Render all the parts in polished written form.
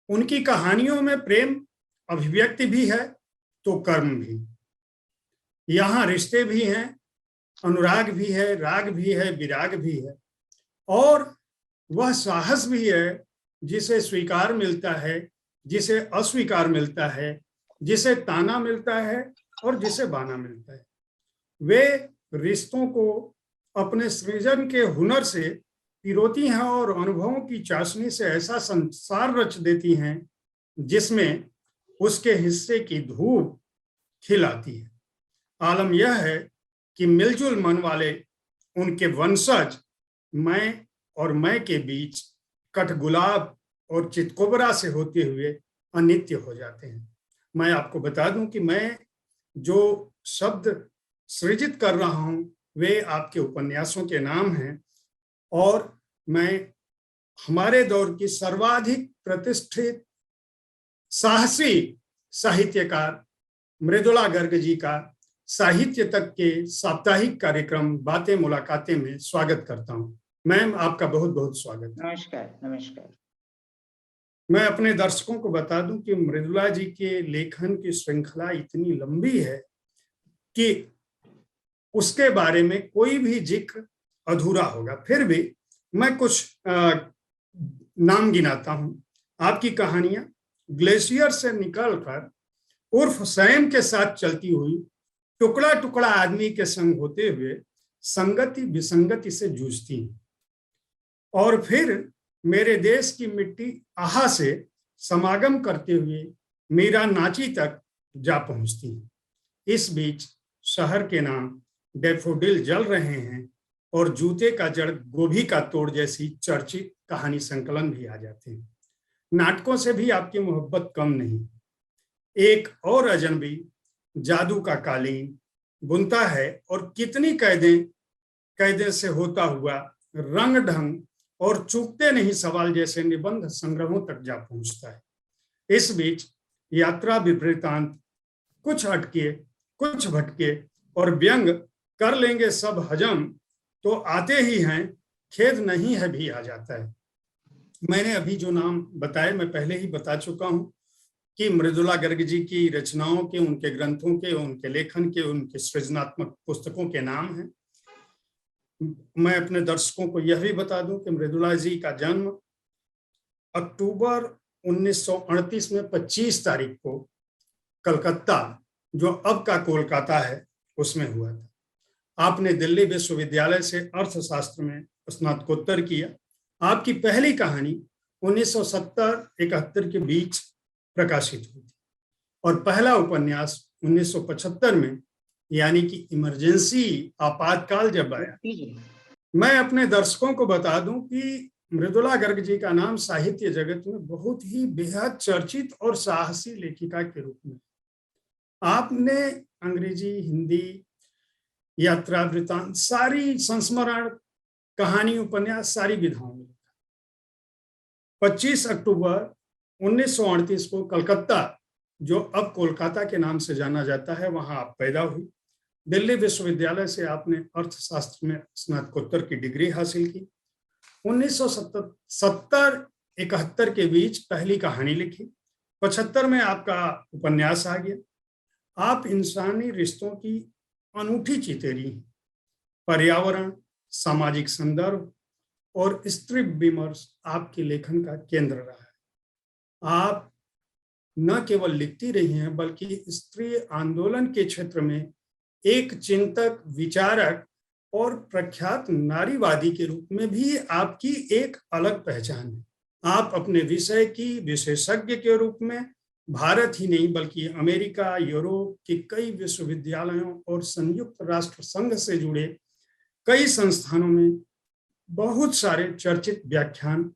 उनकी कहानियों में प्रेम अभिव्यक्ति भी है तो कर्म भी। यहाँ रिश्ते भी हैं, अनुराग भी है, राग भी है, विराग भी है, और वह साहस भी है जिसे स्वीकार मिलता है, जिसे अस्वीकार मिलता है, जिसे ताना मिलता है और जिसे बाना मिलता है। वे रिश्तों को अपने सृजन के हुनर से पिरोती हैं और अनुभवों की चाशनी से ऐसा संसार रच देती हैं जिसमें उसके हिस्से की धूप खिलाती है। आलम यह है कि मिलजुल मन वाले उनके वंशज मैं के बीच कठगुलाब और चितकोबरा से होते हुए अनित्य हो जाते हैं। मैं आपको बता दूं कि मैं जो शब्द सृजित कर रहा हूं वे आपके उपन्यासों के नाम हैं, और मैं हमारे दौर की सर्वाधिक प्रतिष्ठित साहसी साहित्यकार मृदुला गर्ग जी का साहित्य तक के साप्ताहिक कार्यक्रम बातें मुलाकातें में स्वागत करता हूं। मैम, आपका बहुत बहुत स्वागत। नमस्कार। नमस्कार। मैं अपने दर्शकों को बता दूं कि मृदुला जी के लेखन की श्रृंखला इतनी लंबी है कि उसके बारे में कोई भी जिक्र अधूरा होगा। फिर भी मैं कुछ नाम गिनाता हूं। आपकी कहानियां ग्लेशियर से निकलकर उर्फ सैम के साथ चलती हुई टुकड़ा टुकड़ा आदमी के संग होते हुए संगति विसंगति से जूझती हैं, और फिर मेरे देश की मिट्टी आहा से समागम करते हुए मीरा नाची तक जा पहुंचती हैं। इस बीच शहर के नाम डैफोडिल जल रहे हैं और जूते का जड़ गोभी का तोड़ जैसी चर्चित कहानी संकलन भी आ जाते हैं। नाटकों से भी आपकी मोहब्बत कम नहीं। एक और अजनबी जादू का कालीन बुनता है और कितनी कैदे से होता हुआ रंग ढंग और चूकते नहीं सवाल जैसे निबंध संग्रहों तक जा पहुंचता है। इस बीच यात्रा विवृतांत कुछ अटके कुछ भटके और व्यंग कर लेंगे सब हजम तो आते ही हैं, खेद नहीं है भी आ जाता है। मैंने अभी जो नाम बताए मैं पहले ही बता चुका हूं कि मृदुला गर्ग जी की रचनाओं के, उनके ग्रंथों के, उनके लेखन के, उनके सृजनात्मक पुस्तकों के नाम हैं। मैं अपने दर्शकों को यह भी बता दूं कि मृदुला जी का जन्म अक्टूबर 1938 में 25 तारीख को कलकत्ता, जो अब का कोलकाता है, उसमें हुआ था। आपने दिल्ली विश्वविद्यालय से अर्थशास्त्र में स्नातकोत्तर किया। आपकी पहली कहानी 1970-71 के बीच प्रकाशित हुई थी और पहला उपन्यास 1975 में, यानी कि इमरजेंसी आपातकाल जब आया। मैं अपने दर्शकों को बता दूं कि मृदुला गर्ग जी का नाम साहित्य जगत में बहुत ही बेहद चर्चित और साहसी लेखिका के रूप में। आपने अंग्रेजी, हिंदी, यात्रा वृतांत, सारी संस्मरण, कहानी, उपन्यास, सारी विधाओं में लिखा। 25 अक्टूबर 1938 को कलकत्ता, जो अब कोलकाता के नाम से जाना जाता है, वहां आप पैदा हुई। दिल्ली विश्वविद्यालय से आपने अर्थशास्त्र में स्नातकोत्तर की डिग्री हासिल की। 1970-71 के बीच पहली कहानी लिखी। 75 में आपका उपन्यास आ गया। आप इंसानी रिश्तों की अनूठी चितेरी हैं। पर्यावरण, सामाजिक संदर्भ और स्त्री विमर्श आपके लेखन का केंद्र रहा है। आप न केवल लिखती रही हैं बल्कि स्त्री आंदोलन के क्षेत्र में एक चिंतक, विचारक और प्रख्यात नारीवादी के रूप में भी आपकी एक अलग पहचान है। आप अपने विषय की विशेषज्ञ के रूप में भारत ही नहीं बल्कि अमेरिका, यूरोप के कई विश्वविद्यालयों और संयुक्त राष्ट्र संघ से जुड़े कई संस्थानों में बहुत सारे चर्चित व्याख्यान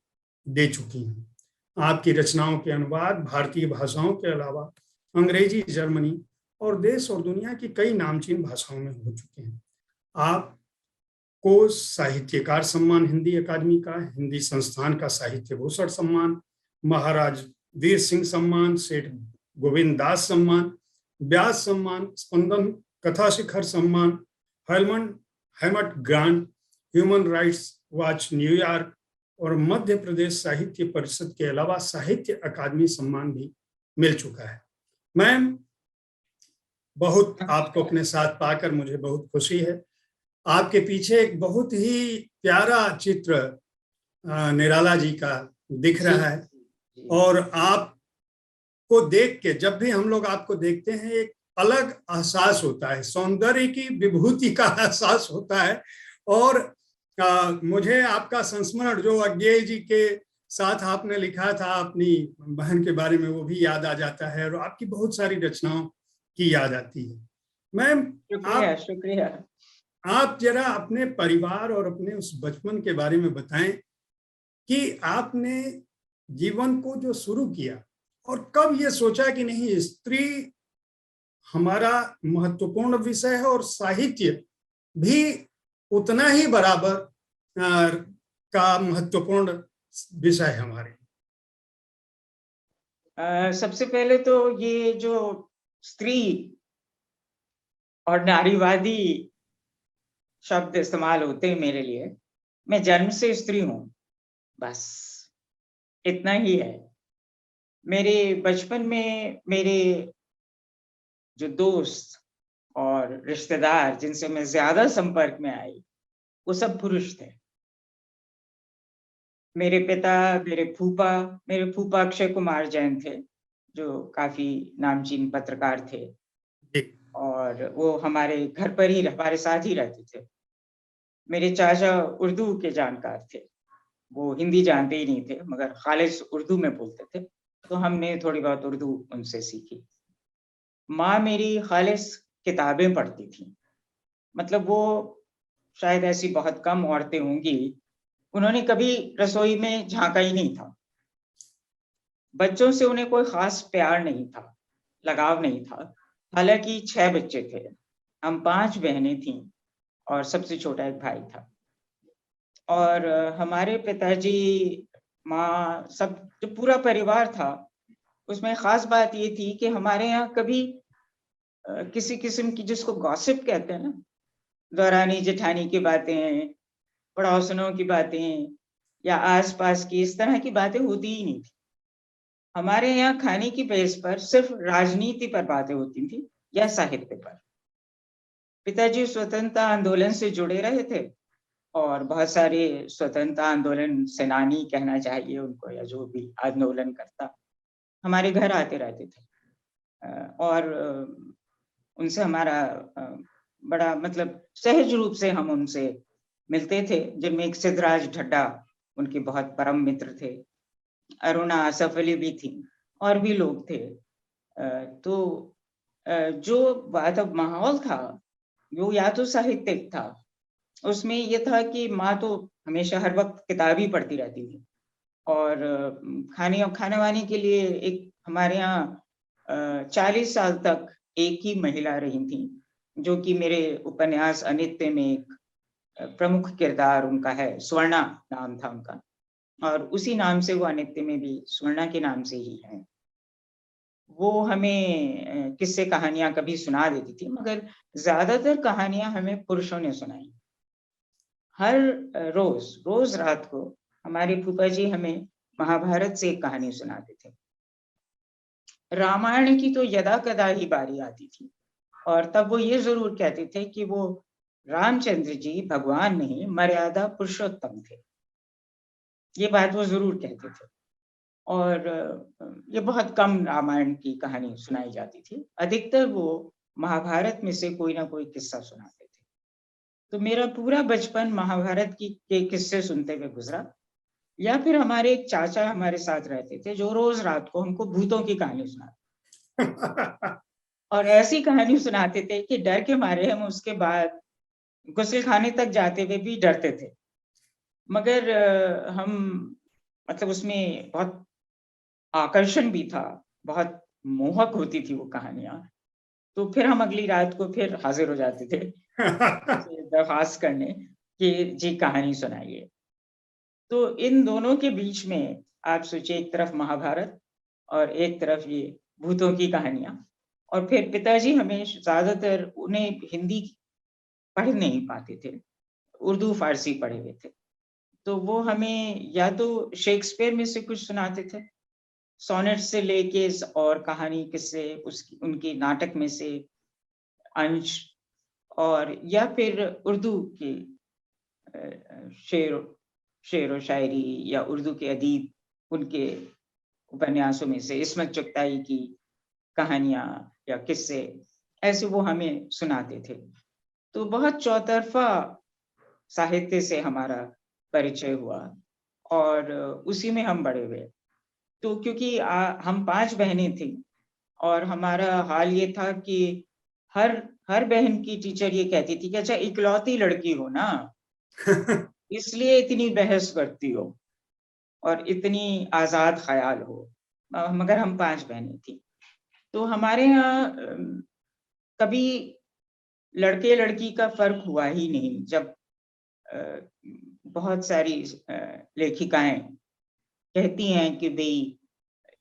दे चुकी हैं। आपकी रचनाओं के अनुवाद भारतीय भाषाओं के अलावा अंग्रेजी, जर्मनी और देश और दुनिया की कई नामचीन भाषाओं में हो चुके हैं। आपको साहित्यकार सम्मान हिंदी अकादमी का, हिंदी संस्थान का साहित्य भूषण सम्मान, महाराज वीर सिंह सम्मान, सेठ गोविंद दास सम्मान, व्यास सम्मान, स्पंदन कथा शिखर सम्मान, Hammett grant, human rights watch New York, और मध्य प्रदेश साहित्य परिषद के अलावा साहित्य अकादमी सम्मान भी मिल चुका है। मैम, बहुत आपको अपने साथ पाकर मुझे बहुत खुशी है। आपके पीछे एक बहुत ही प्यारा चित्र निराला जी का दिख रहा है, और आपको देख के जब भी हम लोग आपको देखते हैं एक अलग एहसास होता है, सौंदर्य की विभूति का एहसास होता है। और मुझे आपका संस्मरण जो अज्ञेय जी के साथ आपने लिखा था अपनी बहन के बारे में, वो भी याद आ जाता है, और आपकी बहुत सारी रचनाओं की याद आती है। मैम, शुक्रिया। आप जरा अपने परिवार और अपने उस बचपन के बारे में बताएं कि आपने जीवन को जो शुरू किया और कब ये सोचा कि नहीं, स्त्री हमारा महत्वपूर्ण विषय है और साहित्य भी उतना ही बराबर का महत्वपूर्ण विषय है हमारे। सबसे पहले तो ये जो स्त्री और नारीवादी शब्द इस्तेमाल होते हैं मेरे लिए, मैं जन्म से स्त्री हूं, बस इतना ही है। मेरे बचपन में मेरे जो दोस्त और रिश्तेदार जिनसे मैं ज्यादा संपर्क में आई, वो सब पुरुष थे। मेरे पिता, मेरे फूफा अक्षय कुमार जैन थे, जो काफी नामचीन पत्रकार थे, और वो हमारे घर पर ही, हमारे साथ ही रहते थे। मेरे चाचा उर्दू के जानकार थे, वो हिंदी जानते ही नहीं थे, मगर खालिस उर्दू में बोलते थे, तो हमने थोड़ी बहुत उर्दू उनसे सीखी। माँ मेरी खालिस किताबें पढ़ती थी, मतलब वो शायद ऐसी बहुत कम औरतें होंगी, उन्होंने कभी रसोई में झांका ही नहीं था। बच्चों से उन्हें कोई खास प्यार नहीं था, लगाव नहीं था। हालांकि 6 बच्चे थे, हम 5 बहनें थीं और सबसे छोटा एक भाई था। और हमारे पिताजी, माँ, सब जो पूरा परिवार था, उसमें खास बात ये थी कि हमारे यहाँ कभी किसी किस्म की, जिसको गॉसिप कहते हैं ना, दौरानी जेठानी की बातें, पड़ोसनों की बातें या आसपास की इस तरह की बातें होती ही नहीं थी। हमारे यहाँ खाने की बेस पर सिर्फ राजनीति पर बातें होती थी या साहित्य पर। पिताजी स्वतंत्रता आंदोलन से जुड़े रहे थे और बहुत सारे स्वतंत्रता आंदोलन सेनानी कहना चाहिए उनको, या जो भी आंदोलन करता, हमारे घर आते रहते थे। और उनसे हमारा बड़ा, मतलब सहज रूप से हम उनसे मिलते थे, जिनमें एक सिद्धराज ढड्डा उनके बहुत परम मित्र थे, अरुणा आसफ अली भी थी, और भी लोग थे। तो जो माहौल था वो या तो साहित्यिक था, उसमें ये था कि माँ तो हमेशा हर वक्त किताब ही पढ़ती रहती थी, और खाने वाने के लिए एक हमारे यहाँ 40 साल तक एक ही महिला रही थी, जो कि मेरे उपन्यास अनित्य में एक प्रमुख किरदार उनका है। स्वर्णा नाम था उनका, और उसी नाम से वो अनित्य में भी स्वर्णा के नाम से ही है। वो हमें किस्से कहानियां कभी सुना देती थी, मगर ज्यादातर कहानियां हमें पुरुषों ने सुनाई। हर रोज रात को हमारे फूफा जी हमें महाभारत से एक कहानी सुनाते थे। रामायण की तो यदा कदा ही बारी आती थी, और तब वो ये जरूर कहते थे कि वो रामचंद्र जी भगवान नहीं, मर्यादा पुरुषोत्तम थे। ये बात वो जरूर कहते थे। और ये बहुत कम रामायण की कहानी सुनाई जाती थी, अधिकतर वो महाभारत में से कोई ना कोई किस्सा सुनाते थे। तो मेरा पूरा बचपन महाभारत के किस्से सुनते हुए गुजरा। या फिर हमारे एक चाचा हमारे साथ रहते थे, जो रोज रात को हमको भूतों की कहानी सुनाते और ऐसी कहानी सुनाते थे कि डर के मारे हम उसके बाद गुस्ल खाने तक जाते हुए भी डरते थे। मगर हम, मतलब उसमें बहुत आकर्षण भी था, बहुत मोहक होती थी वो कहानियां। तो फिर हम अगली रात को फिर हाजिर हो जाते थे दरखास्त करने कि जी कहानी सुनाइए। तो इन दोनों के बीच में आप सोचिए, एक तरफ महाभारत और एक तरफ ये भूतों की कहानियां। और फिर पिताजी हमें ज्यादातर, उन्हें हिंदी पढ़ नहीं पाते थे, उर्दू फारसी पढ़े हुए थे, तो वो हमें या तो शेक्सपियर में से कुछ सुनाते थे, सोनेट से लेके और कहानी किस्से उसकी उनके नाटक में से अंश, और या फिर उर्दू के शेर शेर व शायरी या उर्दू के अदीब उनके उपन्यासों में से इस्मत चुगताई की कहानियां या किस्से, ऐसे वो हमें सुनाते थे। तो बहुत चौतरफा साहित्य से हमारा परिचय हुआ और उसी में हम बड़े हुए। तो क्योंकि हम 5 बहनें थीं और हमारा हाल ये था कि हर हर बहन की टीचर ये कहती थी कि अच्छा इकलौती लड़की हो ना, इसलिए इतनी बहस करती हो और इतनी आज़ाद ख़याल हो। मगर हम 5 बहनें थीं। तो हमारे यहाँ कभी लड़के-लड़की का फ़र्क हुआ ही नहीं। जब बहुत सारी लेखिकाएँ कहती हैं कि भई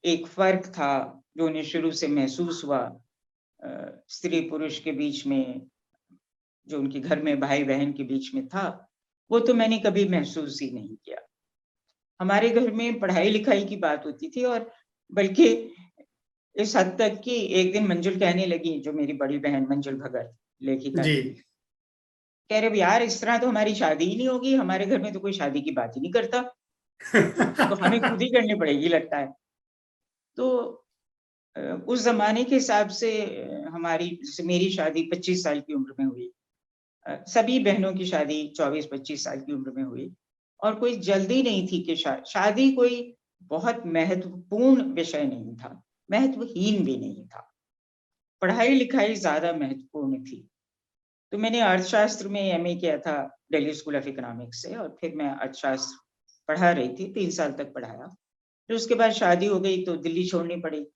एक फ़र्क था जो उन्हें शुरू से महसूस हुआ स्त्री-पुरुष के बीच में, जो उनके घर में भाई-बहन के बीच में था, वो तो मैंने कभी महसूस ही नहीं किया। हमारे घर में पढ़ाई-लिखाई की बात होती थी और बल्कि इस हद तक कि एक दिन मंजुल कहने लगी, जो मेरी बड़ी बहन मंजुल भगत लेखिका जी। थी, कह रहे यार इस तरह तो हमारी शादी ही नहीं होगी, हमारे घर में तो कोई शादी की बात ही नहीं करता, तो हमें खुद ही करनी पड़ेगी लगता है। तो उस ज़माने के हिसाब से हमारी जैसे मेरी शादी 25 साल की उम्र में हुई। सभी बहनों की शादी 24-25 साल की उम्र में हुई और कोई जल्दी नहीं थी कि शादी कोई बहुत महत्वपूर्ण विषय नहीं था, महत्वहीन भी नहीं था। पढ़ाई-लिखाई ज़्यादा महत्वपूर्ण थी। तो मैंने अर्थशास्त्र में एमए किया था दिल्ली स्कूल ऑफ इकोनॉमिक्स से और फिर मैं अर्थशास्त्र पढ़ा रही थी, 3 साल तक पढ़ाया। फिर उसके बाद शादी हो गई तो दिल्ली छोड़नी पड़ी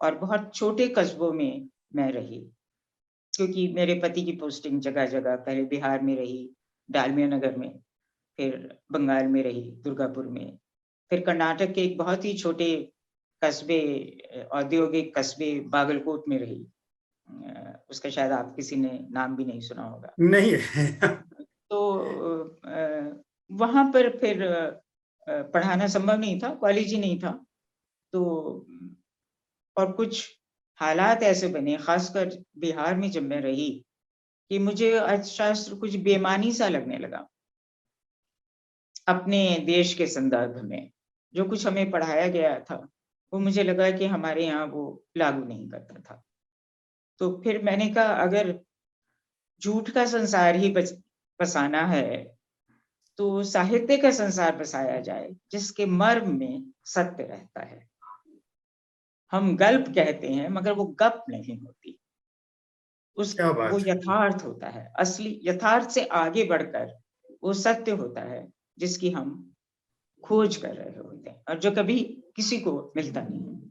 और बहुत छोटे कस्बों में मैं रही, क्योंकि मेरे पति की पोस्टिंग जगह-जगह पहले बिहार में रही, डालमिया नगर में, फिर बंगाल में रही, दुर्गापुर में, फिर कर्नाटक के एक बहुत ही छोटे कस्बे औद्योगिक कस्बे बागलकोट में रही। उसका शायद आप किसी ने नाम भी नहीं सुना होगा। नहीं। तो वहाँ पर फिर पढ़ाना संभव नहीं था, कॉलेज ही नहीं था। तो और कुछ हालात ऐसे बने, ख़ासकर बिहार में जब मैं रही, कि मुझे अर्थशास्त्र कुछ बेईमानी सा लगने लगा। अपने देश के संदर्भ में, जो कुछ हमें पढ़ाया गया था, वो मुझे लगा कि हमारे यहाँ वो लागू नहीं करता था। तो फिर मैंने कहा अगर झूठ का संसार ही बसाना है, तो साहित्य का संसार बसाया जाए, जिसके मर्म में सत्य रहता है। हम गल्प कहते हैं, मगर वो गप नहीं होती। क्या वो बात है। यथार्थ होता है, असली यथार्थ से आगे बढ़कर वो सत्य होता है, जिसकी हम खोज कर रहे होते हैं और जो कभी किसी को मिलता नहीं है।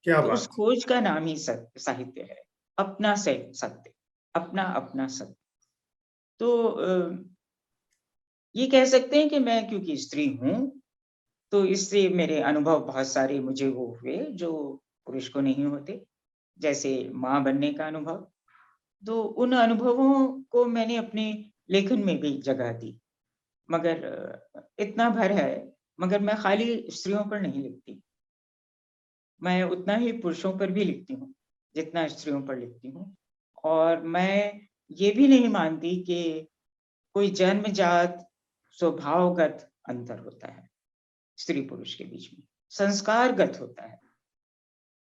क्या तो उस बात। खोज का नाम ही साहित्य है, अपना से सत्य, अपना सत्य। तो ये कह सकते हैं कि मैं क्योंकि स्त्री हूँ, तो इससे मेरे अनुभव बहुत सारे मुझे वो हुए जो पुरुष को नहीं होते, जैसे माँ बनने का अनुभव। तो उन अनुभवों को मैंने अपने लेखन में भी जगह दी। मगर इतना भर है, मगर मैं खाली स्त्रियों पर नहीं लिखती। मैं उतना ही पुरुषों पर भी लिखती हूँ, जितना स्त्रियों पर लिखती हूँ। और मैं ये भी नहीं मानती कि कोई जन्मजात स्वभावगत अंतर होता है, स्त्री-पुरुष के बीच में, संस्कारगत होता है।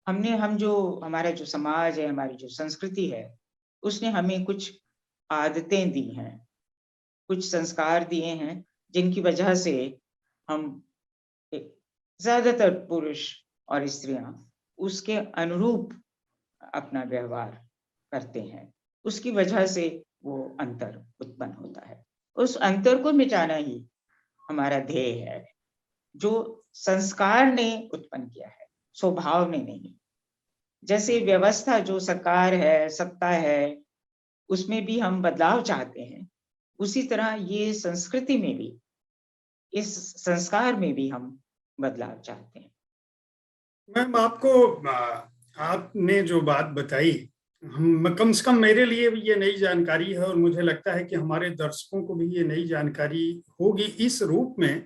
हम जो हमारा जो समाज है, हमारी जो संस्कृति है, उसने हमें कुछ आदतें दी हैं, कुछ संस्कार दिए हैं, जिनकी वजह से हम ए ज़्यादातर पुरुष और स्त्रियाँ उसके अनुरूप अपना व्यवहार करते हैं। उसकी वजह से वो अंतर उत्पन्न होता है। उस अंतर को मिटाना ही हमारा ध्येय है, जो संस्कार ने उत्पन्न किया है, स्वभाव ने नहीं। जैसे व्यवस्था जो सरकार है, सत्ता है, उसमें भी हम बदलाव चाहते हैं, उसी तरह ये संस्कृति में भी, इस संस्कार में भी हम बदलाव चाहते हैं। मैम आपको आपने जो बात बताई कम से कम मेरे लिए भी ये नई जानकारी है, और मुझे लगता है कि हमारे दर्शकों को भी ये नई जानकारी होगी इस रूप में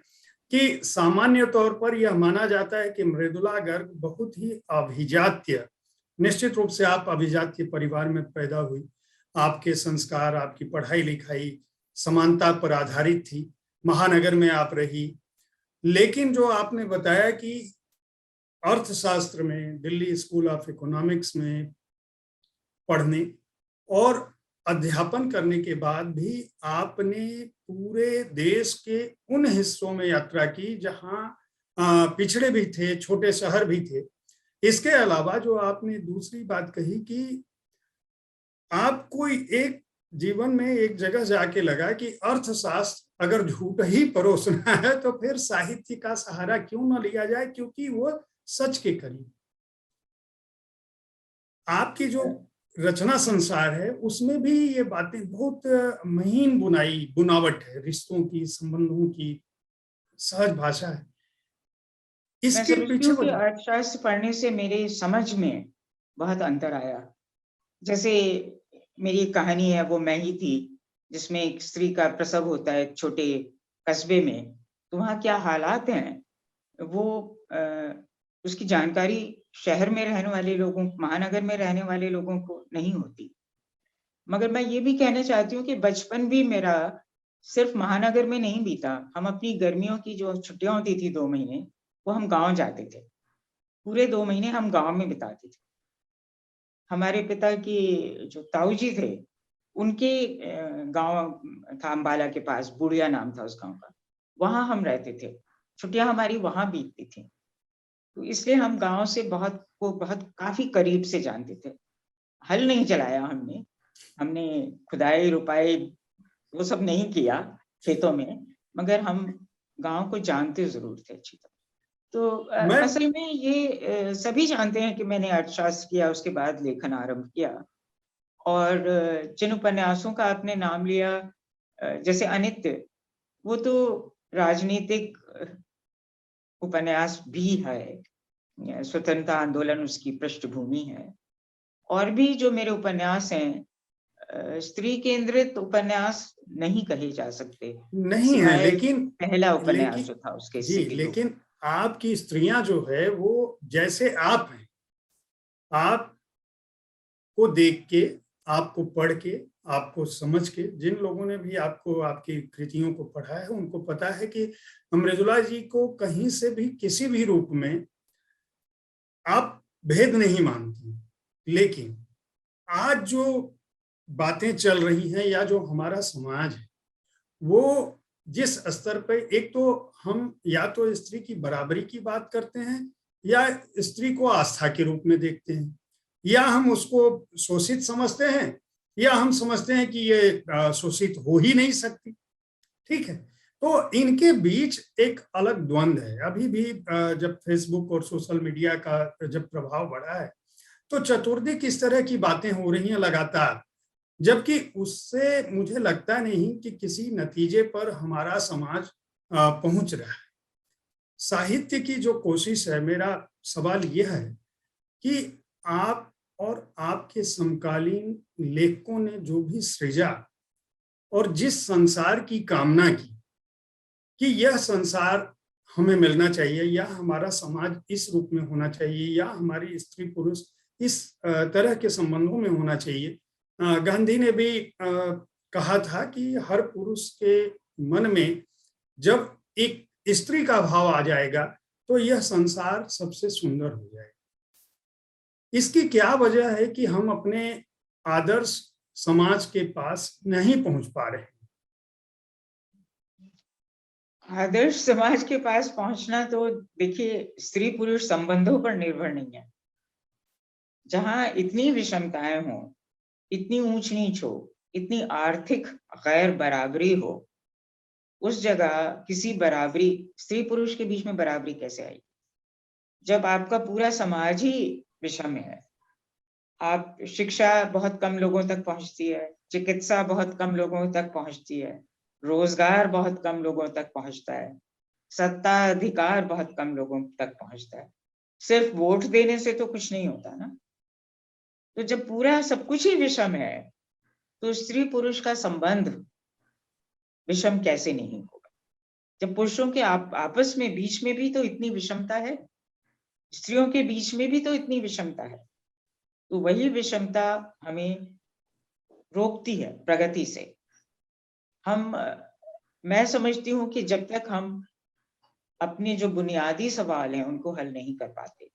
कि सामान्य तौर पर यह माना जाता है कि मृदुला गर्ग बहुत ही अभिजात्य, निश्चित रूप से आप अभिजात्य परिवार में पैदा हुई, आपके संस्कार, आपकी पढ़ाई लिखाई समानता पर आधारित थी, महानगर में आप रही, लेकिन जो आपने बताया कि अर्थशास्त्र में दिल्ली स्कूल ऑफ इकोनॉमिक्स में पढ़ने और अध्यापन करने के बाद भी आपने पूरे देश के उन हिस्सों में यात्रा की जहां पिछड़े भी थे, छोटे शहर भी थे। इसके अलावा जो आपने दूसरी बात कही कि आपको एक जीवन में एक जगह जाके लगा कि अर्थशास्त्र अगर झूठ ही परोसना है तो फिर साहित्य का सहारा क्यों न लिया जाए, क्योंकि वो सच के करीब। आपकी जो रचना संसार है उसमें भी ये बातें बहुत महीन बुनावट है, रिश्तों की, संबंधों की, सहज भाषा है। मैं इसके समझती पीछे हूँ कि अर्थशास्त्र पढ़ने से मेरे समझ में बहुत अंतर आया। जैसे मेरी एक कहानी है, वो मैं ही थी, जिसमें एक स्त्री का प्रसव होता है एक छोटे कस्बे में। तो वहाँ क्या हालात हैं, वो उसकी जानकारी शहर में रहने वाले लोगों, महानगर में रहने वाले लोगों को नहीं होती। मगर मैं ये भी कहना चाहती हूँ कि बचपन भी मेरा सिर्फ महानगर में नहीं बीता। हम अपनी गर्मियों की जो छुट्टियाँ होती थी 2 महीने, वो हम गाँव जाते थे। पूरे 2 महीने हम गाँव में बिताते थे। हमारे पिता की जो ताऊ जी थे, उनके गाँव था अम्बाला के पास, बुढ़िया नाम था उस गाँव का। वहाँ हम रहते थे। छुट्टियाँ हमारी वहाँ बीतती थी। तो इसलिए हम गाँव से बहुत काफ़ी करीब से जानते थे। हल नहीं चलाया हमने, हमने खुदाई, रुपाई वो सब नहीं किया खेतों में, मगर हम गाँव को जानते ज़रूर थे अच्छी तरह। तो मैं असल में ये सभी जानते हैं कि मैंने अर्थशास्त्र किया, उसके बाद लेखन आरंभ किया। और जिन उपन्यासों का आपने नाम लिया, जैसे अनित्य, वो तो राजनीतिक उपन्यास भी है। स्वतंत्रता आंदोलन उसकी पृष्ठभूमि है। और भी जो मेरे उपन्यास हैं, स्त्री केंद्रित उपन्यास नहीं कहे जा सकते, नहीं है, सिवाय लेकिन पहला उपन्यास लेकिन जो था उसके, जी, सिपी हो। लेकिन आपकी स्त्रियां जो है वो जैसे आप हैं, आपको देख के, आपको पढ़ के, आपको समझ के, जिन लोगों ने भी आपको, आपकी कृतियों को पढ़ा है, उनको पता है कि मृदुला जी को कहीं से भी किसी भी रूप में आप भेद नहीं मानती। लेकिन आज जो बातें चल रही हैं या जो हमारा समाज है, वो जिस स्तर पे, एक तो हम या तो स्त्री की बराबरी की बात करते हैं या स्त्री को आस्था के रूप में देखते हैं, या हम उसको शोषित समझते हैं, या हम समझते हैं कि ये शोषित हो ही नहीं सकती। ठीक है, तो इनके बीच एक अलग द्वंद है। अभी भी जब फेसबुक और सोशल मीडिया का जब प्रभाव बढ़ा है, तो चतुर्दिक इस तरह की बातें हो रही हैं लगातार, जबकि उससे मुझे लगता नहीं कि किसी नतीजे पर हमारा समाज पहुंच रहा है। साहित्य की जो कोशिश है, मेरा सवाल यह है कि आप और आपके समकालीन लेखकों ने जो भी सृजा और जिस संसार की कामना की कि यह संसार हमें मिलना चाहिए, या हमारा समाज इस रूप में होना चाहिए, या हमारी स्त्री पुरुष इस तरह के संबंधों में होना चाहिए। गांधी ने भी कहा था कि हर पुरुष के मन में जब एक स्त्री का भाव आ जाएगा तो यह संसार सबसे सुंदर हो जाएगा। इसकी क्या वजह है कि हम अपने आदर्श समाज के पास नहीं पहुंच पा रहे? आदर्श समाज के पास पहुंचना तो देखिए, स्त्री पुरुष संबंधों पर निर्भर नहीं है। जहां इतनी विषमताएं हो, इतनी ऊंच नीच हो, इतनी आर्थिक गैर बराबरी हो, उस जगह किसी बराबरी, स्त्री पुरुष के बीच में बराबरी कैसे आई, जब आपका पूरा समाज ही विषम है। आप शिक्षा बहुत कम लोगों तक पहुंचती है, चिकित्सा बहुत कम लोगों तक पहुंचती है, रोजगार बहुत कम लोगों तक पहुंचता है, सत्ता अधिकार बहुत कम लोगों तक पहुंचता है। सिर्फ वोट देने से तो कुछ नहीं होता ना। तो जब पूरा सब कुछ ही विषम है, तो स्त्री पुरुष का संबंध विषम कैसे नहीं होगा? जब पुरुषों के आपस में बीच में भी तो इतनी विषमता है, स्त्रियों के बीच में भी तो इतनी विषमता है, तो वही विषमता हमें रोकती है प्रगति से। मैं समझती हूँ कि जब तक हम अपने जो बुनियादी सवाल हैं उनको हल नहीं कर पाते,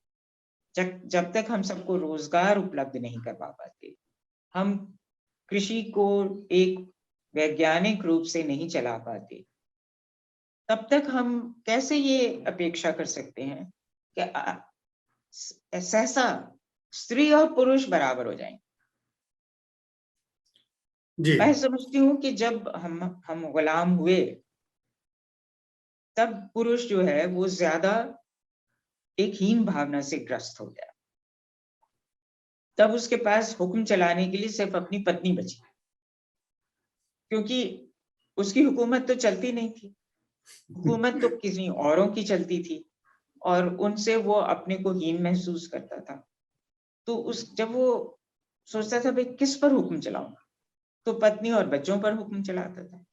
जब तक हम सबको रोजगार उपलब्ध नहीं करवा पाते, हम कृषि को एक वैज्ञानिक रूप से नहीं चला पाते, तब तक हम कैसे ये अपेक्षा कर सकते हैं कि सहसा स्त्री और पुरुष बराबर हो जाएंगे। जी मैं समझती हूँ कि जब हम गुलाम हुए, तब पुरुष जो है वो ज्यादा एक हीन भावना से ग्रस्त हो गया। तब उसके पास हुक्म चलाने के लिए सिर्फ अपनी पत्नी बची, क्योंकि उसकी हुकूमत तो चलती नहीं थी, हुकूमत तो किसी औरों की चलती थी और उनसे वो अपने को हीन महसूस करता था। तो जब वो सोचता था भाई किस पर हुक्म चलाऊं, तो पत्नी और बच्चों पर हुक्म चलाता था।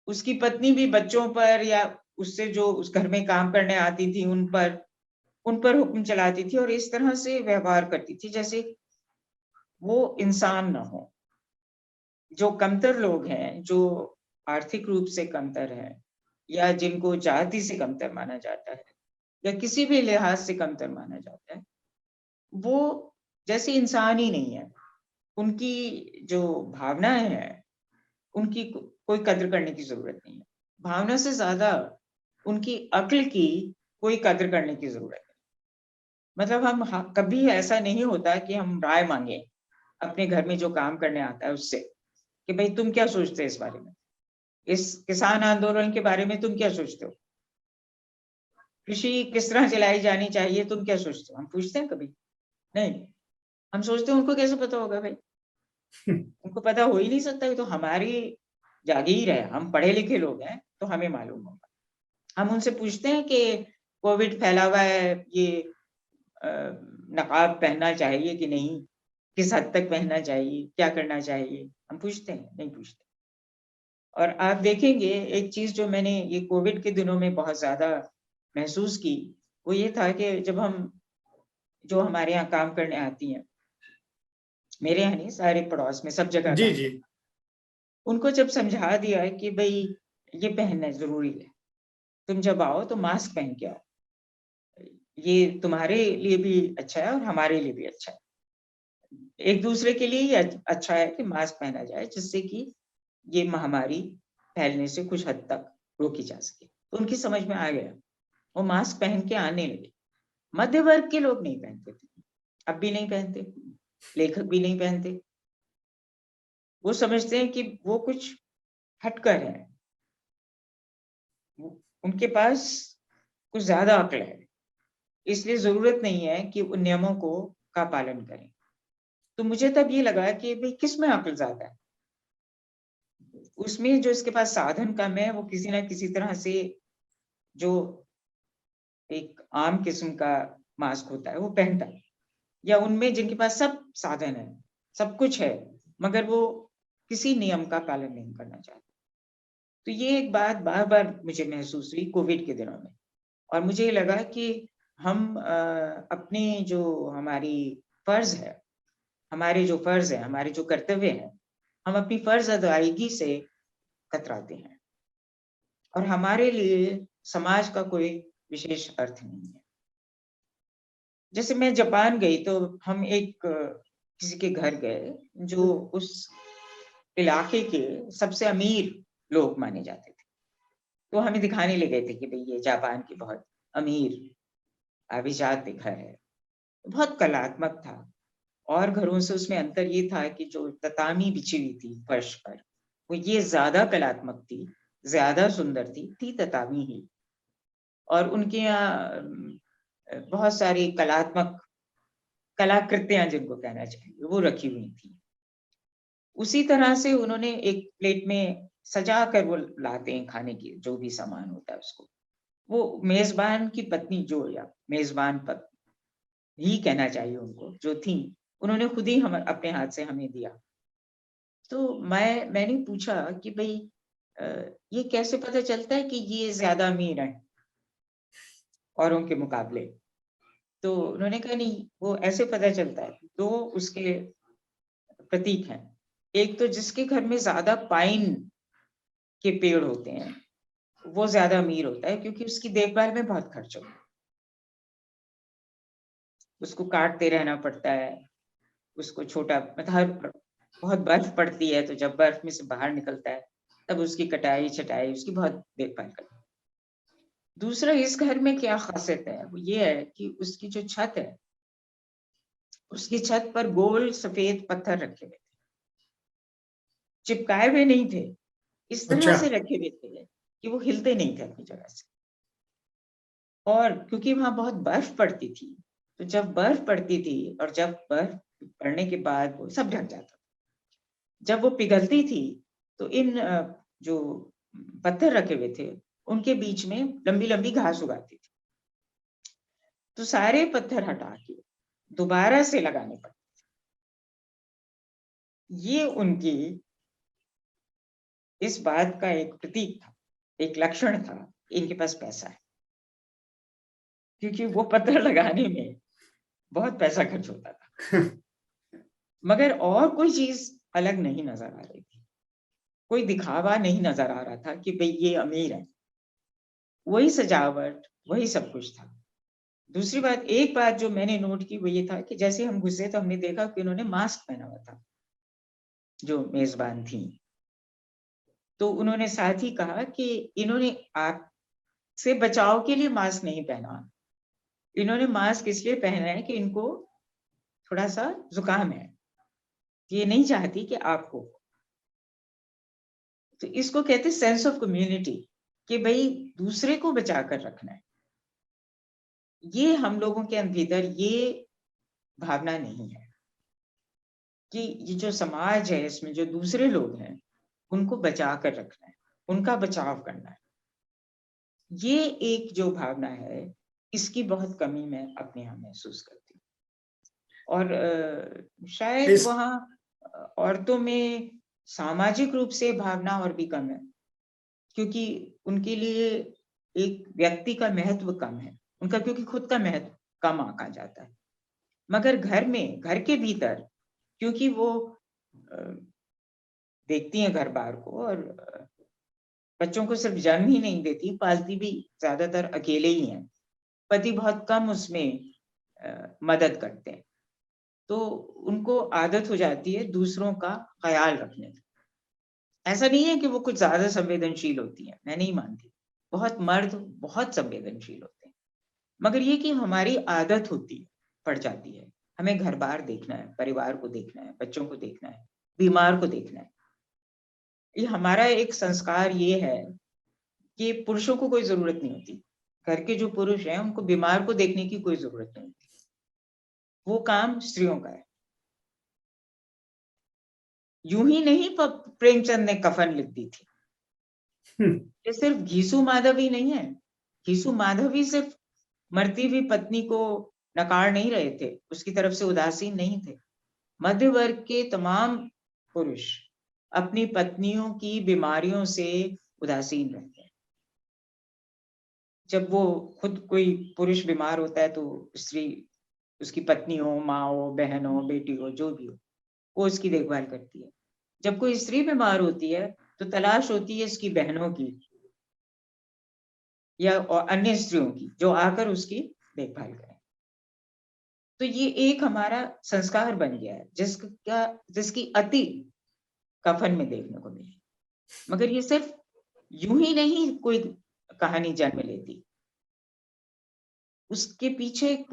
उसकी पत्नी भी बच्चों पर या उससे जो उस घर में काम करने आती थी उन पर हुक्म चलाती थी और इस तरह से व्यवहार करती थी जैसे वो इंसान न हो। जो कमतर लोग हैं, जो आर्थिक रूप से कमतर हैं या जिनको जाति से कमतर माना जाता है या किसी भी लिहाज से कमतर माना जाता है, वो जैसे इंसान ही नहीं है। उनकी जो भावनाएं हैं, उनकी कोई कद्र करने की जरूरत नहीं है। भावना से ज्यादा उनकी अक्ल की कोई कद्र करने की जरूरत है। मतलब कभी ऐसा नहीं होता कि हम राय मांगे अपने घर में जो काम करने आता है उससे कि भाई तुम क्या सोचते हो इस बारे में, इस किसान आंदोलन के बारे में तुम क्या सोचते हो, कृषि किस तरह चलाई जानी चाहिए तुम क्या सोचते हो? हम पूछते हैं कभी? नहीं। हम सोचते हैं उनको कैसे पता होगा भाई? उनको पता हो ही नहीं सकता। ये तो हमारी जागीर है, हम पढ़े लिखे लोग हैं तो हमें मालूम होगा। हम उनसे पूछते हैं कि कोविड फैला हुआ है, ये नकाब पहनना चाहिए कि नहीं, किस हद तक पहनना चाहिए, क्या करना चाहिए? हम पूछते हैं? नहीं पूछते। और आप देखेंगे एक चीज जो मैंने ये कोविड के दिनों में बहुत ज्यादा महसूस की, वो ये था कि जब हम जो हमारे यहाँ काम करने आती हैं, मेरे यहाँ नहीं सारे पड़ोस में सब जगह जी काम जी। करती, उनको जब समझा दिया है कि भाई ये पहनना जरूरी है, तुम जब आओ तो मास्क पहन के आओ, ये तुम्हारे लिए भी अच्छा है और हमारे लिए भी अच्छा है, एक दूसरे के लिए ही अच्छा है कि मास्क पहना जाए जिससे कि ये महामारी फैलने से कुछ हद तक रोकी जा सके। तो उनकी समझ में आ गया, वो मास्क पहन के आने लगे। मध्य वर्ग के लोग नहीं पहनते थे, अब भी नहीं पहनते, लेखक भी नहीं पहनते। वो समझते हैं कि वो कुछ हटकर है, उनके पास कुछ ज्यादा अक्ल है, इसलिए जरूरत नहीं है कि उन नियमों को का पालन करें। तो मुझे तब ये लगा कि भाई किस में अक्ल ज्यादा है? उसमें जो इसके पास साधन कम है वो किसी ना किसी तरह से जो एक आम किस्म का मास्क होता है वो पहनता है, या उनमें जिनके पास सब साधन है, सब कुछ है, मगर वो किसी नियम का पालन नहीं करना चाहते। तो ये एक बात बार बार मुझे महसूस हुई कोविड के दिनों में, और मुझे ये लगा कि हम अपनी जो हमारी फर्ज है, हमारे जो फर्ज है, हमारे जो कर्तव्य है, हम अपनी फर्ज अदायगी से कतराते हैं और हमारे लिए समाज का कोई विशेष अर्थ नहीं है। जैसे मैं जापान गई तो हम एक किसी के घर गए जो उस इलाके के सबसे अमीर लोग माने जाते थे। तो हमें दिखाने ले गए थे कि भाई ये जापान की बहुत अमीर अभिजात घर है, बहुत कलात्मक था। और घरों से उसमें अंतर ये था कि जो ततामी बिछी हुई थी फर्श पर, वो ये ज्यादा कलात्मक थी, ज्यादा सुंदर थी ततामी ही। और उनके यहाँ बहुत सारी कलात्मक कलाकृतियां जिनको कहना चाहिए वो रखी हुई थी। उसी तरह से उन्होंने एक प्लेट में सजा कर वो लाते हैं खाने की जो भी सामान होता है उसको, वो मेजबान की पत्नी जो, या मेजबान पत्नी ही कहना चाहिए उनको, जो थी, उन्होंने खुद ही हम अपने हाथ से हमें दिया। तो मैंने पूछा कि भाई ये कैसे पता चलता है कि ये ज्यादा अमीर है औरों के मुकाबले? तो उन्होंने कहा नहीं, वो ऐसे पता चलता है, दो उसके प्रतीक हैं। एक तो जिसके घर में ज्यादा पाइन के पेड़ होते हैं वो ज्यादा अमीर होता है, क्योंकि उसकी देखभाल में बहुत खर्च होता है, उसको काटते रहना पड़ता है, उसको छोटा मतलब हर बहुत बर्फ पड़ती है तो जब बर्फ में से बाहर निकलता है तब उसकी कटाई छटाई, उसकी बहुत देखभाल करते हैं। दूसरा, इस घर में क्या खासियत है वो ये है कि उसकी जो छत है, उसकी छत पर गोल सफेद पत्थर रखे हुए थे, चिपकाए हुए नहीं थे, इस तरह अच्छा। से रखे हुए थे कि वो हिलते नहीं थे अपनी जगह से। और क्योंकि वहां बहुत बर्फ पड़ती थी, तो जब बर्फ पड़ती थी और जब बर्फ पड़ने के बाद वो सब ढक जाता, जब वो पिघलती थी तो इन जो पत्थर रखे हुए थे उनके बीच में लंबी लंबी घास उगाती थी, तो सारे पत्थर हटा के दोबारा से लगाने पड़ते। ये उनकी इस बात का एक प्रतीक था, एक लक्षण था, इनके पास पैसा है, क्योंकि वो पत्थर लगाने में बहुत पैसा खर्च होता था। मगर और कोई चीज अलग नहीं नजर आ रही थी, कोई दिखावा नहीं नजर आ रहा था कि भाई ये अमीर है, वही सजावट, वही सब कुछ था। दूसरी बात, एक बात जो मैंने नोट की वो ये था कि जैसे हम घुसे तो हमने देखा कि उन्होंने मास्क पहना हुआ था, जो मेजबान थी। तो उन्होंने साथ ही कहा कि इन्होंने आपसे बचाव के लिए मास्क नहीं पहना, इन्होंने मास्क इसलिए पहना है कि इनको थोड़ा सा जुकाम है, ये नहीं चाहती कि आपको। तो इसको कहते सेंस ऑफ कम्युनिटी, कि भाई दूसरे को बचा कर रखना है। ये हम लोगों के भीतर ये भावना नहीं है कि ये जो समाज है इसमें जो दूसरे लोग हैं उनको बचा कर रखना है, उनका बचाव करना है। ये एक जो भावना है इसकी बहुत कमी मैं अपने यहाँ महसूस करती हूँ। और शायद इस वहाँ औरतों में सामाजिक रूप से भावना और भी कम है, क्योंकि उनके लिए एक व्यक्ति का महत्व कम है उनका, क्योंकि खुद का महत्व कम आंका जाता है। मगर घर में, घर के भीतर, क्योंकि वो देखती हैं घर बार को, और बच्चों को सिर्फ जन्म ही नहीं देती, पालती भी ज्यादातर अकेले ही हैं, पति बहुत कम उसमें मदद करते हैं, तो उनको आदत हो जाती है दूसरों का ख्याल रखने की। ऐसा नहीं है कि वो कुछ ज्यादा संवेदनशील होती है, मैं नहीं मानती, बहुत मर्द बहुत संवेदनशील होते हैं, मगर ये कि हमारी आदत होती है, पड़ जाती है, हमें घर बार देखना है, परिवार को देखना है, बच्चों को देखना है, बीमार को देखना है। ये हमारा एक संस्कार ये है कि पुरुषों को कोई जरूरत नहीं होती, घर के जो पुरुष हैं उनको बीमार को देखने की कोई जरूरत नहीं होती, वो काम स्त्रियों का है। यूं ही नहीं प्रेमचंद ने कफन लिख दी थी। ये सिर्फ घीसू माधवी नहीं है, घीसू माधवी सिर्फ मरती हुई पत्नी को नकार नहीं रहे थे, उसकी तरफ से उदासीन नहीं थे। मध्य वर्ग के तमाम पुरुष अपनी पत्नियों की बीमारियों से उदासीन रहते हैं। जब वो खुद कोई पुरुष बीमार होता है तो स्त्री, उसकी पत्नी हो, माँ हो, बहन हो, बेटी हो, जो भी हो, वो उसकी देखभाल करती है। जब कोई स्त्री बीमार होती है तो तलाश होती है इसकी बहनों की या और अन्य स्त्रियों की जो आकर उसकी देखभाल करें। तो ये एक हमारा संस्कार बन गया है जिसकी अति कफन में देखने को मिली। मगर ये सिर्फ यूं ही नहीं कोई कहानी जन्म लेती, उसके पीछे एक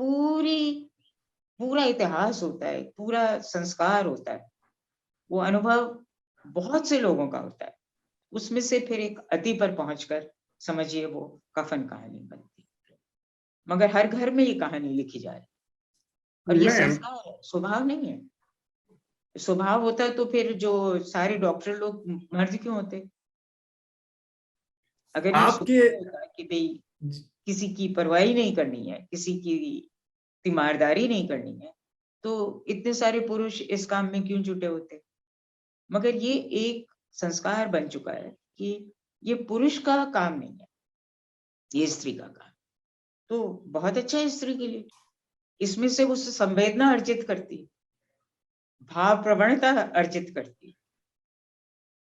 पूरा इतिहास होता है, पूरा संस्कार होता है, वो अनुभव बहुत से लोगों का होता है, उसमें से फिर एक अति पर पहुंचकर समझिए वो कफन कहानी बनती है। मगर हर घर में ये कहानी लिखी जा रही है, और ये मैं संस्कार है, स्वभाव नहीं है। स्वभाव होता तो फिर जो सारे डॉक्टर लोग मर्द क्यों होते? अगर ये आपके स्वभाव होता कि भाई किसी की परवाही नहीं करनी है, किसी की तीमारदारी नहीं करनी है, तो इतने सारे पुरुष इस काम में क्यों जुटे होते? मगर ये एक संस्कार बन चुका है कि ये पुरुष का काम नहीं है, ये स्त्री का काम। तो बहुत अच्छा है स्त्री के लिए, इसमें से वो संवेदना अर्जित करती है, भाव प्रवणता अर्जित करती है।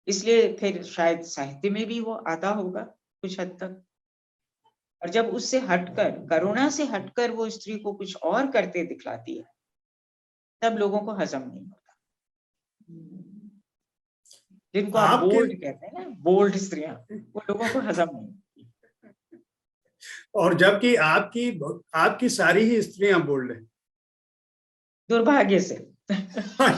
इसलिए फिर शायद साहित्य में भी वो आता होगा कुछ हद तक। और जब उससे हटकर, करुणा से हटकर वो स्त्री को कुछ और करते दिखलाती है, तब लोगों को हजम नहीं होता। जिनको आप आपके बोल्ड कहते हैं ना, बोल्ड स्त्रियां, वो लोगों को हजम नहीं होती। और जबकि आपकी आपकी सारी ही स्त्रियां बोल रहे हैं। दुर्भाग्य से।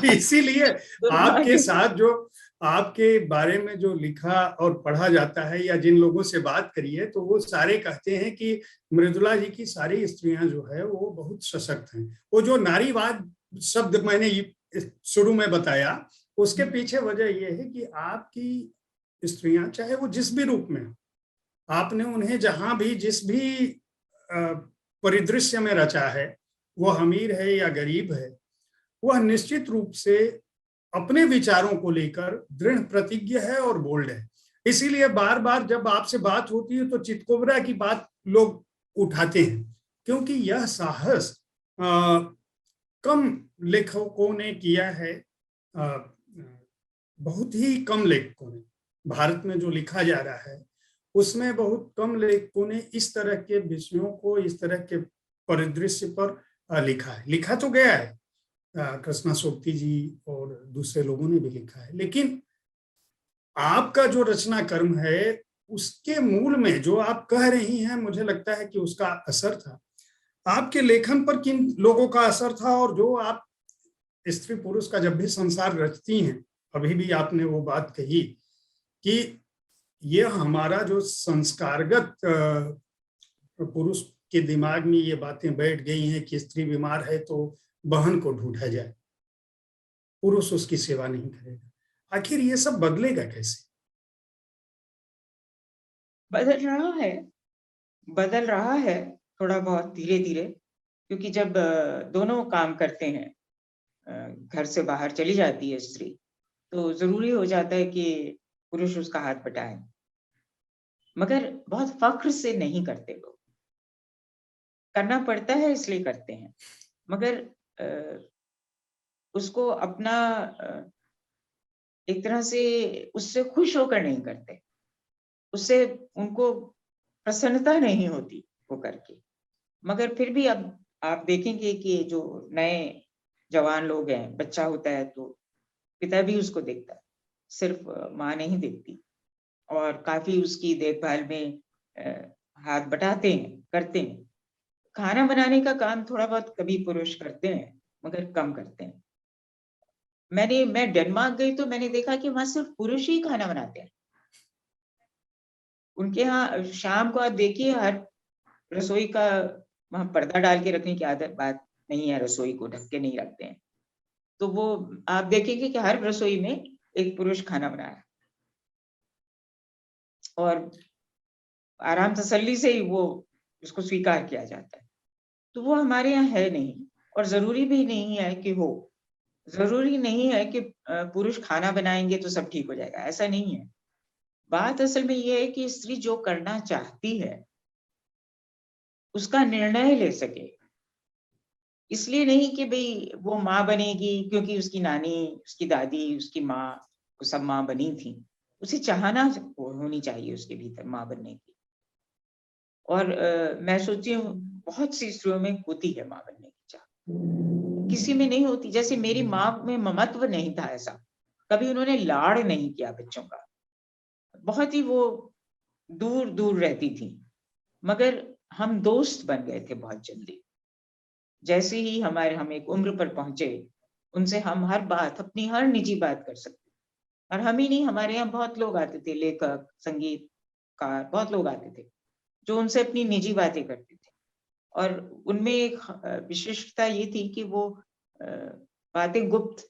इसीलिए आपके दुर्भाग्य से। साथ जो आपके बारे में जो लिखा और पढ़ा जाता है या जिन लोगों से बात करिए तो वो सारे कहते हैं कि मृदुला जी की सारी स्त्रियां जो है वो बहुत सशक्त हैं। वो जो नारीवाद शब्द मैंने शुरू में बताया, उसके पीछे वजह यह है कि आपकी स्त्रियां चाहे वो जिस भी रूप में, आपने उन्हें जहां भी जिस भी परिदृश्य में रचा है, वो अमीर है या गरीब है, वह निश्चित रूप से अपने विचारों को लेकर दृढ़ प्रतिज्ञ है और बोल्ड है। इसीलिए बार बार जब आपसे बात होती है तो चितकोबरा की बात लोग उठाते हैं, क्योंकि यह साहस कम लेखकों ने किया है। बहुत ही कम लेखकों ने, भारत में जो लिखा जा रहा है उसमें बहुत कम लेखकों ने इस तरह के विषयों को, इस तरह के परिदृश्य पर लिखा है। लिखा तो गया है, कृष्णा सोबती जी और दूसरे लोगों ने भी लिखा है, लेकिन आपका जो रचना कर्म है उसके मूल में जो आप कह रही हैं, मुझे लगता है कि उसका असर था। आपके लेखन पर किन लोगों का असर था? और जो आप स्त्री पुरुष का जब भी संसार रचती हैं, अभी भी आपने वो बात कही कि ये हमारा जो संस्कारगत पुरुष के दिमाग में ये बातें बैठ गई हैं कि स्त्री बीमार है तो बहन को ढूंढा जाए, पुरुष उसकी सेवा नहीं करेगा। आखिर ये सब बदलेगा कैसे? बदल रहा है थोड़ा बहुत धीरे धीरे, क्योंकि जब दोनों काम करते हैं, घर से बाहर चली जाती है स्त्री, तो जरूरी हो जाता है कि पुरुष उसका हाथ बटाए। मगर बहुत फख्र से नहीं करते लोग, करना पड़ता है इसलिए करते हैं, मगर उसको अपना एक तरह से उससे खुश होकर नहीं करते, उससे उनको प्रसन्नता नहीं होती वो करके। मगर फिर भी अब आप देखेंगे कि जो नए जवान लोग हैं, बच्चा होता है तो पिता भी उसको देखता है, सिर्फ माँ नहीं देखती, और काफी उसकी देखभाल में हाथ बटाते हैं, करते हैं। खाना बनाने का काम थोड़ा बहुत कभी पुरुष करते हैं, मगर कम करते हैं। मैं डेनमार्क गई तो मैंने देखा कि वहां सिर्फ पुरुष ही खाना बनाते हैं। उनके यहाँ शाम को आप देखिए, हर रसोई का वहां पर्दा डाल के रखने की आदत बात नहीं है, रसोई को ढक के नहीं रखते हैं। तो वो आप देखेंगे कि हर रसोई में एक पुरुष खाना बना रहा है, और आराम तसल्ली से ही वो उसको स्वीकार किया जाता है। तो वो हमारे यहाँ है नहीं, और जरूरी भी नहीं है कि हो। जरूरी नहीं है कि पुरुष खाना बनाएंगे तो सब ठीक हो जाएगा, ऐसा नहीं है। बात असल में ये है कि स्त्री जो करना चाहती है उसका निर्णय ले सके। इसलिए नहीं कि भाई वो माँ बनेगी क्योंकि उसकी नानी, उसकी दादी, उसकी माँ, वो सब माँ बनी थी। उसे चाहना होनी चाहिए उसके भीतर माँ बनने की। और मैं सोचती हूँ बहुत सी स्त्रियों में होती है माँ बनने की चाह, किसी में नहीं होती। जैसे मेरी माँ में ममत्व नहीं था ऐसा, कभी उन्होंने लाड़ नहीं किया बच्चों का, बहुत ही वो दूर दूर रहती थी। मगर हम दोस्त बन गए थे बहुत जल्दी। जैसे ही हम एक उम्र पर पहुंचे, उनसे हम हर बात, अपनी हर निजी बात कर सकते। और हम ही नहीं, हमारे यहाँ बहुत लोग आते थे, लेखक, संगीतकार, बहुत लोग आते थे जो उनसे अपनी निजी बातें करते थे। और उनमें एक विशिष्टता ये थी कि वो बातें गुप्त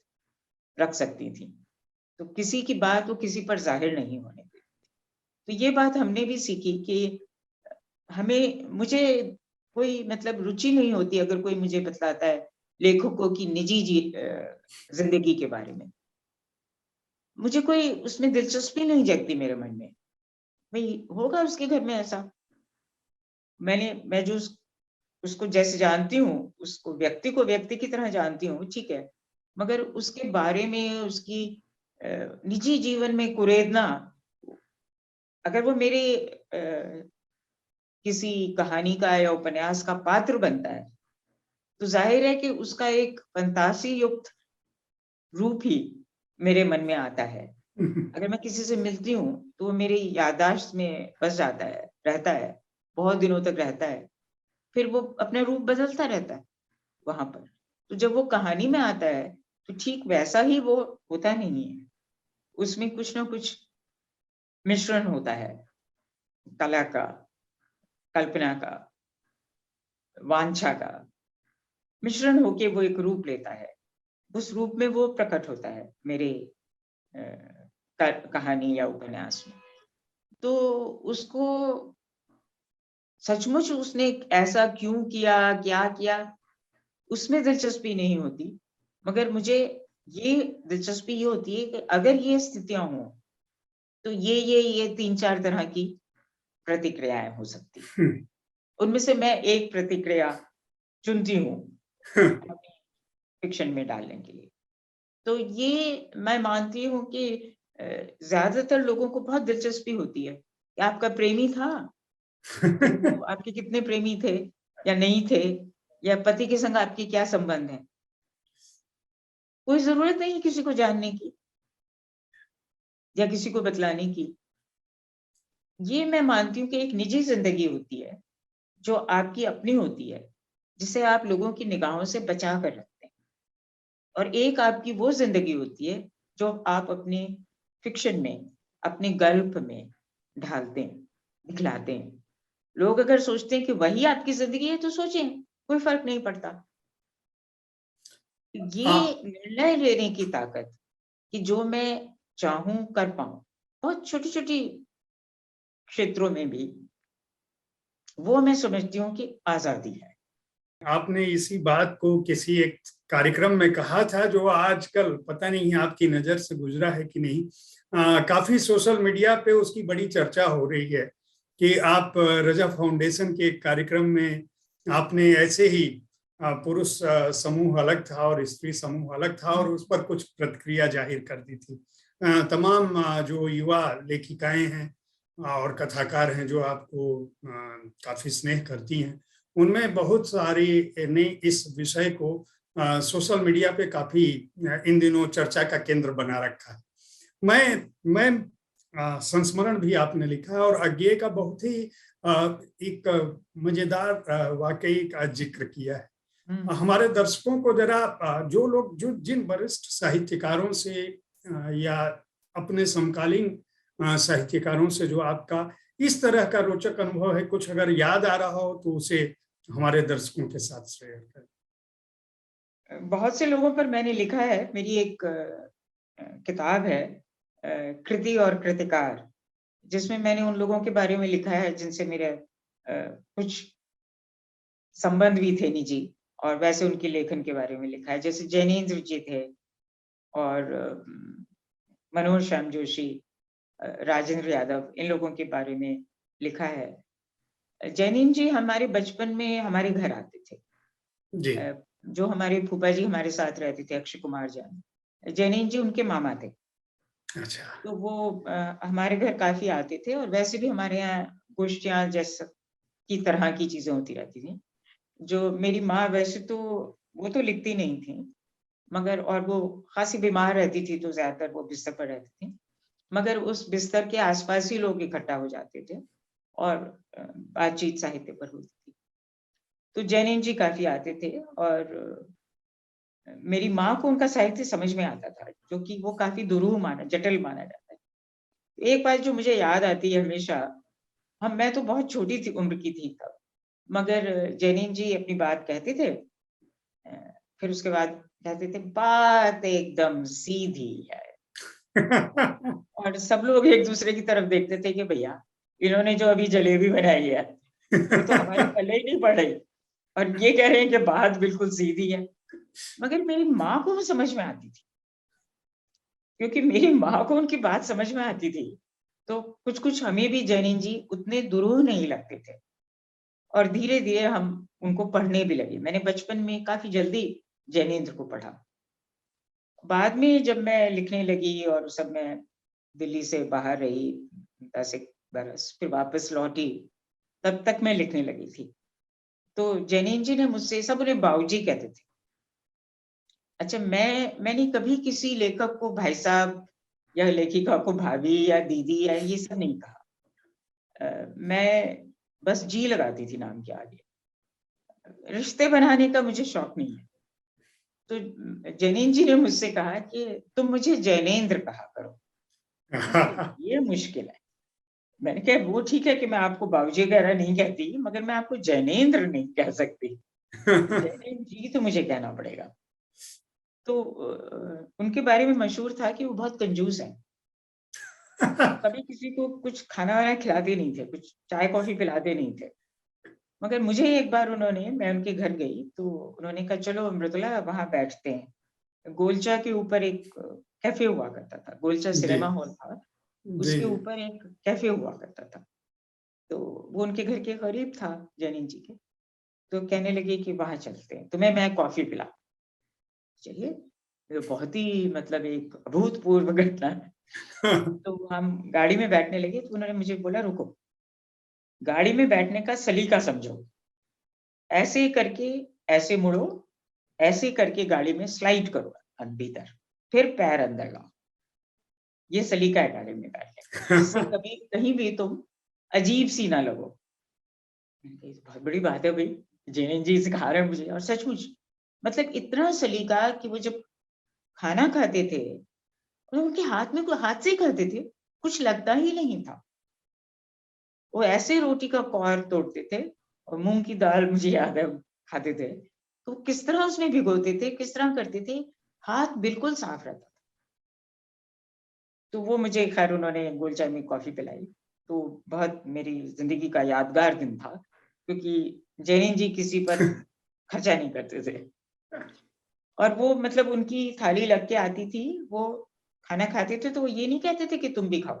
रख सकती थी, तो किसी की बात वो किसी पर जाहिर नहीं होने देती। तो ये बात हमने भी सीखी कि मुझे कोई मतलब रुचि नहीं होती अगर कोई मुझे बतलाता है लेखकों की निजी जिंदगी के बारे में, मुझे कोई उसमें दिलचस्पी नहीं जगती मेरे मन में। भाई होगा उसके घर में ऐसा, मैं जो उसको जैसे जानती हूँ, उसको व्यक्ति को व्यक्ति की तरह जानती हूँ, ठीक है, मगर उसके बारे में, उसकी निजी जीवन में कुरेदना, अगर वो मेरे किसी कहानी का या उपन्यास का पात्र बनता है, तो जाहिर है कि उसका एक फंतासी युक्त रूप ही मेरे मन में आता है। अगर मैं किसी से मिलती हूँ तो वो मेरी याददाश्त में बस जाता है, रहता है, बहुत दिनों तक रहता है, फिर वो अपना रूप बदलता रहता है वहां पर। तो जब वो कहानी में आता है तो ठीक वैसा ही वो होता नहीं है, उसमें कुछ ना कुछ मिश्रण होता है, कला का, कल्पना का, वांछा का मिश्रण होके वो एक रूप लेता है। उस रूप में वो प्रकट होता है मेरे कहानी या उपन्यास में। तो उसको सचमुच उसने ऐसा क्यों किया, क्या किया, उसमें दिलचस्पी नहीं होती, मगर मुझे ये दिलचस्पी ये होती है कि अगर ये स्थितियां हों तो ये 3-4 तरह की प्रतिक्रियाएं हो सकती। उनमें से मैं एक प्रतिक्रिया चुनती हूँ अपनी फिक्शन में डालने के लिए। तो ये मैं मानती हूँ कि ज्यादातर लोगों को बहुत दिलचस्पी होती है कि आपका प्रेमी था, तो वो आपके कितने प्रेमी थे या नहीं थे, या पति के संग आपके क्या संबंध है। कोई जरूरत नहीं किसी को जानने की या किसी को बतलाने की। ये मैं मानती हूँ कि एक निजी जिंदगी होती है जो आपकी अपनी होती है, जिसे आप लोगों की निगाहों से बचा कर रखते हैं, और एक आपकी वो जिंदगी होती है जो आप अपने फिक्शन में, अपने गल्प में ढालते हैं, दिखलाते हैं। लोग अगर सोचते हैं कि वही आपकी जिंदगी है तो सोचें, कोई फर्क नहीं पड़ता। ये निर्णय लेने की ताकत कि जो मैं चाहूं कर पाऊं, बहुत छोटी छोटी क्षेत्रों में भी, वो मैं समझती हूँ कि आजादी है। आपने इसी बात को किसी एक कार्यक्रम में कहा था जो आजकल पता नहीं आपकी नजर से गुजरा है कि नहीं, काफी सोशल मीडिया पे उसकी बड़ी चर्चा हो रही है कि आप रजा फाउंडेशन के कार्यक्रम में आपने ऐसे ही पुरुष समूह अलग था और स्त्री समूह अलग था और उस पर कुछ प्रतिक्रिया जाहिर कर दी थी। तमाम जो युवा लेखिकाएं हैं और कथाकार हैं जो आपको काफी स्नेह करती हैं, उनमें बहुत सारी ने इस विषय को सोशल मीडिया पे काफी इन दिनों चर्चा का केंद्र बना रखा है। मैं संस्मरण भी आपने लिखा है और अज्ञेय का बहुत ही एक मजेदार वाकई का जिक्र किया है। हमारे दर्शकों को जरा जो लोग जो जिन वरिष्ठ साहित्यकारों से या अपने समकालीन साहित्यकारों से जो आपका इस तरह का रोचक अनुभव है, कुछ अगर याद आ रहा हो तो उसे हमारे दर्शकों के साथ शेयर करें। बहुत से लोगों पर मैंने लिखा है। मेरी एक किताब है कृति और कृतिकार, जिसमें मैंने उन लोगों के बारे में लिखा है जिनसे मेरे कुछ संबंध भी थे निजी, और वैसे उनके लेखन के बारे में लिखा है। जैसे जैनेन्द्र जी थे, और मनोहर श्याम जोशी, राजेंद्र यादव, इन लोगों के बारे में लिखा है। जैनेन्द्र जी हमारे बचपन में हमारे घर आते थे जी। जो हमारे फूफा जी हमारे साथ रहते थे, अक्षय कुमार जान, जैनेन्द्र जी उनके मामा थे। अच्छा। तो वो हमारे घर काफी आते थे, और वैसे भी हमारे यहाँ गोष्ठियां जैसा की तरह की चीजें होती रहती थी। जो मेरी माँ वैसे तो वो तो लिखती नहीं थी, मगर और वो खासी बीमार रहती थी तो ज्यादातर वो बिस्तर पर रहती थी, मगर उस बिस्तर के आसपास ही लोग इकट्ठा हो जाते थे और बातचीत साहित्य पर होती थी। तो जैनेन्द्र जी काफी आते थे, और मेरी माँ को उनका साहित्य समझ में आता था, जो कि वो काफी दुरूह जटिल माना जाता है। एक बात जो मुझे याद आती है हमेशा, मैं तो बहुत छोटी थी, उम्र की थी तब, मगर जैनेन्द्र जी अपनी बात कहते थे, फिर उसके बाद कहते थे बात एकदम सीधी है। और सब लोग एक दूसरे की तरफ देखते थे कि भैया इन्होंने जो अभी जलेबी बनाई है वो तो हमारे पल्ले ही नहीं पड़ रही, और ये कह रहे हैं कि बात बिल्कुल सीधी है। मगर मेरी माँ को वो समझ में आती थी, क्योंकि मेरी माँ को उनकी बात समझ में आती थी। तो कुछ-कुछ हमें भी जैनिन जी उतने दुरूह नहीं लगते थे और धीरे-धीरे हम उनको पढ़ने भी लगे। मैंने बचपन में काफ़ी जल्दी जैनेंद्र को पढ़ा। बाद में जब मैं लिखने लगी और उस सब मैं दिल्ली से बाहर रही 10 एक बरस, फिर वापस लौटी, तब तक मैं लिखने लगी थी। तो जैनेन जी ने मुझसे, सब उन्हें बाबूजी कहते थे। अच्छा, मैंने कभी किसी लेखक को भाई साहब या लेखिका को भाभी या दीदी या ये सब नहीं कहा। मैं बस जी लगाती थी नाम के आगे। रिश्ते बनाने का मुझे शौक नहीं है। तो जैनेन जी ने मुझसे कहा कि तुम मुझे जैनेंद्र कहा करो। मैंने कहा ये मुश्किल है। मैंने कहा वो ठीक है कि मैं आपको बाबूजी वगैरह नहीं कहती, मगर मैं आपको जैनेंद्र नहीं कह सकती। जैनेन जी तो मुझे कहना पड़ेगा। तो उनके बारे में मशहूर था कि वो बहुत कंजूस हैं। वो कभी किसी को कुछ खाना-वाना खिलाते नहीं थे, कुछ चाय-कॉफ़ी पिलाते नहीं थे। मगर मुझे एक बार उन्होंने, मैं उनके घर गई, तो उन्होंने कहा चलो मृदुला वहाँ बैठते हैं। गोलचा के ऊपर एक कैफ़े हुआ करता था, गोलचा जी, सिनेमा हॉल था, जी, उसके जी। ऊपर एक कैफ़े हुआ करता था। तो वो उनके घर के करीब था, जैनिन जी के। तो कहने लगे कि वहाँ चलते हैं, तुम्हें मैं कॉफ़ी पिलाऊँ। चलिए, ये बहुत ही मतलब एक अभूतपूर्व घटना है। तो हम गाड़ी में बैठने लगे, तो उन्होंने मुझे बोला रुको, गाड़ी में बैठने का सलीका समझो। ऐसे करके ऐसे मुड़ो, ऐसे करके गाड़ी में स्लाइड करो भीतर, फिर पैर अंदर लाओ। ये सलीका है गाड़ी में बैठने का, जिससे कभी कहीं भी तुम अजीब-सी ना लगो। मैंने कहा, ये तो बहुत बड़ी बात है भई, जैन जी सिखा रहे हैं मुझे, और सचमुच मतलब इतना सलीका कि वो जब खाना खाते थे, और उनके हाथ में, कोई हाथ से ही खाते थे, कुछ लगता ही नहीं था। वो ऐसे रोटी का कौर तोड़ते थे और मूँग की दाल मुझे याद है खाते थे। तो किस तरह उसमें भिगोते थे, किस तरह करते थे, हाथ बिल्कुल साफ रहता था। तो वो मुझे ख़ैर उन्होंने गोल चाय में कॉफ़ी पिलाई। तो बहुत मेरी ज़िंदगी का यादगार दिन था, क्योंकि जैन जी किसी पर खर्चा नहीं करते थे। और वो मतलब उनकी थाली लग के आती थी, वो खाना खाते थे तो वो ये नहीं कहते थे कि तुम भी खाओ।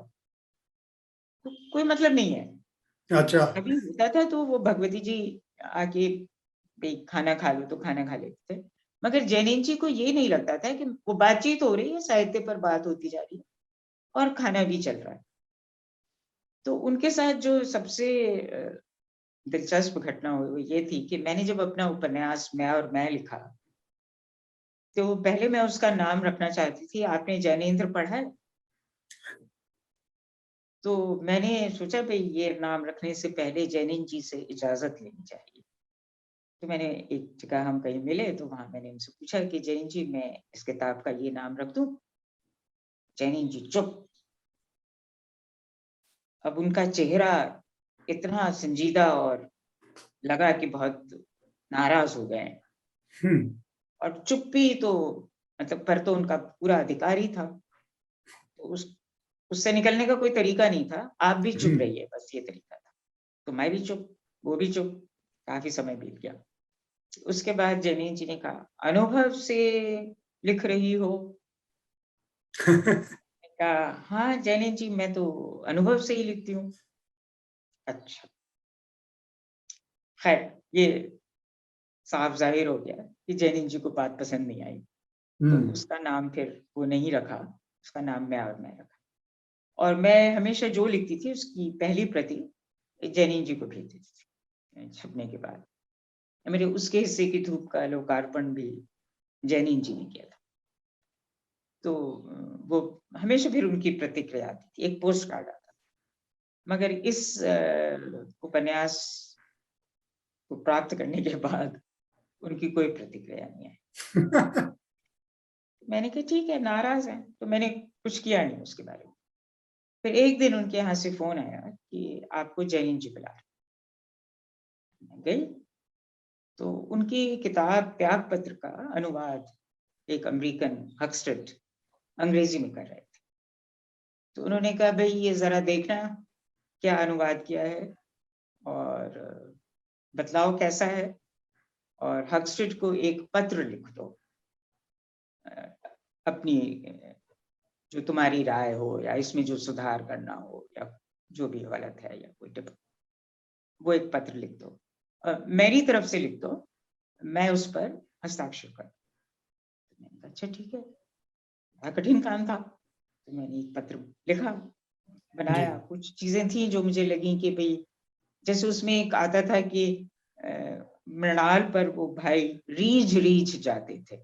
तो कोई मतलब नहीं है। अच्छा। कभी होता था तो वो भगवती जी आके भई खाना खा लो, तो खाना खा लेते थे। मगर जैनेन जी को ये नहीं लगता था कि वो बातचीत हो रही है, साहित्य पर बात होती जा रही है और खाना भी चल रहा है। तो उनके साथ जो सबसे दिलचस्प घटना हुई वो ये थी कि मैंने जब अपना उपन्यास मैं और मैं लिखा, तो पहले मैं उसका नाम रखना चाहती थी, आपने जैनेंद्र पढ़ा है? तो मैंने सोचा भई ये नाम रखने से पहले जैनेन जी से इजाज़त लेनी चाहिए। तो मैंने एक जगह हम कहीं मिले, तो वहाँ मैंने उनसे पूछा कि जैन जी मैं इस किताब का ये नाम रख दूँ? जैन जी चुप। अब उनका चेहरा इतना संजीदा और लगा कि बहुत नाराज़ हो गए हैं, हुँ। और चुप्पी तो मतलब पर तो उनका पूरा अधिकार ही था। तो उससे निकलने का कोई तरीका नहीं था। आप भी चुप हुँ। रहिए, बस ये तरीका था। तो मैं भी चुप, वो भी चुप, काफ़ी समय बीत गया। उसके बाद जैनेन जी ने कहा, "अनुभव से लिख रही हो?" कहा, "हाँ, जैनेन जी मैं तो अनुभव से ही लिखती हूँ।" अच्छा, खैर ये साफ ज़ाहिर हो गया कि जैनेन जी को बात पसंद नहीं आई। तो हुँ। उसका नाम फिर वो नहीं रखा, उसका नाम मैं और मैं रखा। और मैं हमेशा जो लिखती थी उसकी पहली प्रति जैनेन जी को भेज देती थी छपने के बाद। मेरे उसके हिस्से की धूप का लोकार्पण भी जैनेन जी ने किया था। तो वो हमेशा फिर उनकी प्रतिक्रिया आती थी, एक पोस्ट कार्ड आता था। मगर इस उपन्यास को प्राप्त करने के बाद उनकी कोई प्रतिक्रिया नहीं आई। मैंने कहा ठीक है, नाराज़ हैं, तो मैंने कुछ किया नहीं उसके बारे में। फिर एक दिन उनके यहाँ से फ़ोन आया कि आपको जैन जी बुला रहे हैं। मैं गई, तो उनकी किताब त्यागपत्र का अनुवाद एक अमेरिकन हकस्टेड अंग्रेज़ी में कर रहे थे। तो उन्होंने कहा भई ये ज़रा देखना क्या अनुवाद किया है और बतलाओ कैसा है, और हकस्टेड को एक पत्र लिख दो। अपनी जो तुम्हारी राय हो या इसमें जो सुधार करना हो या जो भी गलत है या कोई टिप्पणी, वो एक पत्र लिख दो, मेरी तरफ से लिख दो, मैं उस पर हस्ताक्षर कर दूं। मैंने कहा अच्छा ठीक है, बड़ा कठिन काम था, तो मैंने एक पत्र लिखा, बनाया। कुछ चीजें थी जो मुझे लगी कि भाई, जैसे उसमें एक आता था कि मृणाल पर वो भाई रीझ रीझ जाते थे,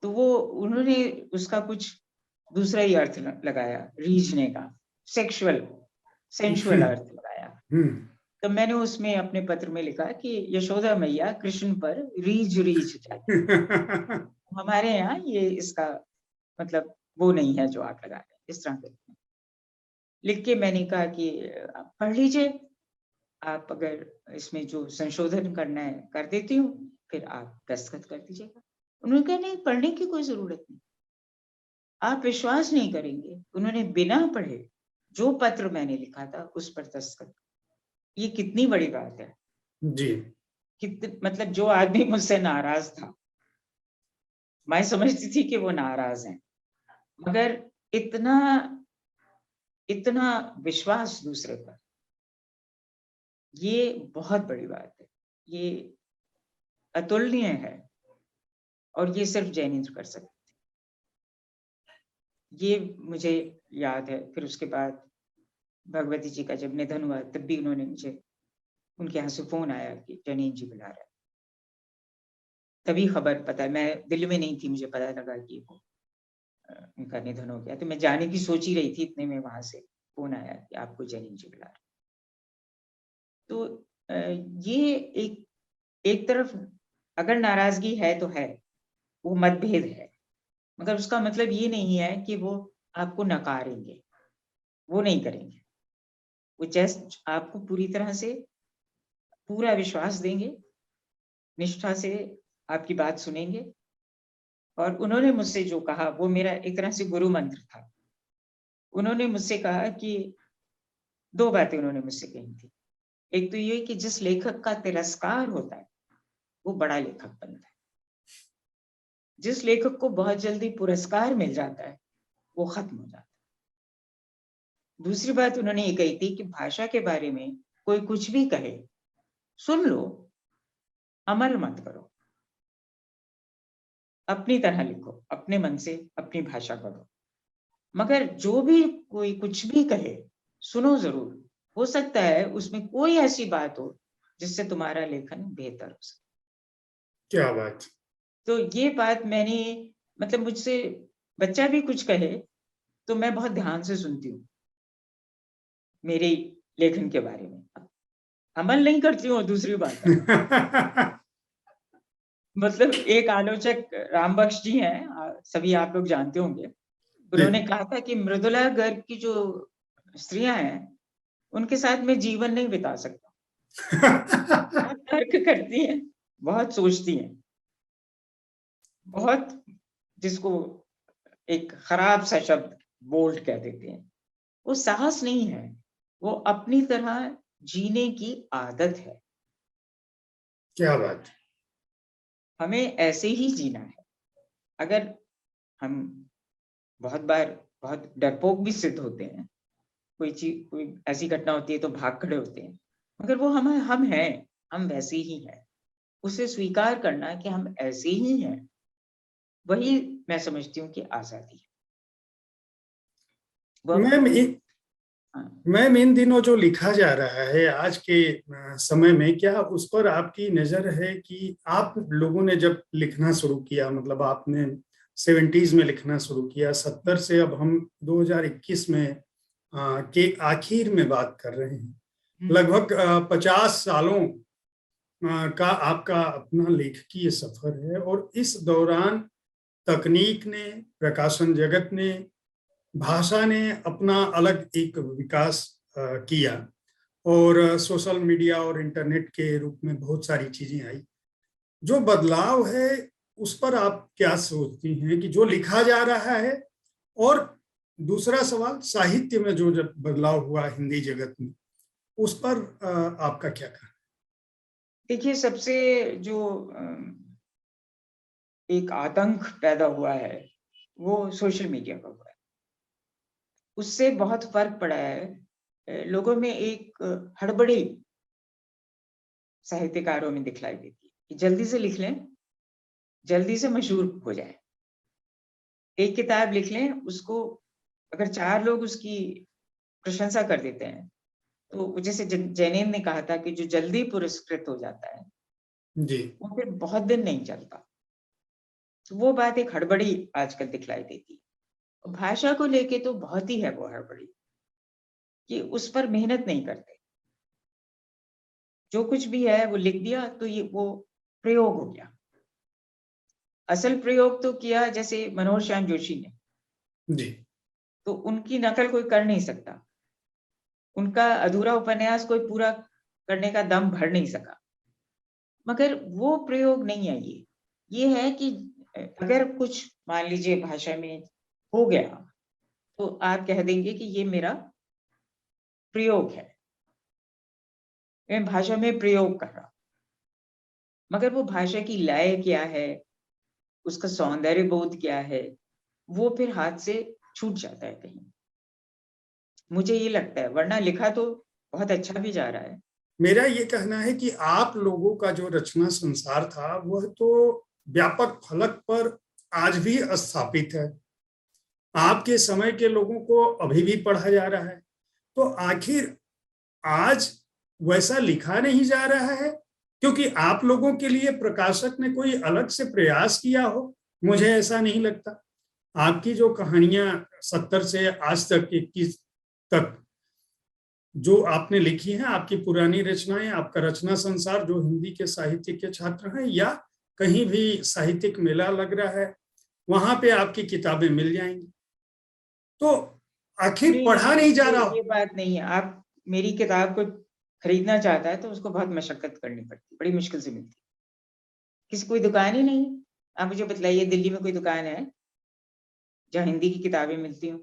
तो वो उन्होंने उसका कुछ दूसरा ही अर्थ लगाया, रीझने का, सेक्सुअल सेंसुअल अर्थ लगाया। तो मैंने उसमें अपने पत्र में लिखा कि यशोदा मैया कृष्ण पर रीझ रीझ जाती। हमारे यहाँ ये इसका मतलब वो नहीं है जो आप लगा रहे हैं, इस तरह करके लिख के मैंने कहा कि आप पढ़ लीजिए, आप अगर इसमें जो संशोधन करना है कर देती हूँ, फिर आप दस्तखत कर दीजिएगा। उन्होंने कहा नहीं, पढ़ने की कोई जरूरत नहीं, आप विश्वास नहीं करेंगे, उन्होंने बिना पढ़े जो पत्र मैंने लिखा था उस पर दस्तखत। ये कितनी बड़ी बात है जी। मतलब जो आदमी मुझसे नाराज था, मैं समझती थी कि वो नाराज हैं, मगर इतना इतना विश्वास दूसरे पर, ये बहुत बड़ी बात है, ये अतुलनीय है, और ये सिर्फ जैनिंद्र कर सकते। ये मुझे याद है। फिर उसके बाद भगवती जी का जब निधन हुआ, तब भी उन्होंने मुझे, उनके यहाँ से फोन आया कि जैनिंद्र जी बुला रहे हैं। तभी खबर पता, मैं दिल्ली में नहीं थी, मुझे पता लगा कि वो उनका निधन हो गया। तो मैं जाने की सोच ही रही थी, इतने में वहां से फोन आया कि आपको जैनिंद्र जी बुला रहे। तो ये एक तरफ अगर नाराजगी है तो है, वो मतभेद है, मगर उसका मतलब ये नहीं है कि वो आपको नकारेंगे, वो नहीं करेंगे। वो जस्ट आपको पूरी तरह से पूरा विश्वास देंगे, निष्ठा से आपकी बात सुनेंगे। और उन्होंने मुझसे जो कहा वो मेरा एक तरह से गुरु मंत्र था। उन्होंने मुझसे कहा कि 2 बातें उन्होंने मुझसे कही थी। एक तो ये कि जिस लेखक का तिरस्कार होता है वो बड़ा लेखक बनता है, जिस लेखक को बहुत जल्दी पुरस्कार मिल जाता है वो खत्म हो जाता है। दूसरी बात उन्होंने ये कही थी कि भाषा के बारे में कोई कुछ भी कहे, सुन लो, अमल मत करो, अपनी तरह लिखो, अपने मन से अपनी भाषा करो। मगर जो भी कोई कुछ भी कहे, सुनो जरूर, हो सकता है उसमें कोई ऐसी बात हो जिससे तुम्हारा लेखन बेहतर हो सके। क्या बात। तो ये बात मैंने, मतलब मुझसे बच्चा भी कुछ कहे तो मैं बहुत ध्यान से सुनती हूँ मेरे लेखन के बारे में, अमल नहीं करती हूँ, दूसरी बात है। मतलब एक आलोचक रामबख्श जी हैं, सभी आप लोग जानते होंगे, उन्होंने कहा था कि मृदुला गर्ग की जो स्त्रियां हैं उनके साथ में जीवन नहीं बिता सकता। बहुत तर्क करती हैं, बहुत सोचती हैं, बहुत, जिसको एक खराब सा शब्द बोल्ड कह देते हैं, वो साहस नहीं है, वो अपनी तरह जीने की आदत है। क्या बात। हमें ऐसे ही जीना है। अगर हम बहुत बार बहुत डरपोक भी सिद्ध होते हैं, कोई चीज, कोई ऐसी घटना होती है तो भाग खड़े होते हैं, मगर वो हम हैं, हम वैसे ही हैं। उसे स्वीकार करना कि हम ऐसे ही हैं, वही मैं समझती हूँ कि आजादी है। हाँ। मैम, इन दिनों जो लिखा जा रहा है आज के समय में, क्या उस पर आपकी नजर है कि आप लोगों ने जब लिखना शुरू किया, मतलब आपने 70s में लिखना शुरू किया, 70 से अब हम 2021 में के आखिर में बात कर रहे हैं, लगभग 50 सालों का आपका अपना लेखकीय सफर है। और इस दौरान तकनीक ने, प्रकाशन जगत ने, भाषा ने अपना अलग एक विकास किया, और सोशल मीडिया और इंटरनेट के रूप में बहुत सारी चीजें आई। जो बदलाव है उस पर आप क्या सोचती हैं कि जो लिखा जा रहा है, और दूसरा सवाल, साहित्य में जो जब बदलाव हुआ हिंदी जगत में, उस पर आपका क्या कहना? देखिए, सबसे जो एक आतंक पैदा हुआ है वो सोशल मीडिया का हुआ है। उससे बहुत फर्क पड़ा है। लोगों में एक हड़बड़ी साहित्यकारों में दिखलाई देती है कि जल्दी से लिख लें, जल्दी से मशहूर हो जाए। एक किताब लिख लें, उसको अगर 4 लोग उसकी प्रशंसा कर देते हैं, तो जैसे जैनेन ने कहा था कि जो जल्दी पुरस्कृत हो जाता है, जी। वो फिर बहुत दिन नहीं चलता। तो वो बात एक हड़बड़ी आजकल दिखलाई देती है। भाषा को लेके तो बहुत ही है वो हड़बड़ी, कि उस पर मेहनत नहीं करते। जो कुछ भी है वो लिख दिया, तो ये वो प्रयोग हो गया। असल प्रयोग तो किया जैसे मनोहर श्याम जोशी ने, जी। तो उनकी नकल कोई कर नहीं सकता। उनका अधूरा उपन्यास कोई पूरा करने का दम भर नहीं सका। मगर वो प्रयोग नहीं है ये। ये है कि अगर कुछ मान लीजिए भाषा में हो गया, तो आप कह देंगे कि ये मेरा प्रयोग है। मैं भाषा में प्रयोग कर रहा हूँ। मगर वो भाषा की लय क्या है, उसका सौंदर्य बोध क्या है, वो फिर हाथ से छूट जाता है कहीं। मुझे ये लगता है, वरना लिखा तो बहुत अच्छा भी जा रहा है। मेरा ये कहना है कि आप लोगों का जो रचना संसार था वह तो व्यापक फलक पर आज भी स्थापित है। आपके समय के लोगों को अभी भी पढ़ा जा रहा है। तो आखिर आज वैसा लिखा नहीं जा रहा है क्योंकि आप लोगों के लिए प्रकाशक ने कोई अलग से प्रयास किया हो? मुझे ऐसा नहीं लगता। आपकी जो कहानियां 70 से आज तक 21 तक जो आपने लिखी हैं, आपकी पुरानी रचनाएं, आपका रचना संसार जो हिंदी के साहित्य के छात्र हैं या कहीं भी साहित्यिक मेला लग रहा है, वहां पे आपकी किताबें मिल जाएंगी। तो आखिर नहीं, पढ़ा नहीं जा ये रहा। बात नहीं है। आप मेरी किताब को खरीदना चाहता है तो उसको बहुत मशक्कत करनी पड़ती है, बड़ी मुश्किल से मिलती है। किसी कोई दुकान ही नहीं है। आप मुझे बतलाइए, दिल्ली में कोई दुकान है जहाँ हिंदी की किताबें मिलती हों?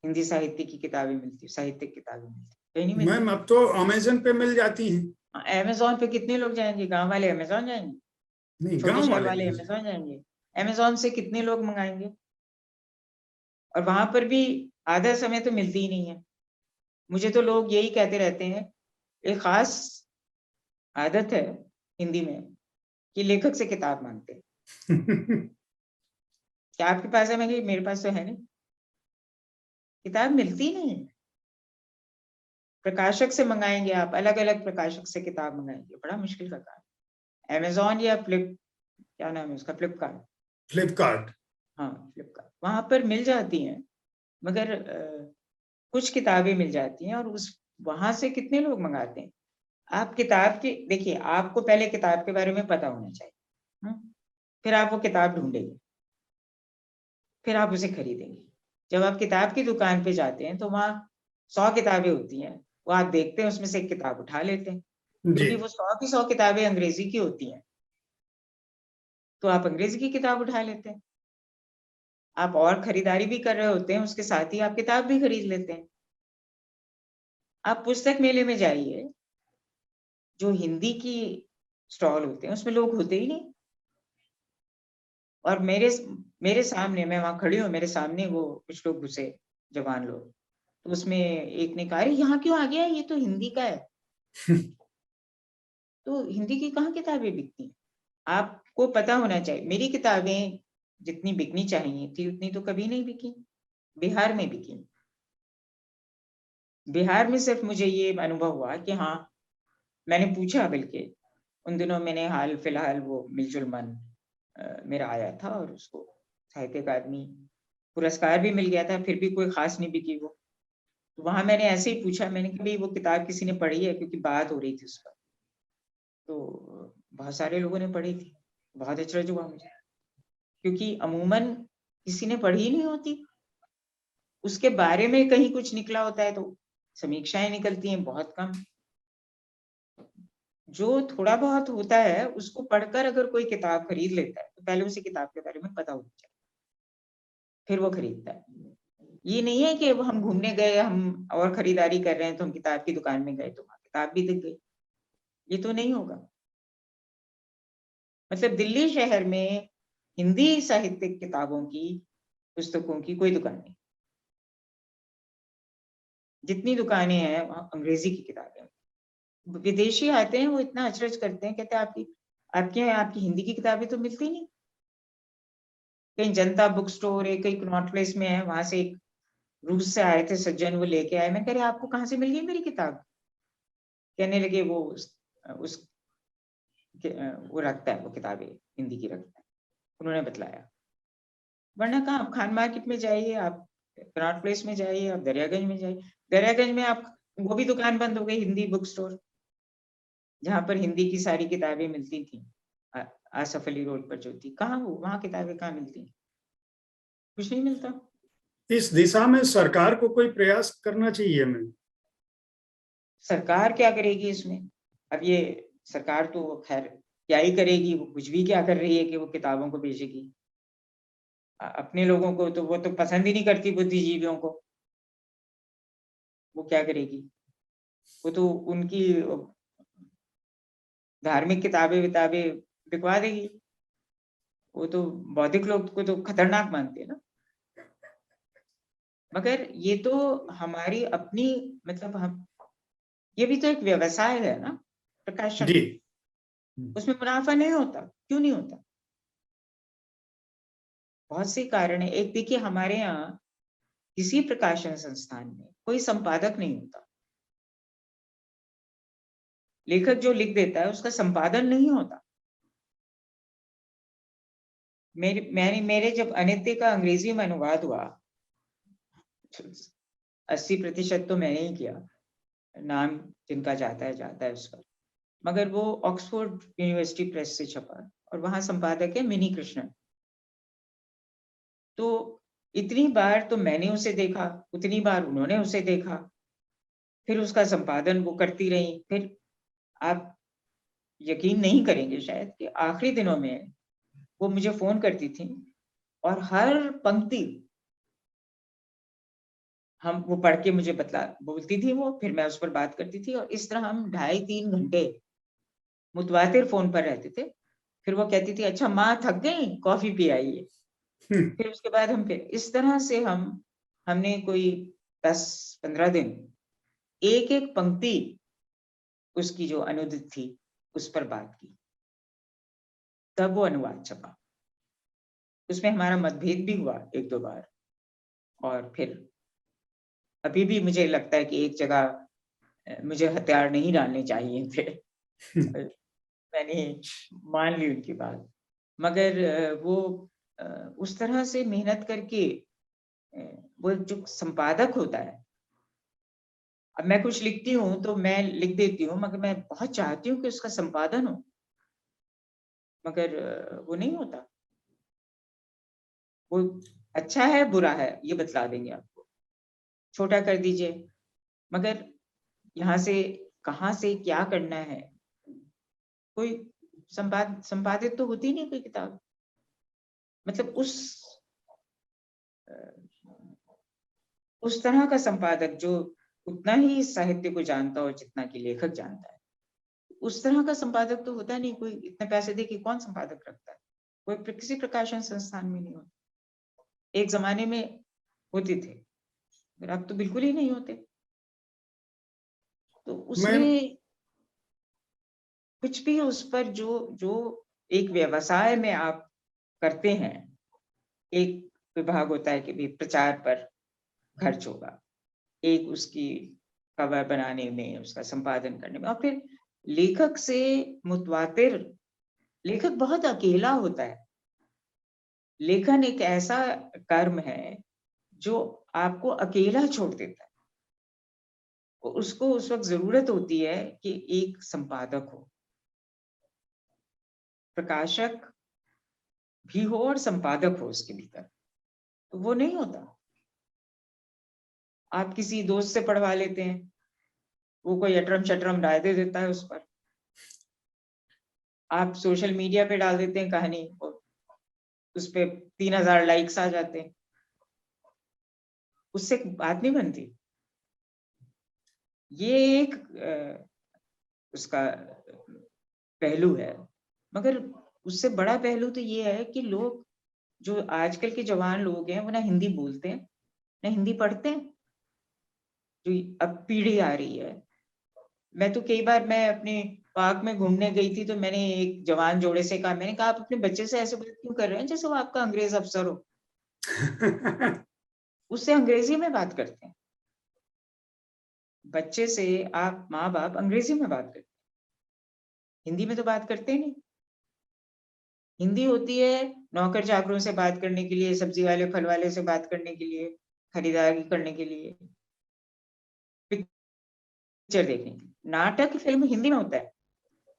हिंदी साहित्य की किताबें मिलती, साहित्यिक किताबें मिलती, कहीं नहीं मैम मिलती। अब तो अमेजन पे मिल जाती हैं। अमेज़न पे कितने लोग जाएँगे? गाँव वाले अमेज़न जाएँगे? नहीं, छोटे गांव शहर वाले वाले नहीं जाते। अमेज़न जाएँगे? अमेज़न से कितने लोग मँगाएँगे? और वहाँ पर भी आधा समय तो मिलती ही नहीं है। मुझे तो लोग यही कहते रहते हैं, एक ख़ास आदत है हिंदी में कि लेखक से किताब माँगते हैं। क्या आपके पास है? मैं कही मेरे पास तो है नहीं। किताब मिलती नहीं है। प्रकाशक से मँगाएँगे आप, अलग-अलग प्रकाशक से किताब मँगाएँगे, बड़ा मुश्किल का काम है। अमेज़न या क्या नाम है उसका? फ्लिपकार्ट। फ्लिपकार्ट। हाँ, फ्लिपकार्ट। वहाँ पर मिल जाती हैं, मगर कुछ किताबें मिल जाती हैं और उस वहाँ से कितने लोग मँगाते हैं? आप किताब की देखिए, आपको पहले किताब के बारे में पता होना चाहिए। हुँ? फिर आप वो किताब ढूँढेंगे, फिर आप उसे खरीदेंगे। जब आप किताब की दुकान पे जाते हैं, तो वहाँ 100 किताबें होती हैं। वो आप देखते हैं, उसमें से एक किताब उठा लेते हैं। जी। यदि वो 100 की 100 किताबें अंग्रेज़ी की होती हैं, तो आप अंग्रेज़ी की किताब उठा लेते हैं। आप और खरीदारी भी कर रहे होते हैं, उसके साथ ही आप किताब भी खरीद लेते हैं। आप पुस्तक मेले में जाइए, जो हिंदी की स्टॉल होते हैं, उसमें लोग होते ही नहीं। और मेरे सामने, मैं वहाँ खड़ी हूँ, मेरे सामने वो कुछ लोग घुसे, जवान लोग। तो उसमें एक ने कहा, "अरे! यहाँ क्यों आ गया? ये तो हिंदी का है।" तो हिंदी की कहाँ किताबें बिकती हैं? आपको पता होना चाहिए, मेरी किताबें जितनी बिकनी चाहिए थी, उतनी तो कभी नहीं बिकी। बिहार में बिकी। बिहार में सिर्फ़ मुझे ये अनुभव हुआ कि हाँ, मैंने पूछा, बल्कि उन दिनों मैंने हाल-फिलहाल वो मिल-जुल मन मेरा आया था और उसको साहित्य अकादमी पुरस्कार भी मिल गया था, फिर भी कोई ख़ास नहीं बिकी वो। तो वहाँ मैंने ऐसे ही पूछा, मैंने कहा, भई वो किताब किसी ने पढ़ी है? क्योंकि बात हो रही थी उस पर। तो बहुत सारे लोगों ने पढ़ी थी। बहुत अचरज हुआ मुझे, क्योंकि अमूमन किसी ने पढ़ी ही नहीं होती। उसके बारे में कहीं कुछ निकला होता है तो समीक्षाएँ निकलती हैं बहुत कम। जो थोड़ा बहुत होता है, उसको पढ़कर अगर कोई किताब खरीद लेता है, तो पहले उसे किताब के बारे में पता होना चाहिए, फिर वो खरीदता है। ये नहीं है कि अब हम घूमने गए, हम और खरीदारी कर रहे हैं, तो हम किताब की दुकान में गए, तो वहाँ किताब भी दिख गई। ये तो नहीं होगा। मतलब दिल्ली शहर में हिंदी साहित्यिक किताबों की, पुस्तकों की कोई दुकान नहीं। जितनी दुकानें हैं वहाँ अंग्रेजी की किताबें। विदेशी आते हैं, वो इतना अचरज करते हैं, कहते हैं आपके यहाँ आपकी हिंदी की किताबें तो मिलती नहीं। कहीं जनता बुक स्टोर है, कहीं कनॉट प्लेस में है, वहां से एक रूस से आए थे सज्जन, वो लेके आए। मैं कह रही आपको कहाँ से मिल गई मेरी किताब? कहने लगे वो वो रखता है, वो किताबें हिंदी की रखता है, उन्होंने बतलाया। वरना कहाँ, आप खान मार्केट में जाइए, आप कनॉट प्लेस में जाइए, आप दरियागंज में जाइए। दरियागंज में आप, वो भी दुकान बंद हो गई, हिंदी बुक स्टोर, जहाँ पर हिंदी की सारी किताबें मिलती थी। आसफ अली रोड पर जो थी, कहाँ वो, वहाँ किताबें कहाँ मिलती? कुछ नहीं मिलता। इस दिशा में सरकार को कोई प्रयास करना चाहिए हमें। सरकार क्या करेगी इसमें? अब ये सरकार तो खैर क्या ही करेगी, वो कुछ भी क्या कर रही है कि वो किताबों को बेचेगी। अपने लोगों को तो वो तो पसंद ही नहीं करती, बुद्धिजीवियों को। वो क्या करेगी? वो तो उनकी धार्मिक किताबें विताबें बिकवा देगी। वो तो बौद्धिक लोग को तो खतरनाक मानते हैं ना। मगर ये तो हमारी अपनी, मतलब हम, ये भी तो एक व्यवसाय है ना, प्रकाशन। जी। उसमें मुनाफा नहीं होता, क्यों नहीं होता? बहुत से कारण है। एक देखिए, हमारे यहाँ किसी प्रकाशन संस्थान में कोई संपादक नहीं होता। लेखक जो लिख देता है उसका संपादन नहीं होता। मेरे जब अनित्य का अंग्रेजी में अनुवाद हुआ, 80% तो मैंने ही किया, नाम जिनका जाता है उस पर। मगर वो ऑक्सफोर्ड यूनिवर्सिटी प्रेस से छपा, और वहां संपादक है मिनी कृष्णन। तो इतनी बार तो मैंने उसे देखा, उतनी बार उन्होंने उसे देखा, फिर उसका संपादन वो करती रही। फिर आप यकीन नहीं करेंगे शायद कि आखिरी दिनों में वो मुझे फोन करती थी, और हर पंक्ति हम वो पढ़ के मुझे बोलती थी वो, फिर मैं उस पर बात करती थी, और इस तरह हम 2.5-3 घंटे मुतवातिर फोन पर रहते थे। फिर वो कहती थी, अच्छा माँ थक गई, कॉफी पी आइए। फिर उसके बाद हम, फिर इस तरह से हमने कोई 10-15 दिन एक एक पंक्ति उसकी जो अनुदित थी उस पर बात की, तब वो अनुवाद छपा। उसमें हमारा मतभेद भी हुआ 1-2 बार, और फिर अभी भी मुझे लगता है कि एक जगह मुझे हथियार नहीं डालने चाहिए थे। मैंने मान ली उनकी बात। मगर वो उस तरह से मेहनत करके, वो जो संपादक होता है, अब मैं कुछ लिखती हूँ तो मैं लिख देती हूँ, मगर मैं बहुत चाहती हूँ कि उसका संपादन हो, मगर वो नहीं होता। वो अच्छा है बुरा है ये बतला देंगे आपको, छोटा कर दीजिए, मगर यहाँ से कहाँ से क्या करना है, कोई संपादित तो होती नहीं कोई किताब। मतलब उस तरह का संपादक जो उतना ही साहित्य को जानता हो जितना कि लेखक जानता है, उस तरह का संपादक तो होता नहीं कोई। इतने पैसे दे के कौन संपादक रखता है? कोई किसी प्रकाशन संस्थान में नहीं होता। एक जमाने में होते थे, फिर अब तो बिल्कुल ही नहीं होते। तो मैं उसमें कुछ भी उस पर जो जो एक व्यवसाय में आप करते हैं, एक विभाग होता है कि भी प्रचार पर खर्च होगा, एक उसकी कवर बनाने में, उसका संपादन करने में, और फिर लेखक से मुतवातिर, लेखक बहुत अकेला होता है। लेखन एक ऐसा कर्म है जो आपको अकेला छोड़ देता है। उसको उस वक्त जरूरत होती है कि एक संपादक हो, प्रकाशक भी हो और संपादक हो उसके भीतर। तो वो नहीं होता। आप किसी दोस्त से पढ़वा लेते हैं, वो कोई अटरम शटरम राय दे देता है उस पर, आप सोशल मीडिया पे डाल देते हैं कहानी, उस पे 3000 लाइक्स आ जाते हैं, उससे बात नहीं बनती। ये एक उसका पहलू है। मगर उससे बड़ा पहलू तो ये है कि लोग जो आजकल के जवान लोग हैं वो ना हिंदी बोलते हैं ना हिंदी पढ़ते हैं। जो अब पीढ़ी आ रही है, मैं तो कई बार मैं अपने पार्क में घूमने गई थी तो मैंने एक जवान जोड़े से कहा, मैंने कहा आप अपने बच्चे से ऐसे बात क्यों कर रहे हैं जैसे वो आपका अंग्रेज अफसर हो। उससे अंग्रेजी में बात करते हैं। बच्चे से आप माँ बाप अंग्रेजी में बात करते हैं, हिंदी में तो बात करते ही नहीं। हिंदी होती है नौकर चाकरों से बात करने के लिए, सब्जी वाले फल वाले से बात करने के लिए, खरीदारी करने के लिए, पिक्चर देखने के लिए। नाटक फिल्म हिंदी में होता है,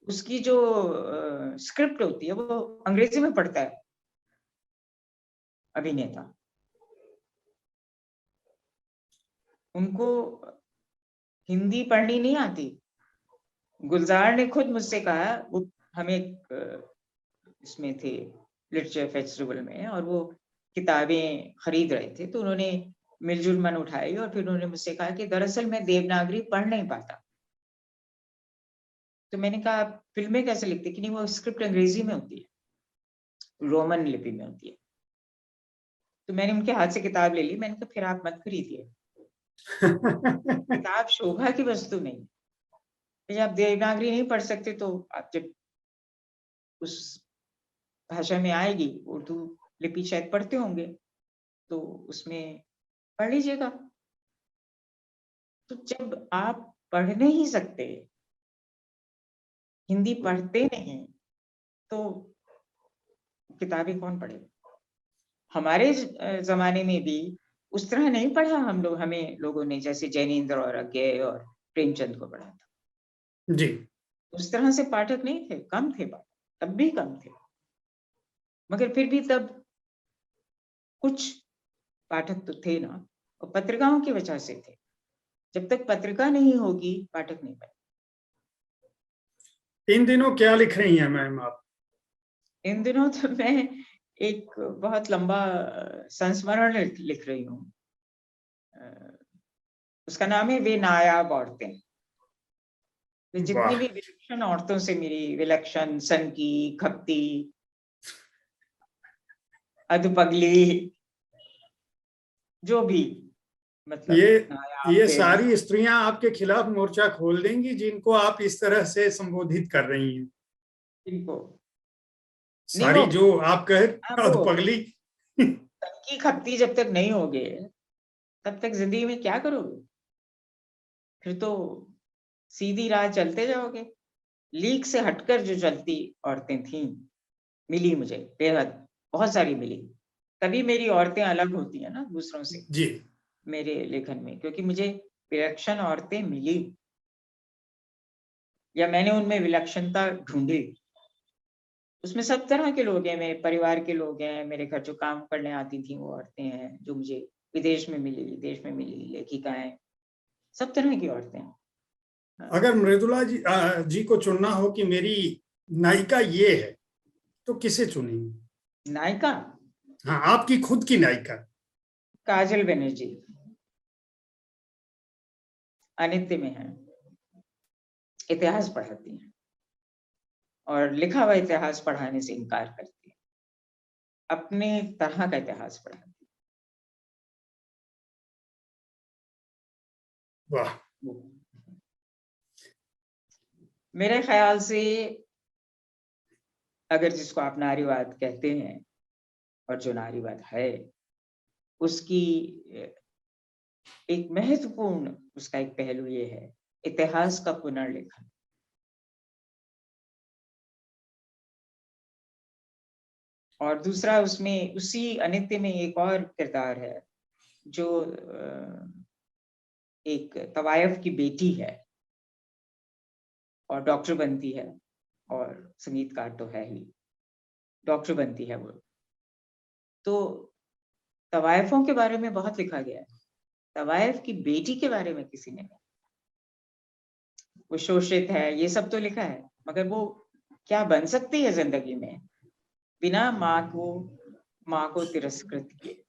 उसकी जो स्क्रिप्ट होती है वो अंग्रेजी में पढ़ता है अभिनेता। उनको हिंदी पढ़नी नहीं आती। गुलजार ने खुद मुझसे कहा, वो हमें इसमें थे लिटरेचर फेस्टिवल में और वो किताबें खरीद रहे थे, तो उन्होंने मिलजुल मन उठाई और फिर उन्होंने मुझसे कहा कि दरअसल मैं देवनागरी पढ़ नहीं पाता। तो मैंने कहा आप फिल्में कैसे लिखते? कि नहीं, वो स्क्रिप्ट अंग्रेजी में होती है, रोमन लिपि में होती है। तो मैंने उनके हाथ से किताब ले ली, मैंने कहा फिर आप मत खरीदिए, किताब शोभा की वस्तु नहीं। फिर आप देवनागरी नहीं पढ़ सकते तो आप जब उस भाषा में आएगी, उर्दू लिपि शायद पढ़ते होंगे, तो उसमें पढ़ लीजिएगा। तो जब आप पढ़ नहीं सकते, हिंदी पढ़ते नहीं, तो किताबें कौन पढ़ेगा? हमारे जमाने में भी उस तरह नहीं पढ़ा हम लोग, हमें लोगों ने जैसे जैनेन्द्र और अज्ञे और प्रेमचंद को पढ़ा था। जी। उस तरह से पाठक नहीं थे, कम थे पाठक, तब भी कम थे। मगर फिर भी तब कुछ पाठक तो थे ना, और पत्रिकाओं की वजह से थे। जब तक पत्रिका नहीं होगी, पाठक नहीं बने। इन दिनों क्या लिख रही हैं मैम आप? इन दिनों तो मैं एक बहुत लंबा संस्मरण लिख रही हूँ। उसका नाम है वे नायाब औरतें। तो जितनी वाह, भी विलक्षण औरतों से मेरी, विलक्षण, सनकी, खपती, अधपगली, जो भी मतलब ये नायाब, ये बेनकाब। सारी स्त्रियां आपके खिलाफ मोर्चा खोल देंगी जिनको आप इस तरह से संबोधित कर रही हैं। इनको नहीं, वो सारी जो आप कहे हाँ, वो अधपगली। सनकी खपती जब तक नहीं होगे, तब तक जिंदगी में क्या करोगे? फिर तो सीधी राह चलते जाओगे। लीक से हटकर जो चलती औरतें थीं, मिली मुझे बेहद, बहुत सारी मिली। तभी मेरी औरतें अलग होती हैं ना दूसरों से, जी। मेरे लेखन में, क्योंकि मुझे विलक्षण औरतें मिली या मैंने उनमें विलक्षणता ढूंढी। उसमें सब तरह के लोग हैं, मेरे परिवार के लोग हैं, मेरे घर जो काम करने आती थी वो औरतें हैं, जो मुझे विदेश में मिली, देश में मिली, लेखिकाएं, सब तरह की औरतें हैं। हाँ। अगर मृदुला जी को चुनना हो कि मेरी नायिका ये है, तो किसे चुनेंगी? नायिका हाँ, आपकी खुद की नायिका। काजल बनर्जी, अनित्य में है, इतिहास पढ़ाती हैं और लिखा हुआ इतिहास पढ़ाने से इनकार करती है, अपने तरह का इतिहास पढ़ाती वाह। है। मेरे ख्याल से अगर जिसको आप नारीवाद कहते हैं, और जो नारीवाद है, उसकी एक महत्वपूर्ण, उसका एक पहलू ये है, इतिहास का पुनर्लेखन। और दूसरा, उसमें उसी अनित्य में एक और किरदार है जो एक तवायफ की बेटी है और डॉक्टर बनती है, और संगीतकार तो है ही, डॉक्टर बनती है वो। तो तवायफों के बारे में बहुत लिखा गया है, तवायफ की बेटी के बारे में किसी ने नहीं। वो शोषित है, ये सब तो लिखा है, मगर वो क्या बन सकती है जिंदगी में बिना माँ को तिरस्कृत किए।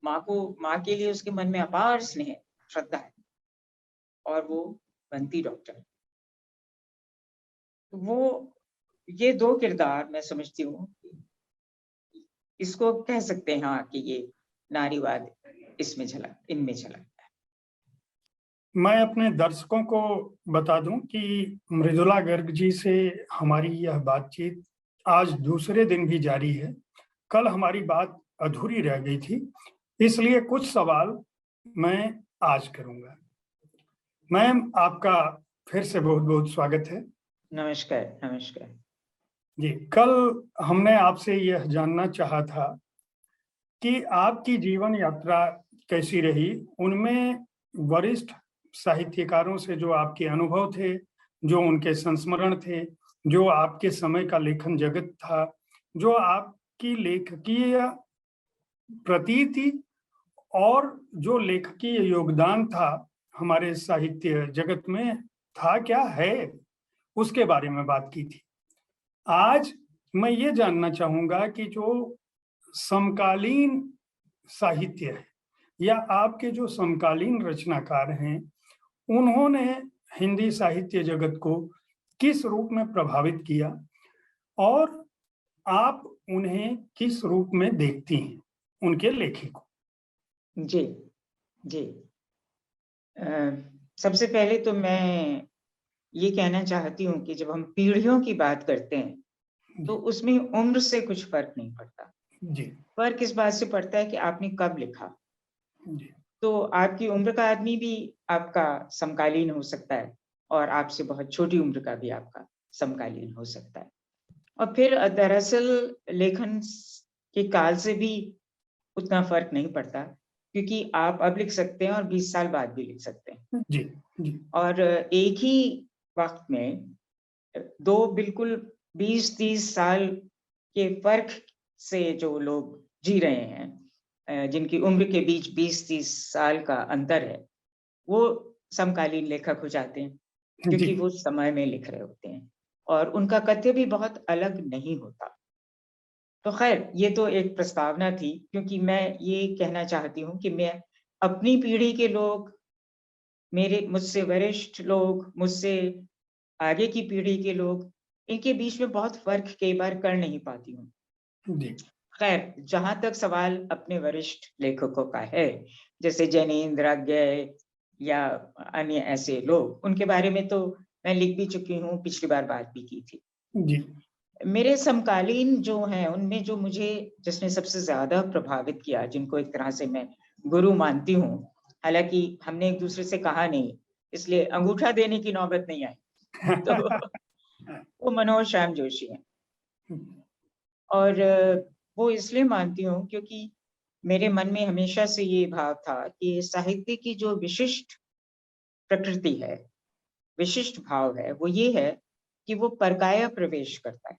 माँ के लिए उसके मन में अपार स्नेह, श्रद्धा है, और वो बनती डॉक्टर। वो ये दो किरदार मैं समझती हूँ इसको कह सकते हैं हाँ कि ये नारीवाद इनमें झलकता है। मैं अपने दर्शकों को बता दूं कि मृदुला गर्ग जी से हमारी यह बातचीत आज दूसरे दिन भी जारी है। कल हमारी बात अधूरी रह गई थी, इसलिए कुछ सवाल मैं आज करूंगा। मैम, आपका फिर से बहुत बहुत स्वागत है। नमस्कार। नमस्कार जी, कल हमने आपसे यह जानना चाहा था कि आपकी जीवन यात्रा कैसी रही, उनमें वरिष्ठ साहित्यकारों से जो आपके अनुभव थे, जो उनके संस्मरण थे, जो आपके समय का लेखन जगत था, जो आपकी लेखकीय प्रतीति और जो लेखकीय योगदान था हमारे साहित्य जगत में, था क्या है, उसके बारे में बात की थी। आज मैं ये जानना चाहूंगा कि जो समकालीन साहित्य है या आपके जो समकालीन रचनाकार हैं, उन्होंने हिंदी साहित्य जगत को किस रूप में प्रभावित किया और आप उन्हें किस रूप में देखती हैं, उनके लेखे को? जी जी। सबसे पहले तो मैं ये कहना चाहती हूँ कि जब हम पीढ़ियों की बात करते हैं तो उसमें उम्र से कुछ फर्क नहीं पड़ता। जी फर्क इस बात से पड़ता है कि आपने कब लिखा। जी तो आपकी उम्र का आदमी भी आपका समकालीन हो सकता है और आपसे बहुत छोटी उम्र का भी आपका समकालीन हो सकता है। और फिर दरअसल लेखन के काल से भी उतना फर्क नहीं पड़ता, क्योंकि आप अब लिख सकते हैं और 20 साल बाद भी लिख सकते हैं। जी जी और एक ही वक्त में दो बिल्कुल 20-30 साल के फर्क से जो लोग जी रहे हैं, जिनकी उम्र के बीच 20-30 साल का अंतर है, वो समकालीन लेखक हो जाते हैं, क्योंकि वो समय में लिख रहे होते हैं और उनका कथ्य भी बहुत अलग नहीं होता। तो खैर, ये तो एक प्रस्तावना थी, क्योंकि मैं ये कहना चाहती हूँ कि मैं अपनी पीढ़ी के लोग, मुझसे वरिष्ठ लोग, मुझसे आगे की पीढ़ी के लोग, इनके बीच में बहुत फ़र्क कई बार कर नहीं पाती हूँ। जी खैर, जहाँ तक सवाल अपने वरिष्ठ लेखकों का है, जैसे जैनेंद्र, अज्ञय या अन्य ऐसे लोग, उनके बारे में तो मैं लिख भी चुकी हूँ, पिछली बार बात भी की थी। जी मेरे समकालीन जो हैं, उनमें जिसने सबसे ज़्यादा प्रभावित किया, जिनको एक तरह से मैं गुरु मानती हूँ, हालाँकि हमने एक-दूसरे से कहा नहीं, इसलिए अंगूठा देने की नौबत नहीं आई। तो वो मनोज श्याम जोशी हैं। और वो इसलिए मानती हूँ क्योंकि मेरे मन में हमेशा से ये भाव था कि साहित्य की जो विशिष्ट प्रकृति है, विशिष्ट भाव है, वो ये है कि वो परकाया प्रवेश करता है।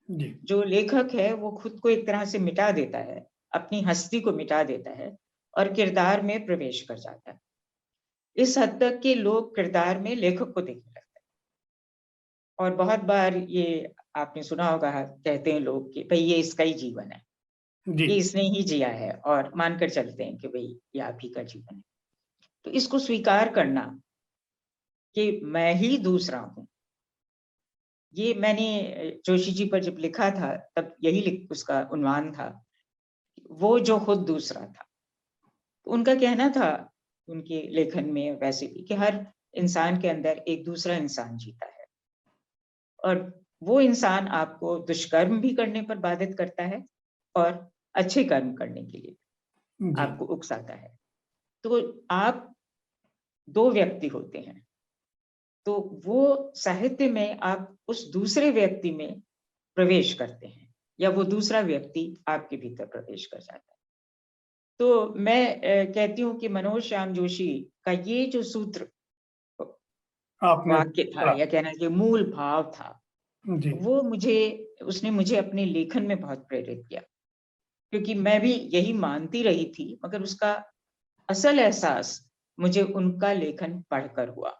जी जो लेखक है वो खुद को एक तरह से मिटा देता है, अपनी हस्ती को मिटा देता है और किरदार में प्रवेश कर जाता है। इस हद तक कि लोग किरदार में लेखक को देखने लगते हैं। और बहुत बार ये आपने सुना होगा, कहते हैं लोग कि भई ये इसका ही जीवन है, जी ये इसने ही जिया है, और मानकर चलते हैं कि भई ये आप ही का जीवन है। तो इसको स्वीकार करना कि मैं ही दूसरा हूँ, ये मैंने जोशी जी पर जब लिखा था तब यही उसका उन्वान था, वो जो खुद दूसरा था। उनका कहना था उनके लेखन में वैसे भी कि हर इंसान के अंदर एक दूसरा इंसान जीता है और वो इंसान आपको दुष्कर्म भी करने पर बाधित करता है और अच्छे कर्म करने के लिए जी आपको उकसाता है। तो आप 2 व्यक्ति होते हैं, तो वो साहित्य में आप उस दूसरे व्यक्ति में प्रवेश करते हैं या वो दूसरा व्यक्ति आपके भीतर प्रवेश कर जाता है। तो मैं कहती हूँ कि मनोज श्याम जोशी का ये जो सूत्र आपने वाक्य था या कहना चाहिए मूल भाव था, जी वो उसने मुझे अपने लेखन में बहुत प्रेरित किया, क्योंकि मैं भी यही मानती रही थी, मगर उसका असल एहसास मुझे उनका लेखन पढ़कर हुआ।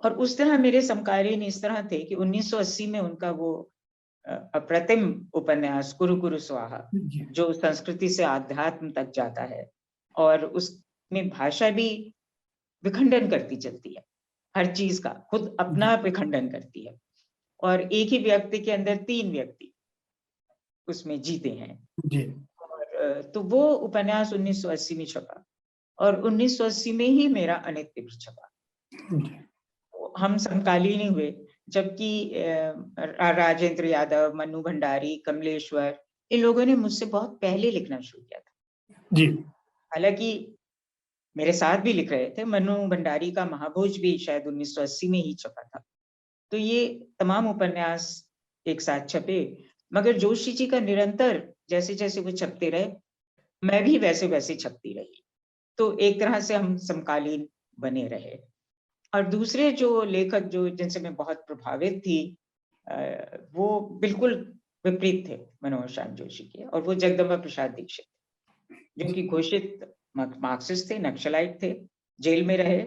और उस तरह मेरे समकालीन इस तरह थे कि 1980 में उनका वो अप्रतिम उपन्यास कुरु कुरु स्वाहा, जी जो संस्कृति से आध्यात्म तक जाता है और उसमें भाषा भी विखंडन करती चलती है, हर चीज का खुद अपना विखंडन करती है और एक ही व्यक्ति के अंदर 3 व्यक्ति, उसमें जीते हैं। जी। और तो वो उपन्यास 1980 में छपा और 1980 में ही मेरा अनित तीव्र छपा। हम समकालीन ही हुए, जबकि राजेंद्र यादव, मन्नू भंडारी, कमलेश्वर, इन लोगों ने मुझसे बहुत पहले लिखना शुरू किया था। जी। हालांकि मेरे साथ भी लिख रहे थे। मन्नू भंडारी का महाभोज भी शायद 1980 में ही छपा था। तो ये तमाम उपन्यास एक साथ छपे, मगर जोशी जी का निरंतर जैसे जैसे वो छपते रहे, मैं भी वैसे वैसे छपती रही। तो एक तरह से हम समकालीन बने रहे। और दूसरे जो लेखक जो जिनसे मैं बहुत प्रभावित थी, वो बिल्कुल विपरीत थे मनोहर श्याम जोशी के, और वो जगदम्बा प्रसाद दीक्षित, जो कि घोषित मार्क्सिस्ट थे, नक्सलाइट थे, जेल में रहे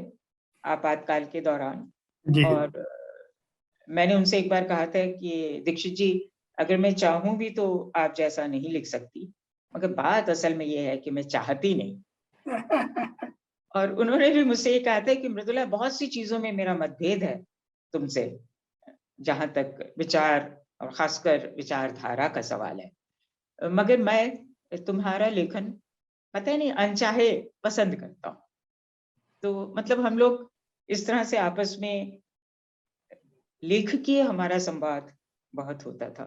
आपातकाल के दौरान। जी। और मैंने उनसे एक बार कहा था कि दीक्षित जी, अगर मैं चाहूं भी तो आप जैसा नहीं लिख सकती, मगर बात असल में ये है कि मैं चाहती नहीं। और उन्होंने भी मुझसे ये कहा था कि मृदुला, बहुत सी चीजों में मेरा मतभेद है तुमसे, जहां तक विचार और खासकर विचारधारा का सवाल है, मगर मैं तुम्हारा लेखन पता नहीं अनचाहे पसंद करता हूँ। तो मतलब हम लोग इस तरह से आपस में लेखकीय हमारा संवाद बहुत होता था।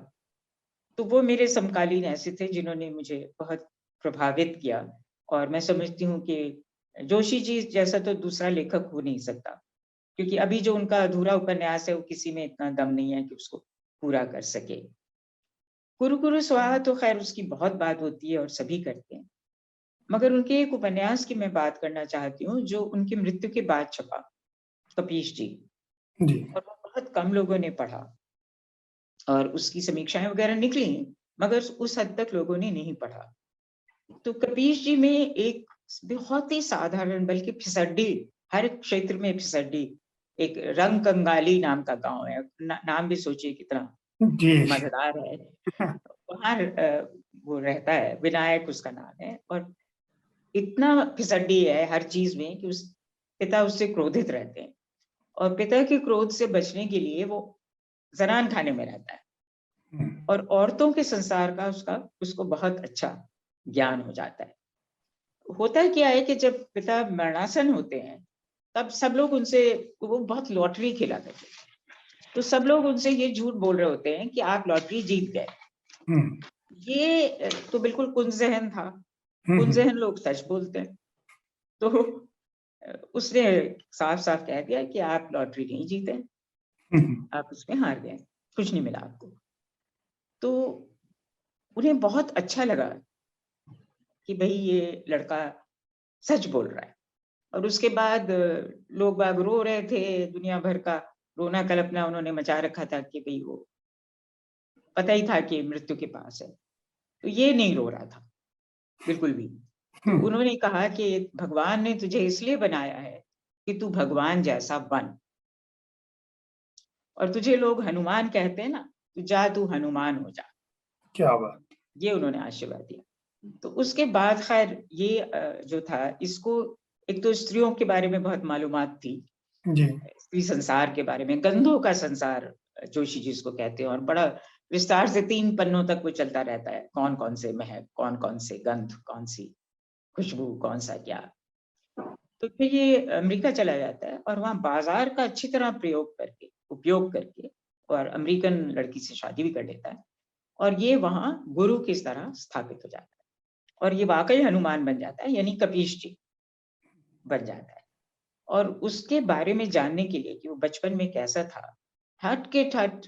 तो वो मेरे समकालीन ऐसे थे जिन्होंने मुझे बहुत प्रभावित किया। और मैं समझती हूँ कि जोशी जी जैसा तो दूसरा लेखक हो नहीं सकता, क्योंकि अभी जो उनका अधूरा उपन्यास है वो किसी में इतना दम नहीं है कि उसको पूरा कर सके। कुरु कुरु स्वाहा तो खैर उसकी बहुत बात होती है और सभी करते हैं, मगर उनके एक उपन्यास की मैं बात करना चाहती हूँ जो उनकी मृत्यु के बाद छपा, कपीश जी। जी। और वो बहुत कम लोगों ने पढ़ा और उसकी समीक्षाएं वगैरह निकली, मगर उस हद तक लोगों ने नहीं पढ़ा। तो कपीश जी में एक बहुत ही साधारण बल्कि फिसड्डी, हर क्षेत्र में फिसड्डी, एक रंग कंगाली नाम का गांव है, नाम भी सोचिए कितना जी। मजेदार है। वहां वो रहता है, विनायक उसका नाम है, और इतना फिसड्डी है हर चीज में कि उस पिता उससे क्रोधित रहते हैं, और पिता के क्रोध से बचने के लिए वो जनान खाने में रहता है, और औरतों के संसार का उसको बहुत अच्छा ज्ञान हो जाता है। होता क्या है कि जब पिता मरणासन होते हैं, तब सब लोग उनसे, वो बहुत लॉटरी खेला करते हैं, तो सब लोग उनसे ये झूठ बोल रहे होते हैं कि आप लॉटरी जीत गए। ये तो बिल्कुल कुंजहन था। कुंजहन लोग सच बोलते हैं। तो उसने साफ साफ कह दिया कि आप लॉटरी नहीं जीते, आप उसमें हार गए, कुछ नहीं मिला आपको। तो उन्हें बहुत अच्छा लगा कि भाई ये लड़का सच बोल रहा है। और उसके बाद लोग बाग रो रहे थे, दुनिया भर का रोना कल्पना उन्होंने मचा रखा था कि भाई वो पता ही था कि मृत्यु के पास है। तो ये नहीं रो रहा था बिल्कुल भी। तो उन्होंने कहा कि भगवान ने तुझे इसलिए बनाया है कि तू भगवान जैसा बन, और तुझे लोग हनुमान कहते हैं ना, तू जा, तू हनुमान हो जा। क्या बात। ये उन्होंने आशीर्वाद दिया। तो उसके बाद खैर ये जो था, इसको एक तो स्त्रियों के बारे में बहुत मालूमात थी, जी। स्त्री संसार के बारे में, गंधों का संसार जोशी जी इसको कहते हैं, और बड़ा विस्तार से 3 पन्नों तक वो चलता रहता है। कौन कौन से महक, कौन कौन से गंध, कौन सी खुशबू, कौन सा क्या। तो फिर ये अमेरिका चला जाता है और वहां बाजार का अच्छी तरह उपयोग करके और अमेरिकन लड़की से शादी भी कर लेता है, और ये वहां गुरु की तरह स्थापित हो जाता है, और ये वाकई हनुमान बन जाता है, यानी कपीश जी बन जाता है। और उसके बारे में जानने के लिए कि वो बचपन में कैसा था, ठट के ठट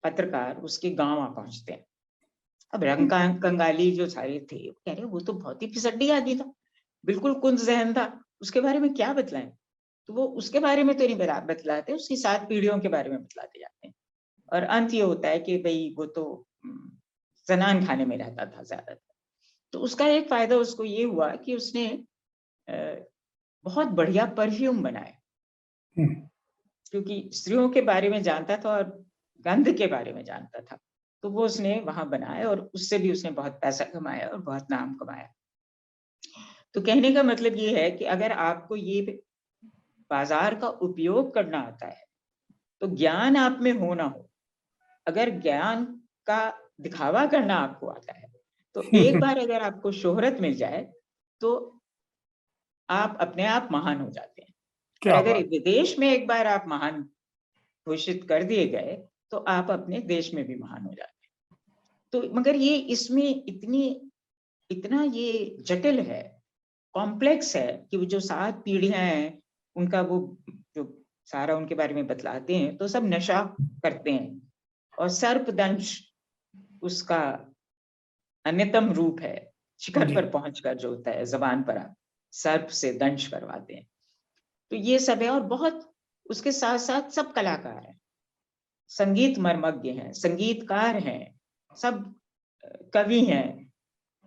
पत्रकार उसके गांव आ पहुंचते हैं। अब रंग कंगाली जो सारे थे, वो कह रहे वो तो बहुत ही फिसड्डी आदमी था, बिल्कुल कुंज जहन था, उसके बारे में क्या बतलाएं। तो वो उसके बारे में तो नहीं बतलाते, उसकी 7 पीढ़ियों के बारे में बतलाते जाते हैं। और अंत ये होता है कि भाई वो तो जनान खाने में रहता था ज्यादातर। तो उसका एक फायदा उसको ये हुआ कि उसने बहुत बढ़िया परफ्यूम बनाए, क्योंकि स्त्रियों के बारे में जानता था और गंध के बारे में जानता था। तो वो उसने वहां बनाया, और उससे भी उसने बहुत पैसा कमाया और बहुत नाम कमाया। तो कहने का मतलब ये है कि अगर आपको ये बाजार का उपयोग करना आता है, तो ज्ञान आप में हो ना हो, अगर ज्ञान का दिखावा करना आपको आता है, तो एक बार अगर आपको शोहरत मिल जाए तो आप अपने आप महान हो जाते हैं। और क्या अगर बात। विदेश में एक बार आप महान घोषित कर दिए गए तो आप अपने देश में भी महान हो जाते हैं। तो मगर ये इसमें इतना ये जटिल है, कॉम्प्लेक्स है कि वो जो 7 पीढ़ियां हैं उनका वो जो सारा उनके बारे में बतलाते हैं तो सब नशा करते हैं, और सर्पदंश उसका अन्यतम रूप है। शिखर जी पर पहुंचकर जो होता है जबान पर आप सर्प से दंश करवाते हैं। तो ये सब है, और बहुत उसके साथ साथ सब कलाकार हैं, संगीत मर्मज्ञ हैं, संगीतकार हैं, सब कवि हैं,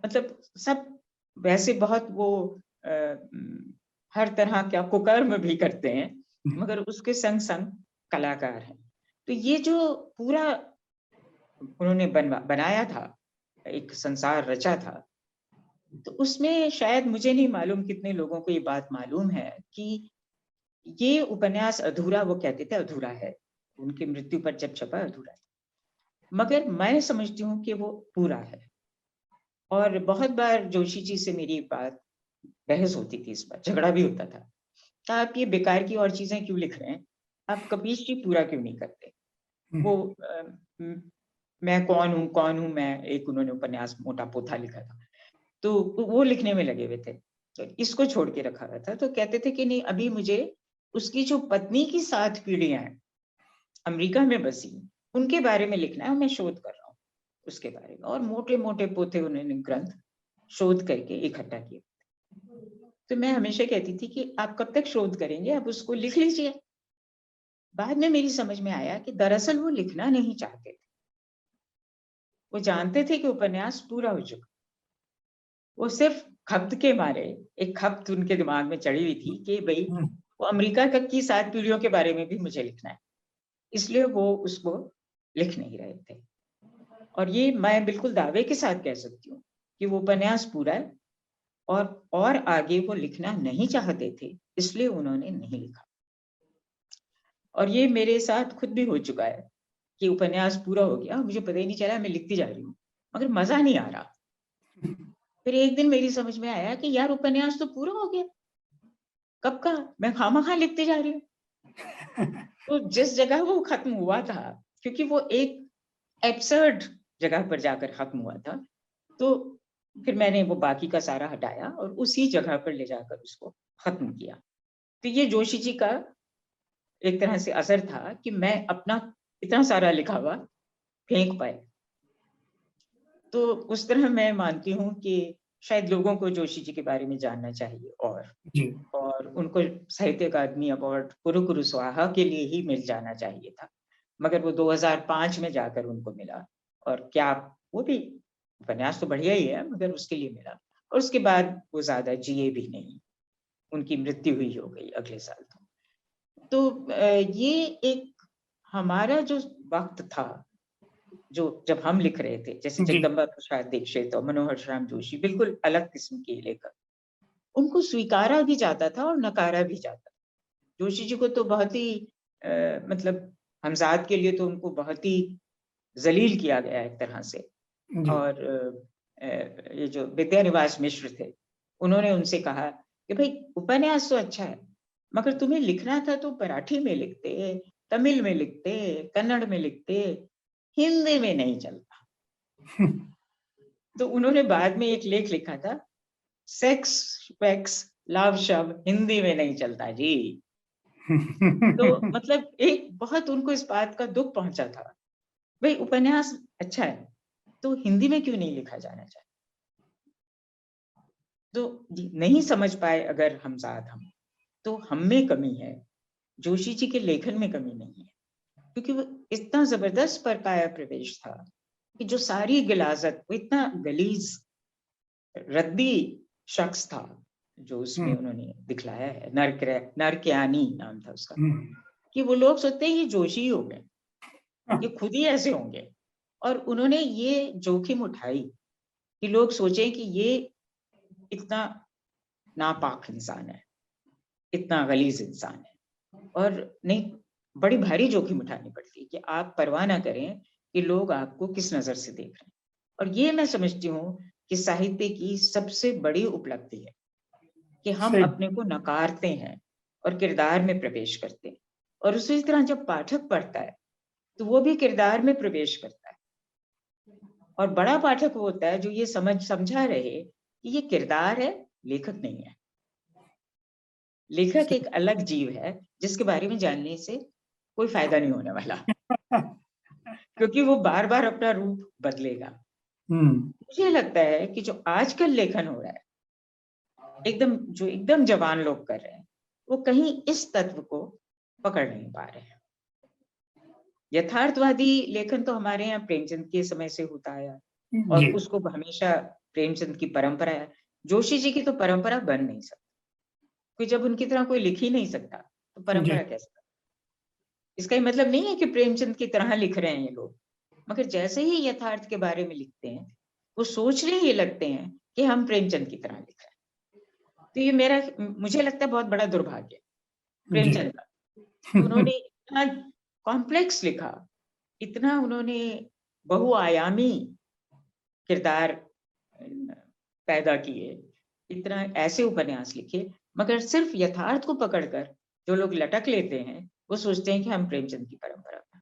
मतलब सब वैसे बहुत वो हर तरह का कुकर्म भी करते हैं, मगर उसके संग संग कलाकार हैं। तो ये जो पूरा उन्होंने बनाया था, एक संसार रचा था, तो उसमें शायद मुझे नहीं मालूम कितने लोगों को ये बात मालूम है कि ये उपन्यास अधूरा, वो कहते थे अधूरा है, उनकी मृत्यु पर जब छपा अधूरा है, मगर मैं समझती हूँ कि वो पूरा है। और बहुत बार जोशी जी से मेरी बात बहस होती थी, इस पर झगड़ा भी होता था कि आप ये बेकार की और चीजें क्यों लिख रहे हैं, आप कपीश जी पूरा क्यों नहीं करते। वो मैं कौन हूँ मैं, एक उन्होंने उपन्यास मोटा पोथा लिखा था, तो वो लिखने में लगे हुए थे, तो इसको छोड़ के रखा हुआ था। तो कहते थे कि नहीं, अभी मुझे उसकी जो पत्नी की 7 पीढ़ियां हैं अमेरिका में बसी, उनके बारे में लिखना है, मैं शोध कर रहा हूँ उसके बारे में। और मोटे मोटे पोथे उन्होंने ग्रंथ शोध करके इकट्ठा किए। तो मैं हमेशा कहती थी कि आप कब तक शोध करेंगे, आप उसको लिख लीजिए। बाद में मेरी समझ में आया कि दरअसल वो लिखना नहीं चाहते थे, वो जानते थे कि उपन्यास पूरा हो चुका, वो सिर्फ खपत के मारे, एक खपत उनके दिमाग में चढ़ी हुई थी कि भाई वो अमेरिका की 7 पीढ़ियों के बारे में भी मुझे लिखना है, इसलिए वो उसको लिख नहीं रहे थे। और ये मैं बिल्कुल दावे के साथ कह सकती हूँ कि वो उपन्यास पूरा है, और आगे वो लिखना नहीं चाहते थे, इसलिए उन्होंने नहीं लिखा। और ये मेरे साथ खुद भी हो चुका है कि उपन्यास पूरा हो गया, मुझे पता ही नहीं चला, मैं लिखती जा रही हूँ, मगर मजा नहीं आ रहा। फिर एक दिन मेरी समझ में आया कि यार उपन्यास तो पूरा हो गया, कब का मैं खामखा लिखती जा रही हूँ। तो जिस जगह वो खत्म हुआ था, क्योंकि वो एक एब्सर्ड जगह पर जाकर खत्म हुआ था, तो फिर मैंने वो बाकी का सारा हटाया और उसी जगह पर ले जाकर उसको खत्म किया। तो ये जोशी जी का एक तरह से असर था कि मैं अपना इतना सारा लिखा हुआ फेंक पाए। तो उस तरह मैं मानती हूँ कि शायद लोगों को जोशी जी के बारे में जानना चाहिए, जी और उनको साहित्य अकादमी अवार्ड कुरु कुरु स्वाहा के लिए ही मिल जाना चाहिए था, मगर वो 2005 में जाकर उनको मिला। और क्या वो भी उपन्यास तो बढ़िया ही है, मगर उसके लिए मिला, और उसके बाद वो ज्यादा जिए भी नहीं, उनकी मृत्यु हुई हो गई अगले साल। तो ये एक हमारा जो वक्त था, जो जब हम लिख रहे थे, जैसे जी जगदम्बा प्रसाद दीक्षित और मनोहर श्याम जोशी बिल्कुल अलग किस्म के लेखक, उनको स्वीकारा भी जाता था और नकारा भी जाता था। जोशी जी को तो बहुत ही मतलब हमजाद के लिए तो उनको बहुत ही जलील किया गया एक तरह से। जी और ये जो विद्यानिवास मिश्र थे, उन्होंने उनसे कहा कि भाई उपन्यास तो अच्छा है, मगर तुम्हें लिखना था तो मराठी में लिखते, तमिल में लिखते, कन्नड़ में लिखते, हिंदी में नहीं चलता। तो उन्होंने बाद में एक लेख लिखा था, सेक्स वैक्स लव शब्द हिंदी में नहीं चलता जी। तो मतलब एक बहुत उनको इस बात का दुख पहुंचा था, भाई उपन्यास अच्छा है तो हिंदी में क्यों नहीं लिखा जाना चाहिए। तो नहीं समझ पाए अगर हमजाद हम, तो हम में कमी है, जोशी जी के लेखन में कमी नहीं है, क्योंकि वो इतना जबरदस्त परकाया प्रवेश था कि जो सारी गिलाजत, वो इतना गलीज रद्दी शख्स था जो उसमें उन्होंने दिखलाया है। नरक्यानी नाम था उसका, कि वो लोग सोचते हैं ये जोशी ही होंगे, ये खुद ही ऐसे होंगे। और उन्होंने ये जोखिम उठाई कि लोग सोचे कि ये इतना नापाक इंसान है, इतना गलीज इंसान है, और नहीं, बड़ी भारी जोखिम उठानी पड़ती है कि आप परवाह ना करें कि लोग आपको किस नजर से देख रहे हैं। और ये मैं समझती हूँ कि साहित्य की सबसे बड़ी उपलब्धि है कि हम सही। अपने को नकारते हैं और किरदार में प्रवेश करते हैं, और उसी तरह जब पाठक पढ़ता है तो वो भी किरदार में प्रवेश करता है। और बड़ा पाठक वो होता है जो ये समझा रहे कि ये किरदार है, लेखक नहीं है। लेखक एक अलग जीव है जिसके बारे में जानने से कोई फायदा नहीं होने वाला, क्योंकि वो बार बार अपना रूप बदलेगा। मुझे लगता है कि जो आजकल लेखन हो रहा है, एकदम जवान लोग कर रहे हैं, वो कहीं इस तत्व को पकड़ नहीं पा रहे हैं। यथार्थवादी लेखन तो हमारे यहाँ प्रेमचंद के समय से होता आया, और जी। उसको हमेशा प्रेमचंद की परंपरा है। जोशी जी की तो परंपरा बन नहीं सकती, क्योंकि जब उनकी तरह कोई लिख ही नहीं सकता तो जी। परंपरा कैसे? इसका ये मतलब नहीं है कि प्रेमचंद की तरह लिख रहे हैं ये लोग, मगर जैसे ही यथार्थ के बारे में लिखते हैं, वो सोचने ये लगते हैं कि हम प्रेमचंद की तरह लिख रहे हैं। तो ये मुझे लगता है बहुत बड़ा दुर्भाग्य है जी। प्रेमचंद का, कि उन्होंने इतना कॉम्प्लेक्स लिखा, इतना उन्होंने बहुआयामी किरदार पैदा किए, इतना ऐसे उपन्यास लिखे, मगर सिर्फ यथार्थ को पकड़कर जो लोग लटक लेते हैं, वो सोचते हैं कि हम प्रेमचंद की परंपरा में।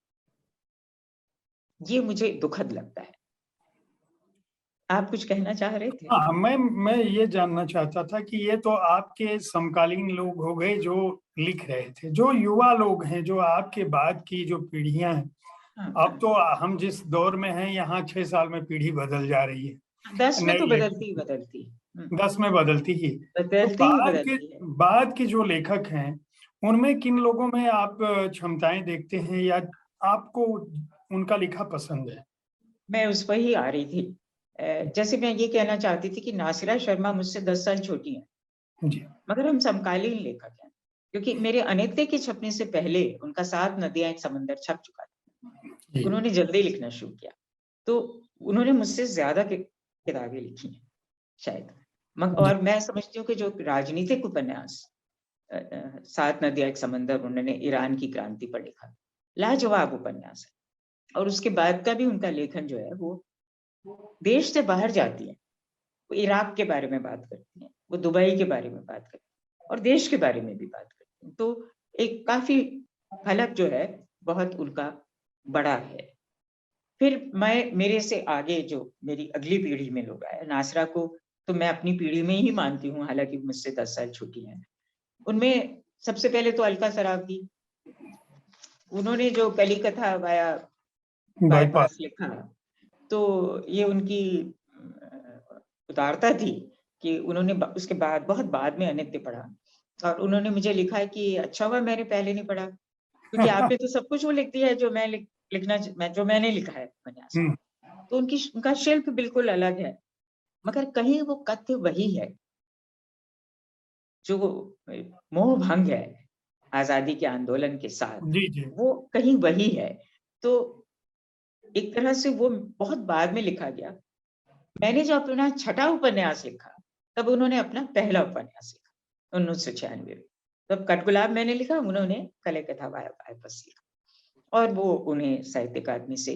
ये मुझे दुखद लगता है। आप कुछ कहना चाह रहे थे? हाँ, मैं ये जानना चाहता था कि ये तो आपके समकालीन लोग हो गए जो लिख रहे थे, जो युवा लोग हैं, जो आपके बाद की जो पीढ़ियां हैं। हाँ, अब हाँ। तो हम जिस दौर में हैं, यहाँ 6 साल में पीढ़ी बदल जा रही है। 10 में नए तो लेखक बदलती। 10 में बदलती ही। तो बदलती ही बदलती है। बाद के जो लेखक हैं, उनमें किन लोगों में आप क्षमताएं देखते हैं, या आपको उनका लिखा पसंद है? मैं उस पर ही आ रही थी। जैसे मैं ये कहना चाहती थी कि नासिरा शर्मा मुझसे 10 साल छोटी हैं, जी। मगर हम समकालीन लेखक हैं, क्योंकि मेरे अनित्य के छपने से पहले उनका 7 नदियाँ एक समंदर छप चुका था। जी। उन्होंने जल्दी लिखना शुरू किया, तो उन्होंने मुझसे ज्यादा किताबें लिखी हैं शायद। जी। और मैं समझती हूँ कि जो राजनीतिक उपन्यास 7 नदियाँ एक समंदर उन्होंने ईरान की क्रांति पर लिखा, लाजवाब उपन्यास है। और उसके बाद का भी उनका लेखन जो है वो देश से बाहर जाती है। वो इराक के बारे में बात करती हैं, वो दुबई के बारे में बात करती हैं, और देश के बारे में भी बात करती हैं। तो एक काफ़ी फलक जो है, बहुत उनका बड़ा है। फिर मेरे से आगे जो मेरी अगली पीढ़ी में लोग आए, नासरा को तो मैं अपनी पीढ़ी में ही मानती हूँ, हालाँकि मुझसे 10 साल छोटी हैं। उनमें सबसे पहले तो अलका सरावगी, उन्होंने जो कली कथा वाया बाईपास। बाईपास लिखा, तो ये उनकी उदारता थी कि उन्होंने उसके बाद बहुत बाद में अनित्य पढ़ा, और उन्होंने मुझे लिखा है कि अच्छा हुआ मैंने पहले नहीं पढ़ा, क्योंकि आपने तो सब कुछ वो लिख दिया है जो जो मैंने लिखा है उपन्यास में। तो उनका शिल्प बिल्कुल अलग है, मगर कहीं वो कथ्य वही है जो मोह भंग है आजादी के आंदोलन के साथ, जी। जी। वो कहीं वही है। तो एक तरह से वो बहुत बाद में लिखा गया। मैंने जब अपना छठा उपन्यास लिखा, तब उन्होंने अपना पहला उपन्यास लिखा 1996 में। तब कठगुलाब मैंने लिखा, उन्होंने कले कथा वापस लिखा, और वो उन्हें साहित्य अकादमी से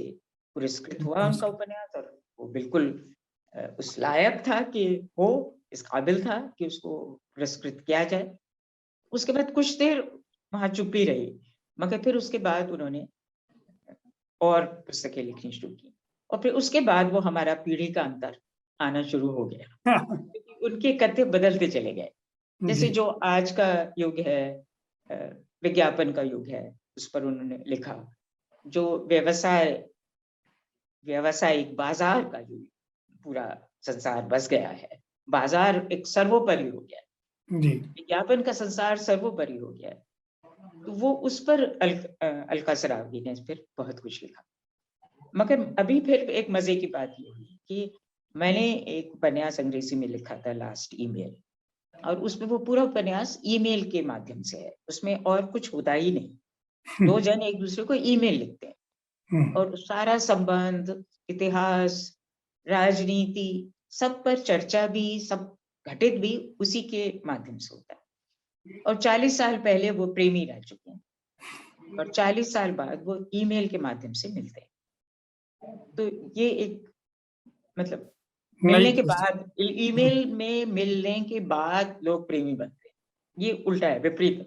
पुरस्कृत हुआ उनका उपन्यास, और वो बिल्कुल उस लायक था कि हो, इस काबिल था कि उसको पुरस्कृत किया जाए। उसके बाद कुछ देर वहाँ चुप्पी रही, मगर फिर उसके बाद उन्होंने और पुस्तकें लिखनी शुरू की, और फिर उसके बाद वो हमारा पीढ़ी का अंतर आना शुरू हो गया, क्योंकि उनके कथ्य बदलते चले गए। जैसे जी। जो आज का युग है, अ, विज्ञापन का युग है, उस पर उन्होंने लिखा। जो व्यावसायिक बाजार का जो पूरा संसार बस गया है, बाजार एक सर्वोपरि हो गया है, जी। विज्ञापन का संसार सर्वोपरि हो गया है। तो वो उस पर अलका सरावगी ने फिर बहुत कुछ लिखा। मगर अभी फिर एक मजे की बात ये हुई कि मैंने एक उपन्यास अंग्रेजी में लिखा था, लास्ट ईमेल, और उसमें वो पूरा उपन्यास ईमेल के माध्यम से है, उसमें और कुछ होता ही नहीं। दो जन एक दूसरे को ईमेल लिखते हैं, और सारा संबंध, इतिहास, राजनीति, सब पर चर्चा भी, सब घटित भी उसी के माध्यम से होता है। और 40 साल पहले वो प्रेमी रह चुके हैं, और 40 साल बाद वो ईमेल के माध्यम से मिलते हैं। तो ये एक मतलब मिलने के बाद, ईमेल में मिलने के बाद लोग प्रेमी बनते हैं, ये उल्टा है, विपरीत।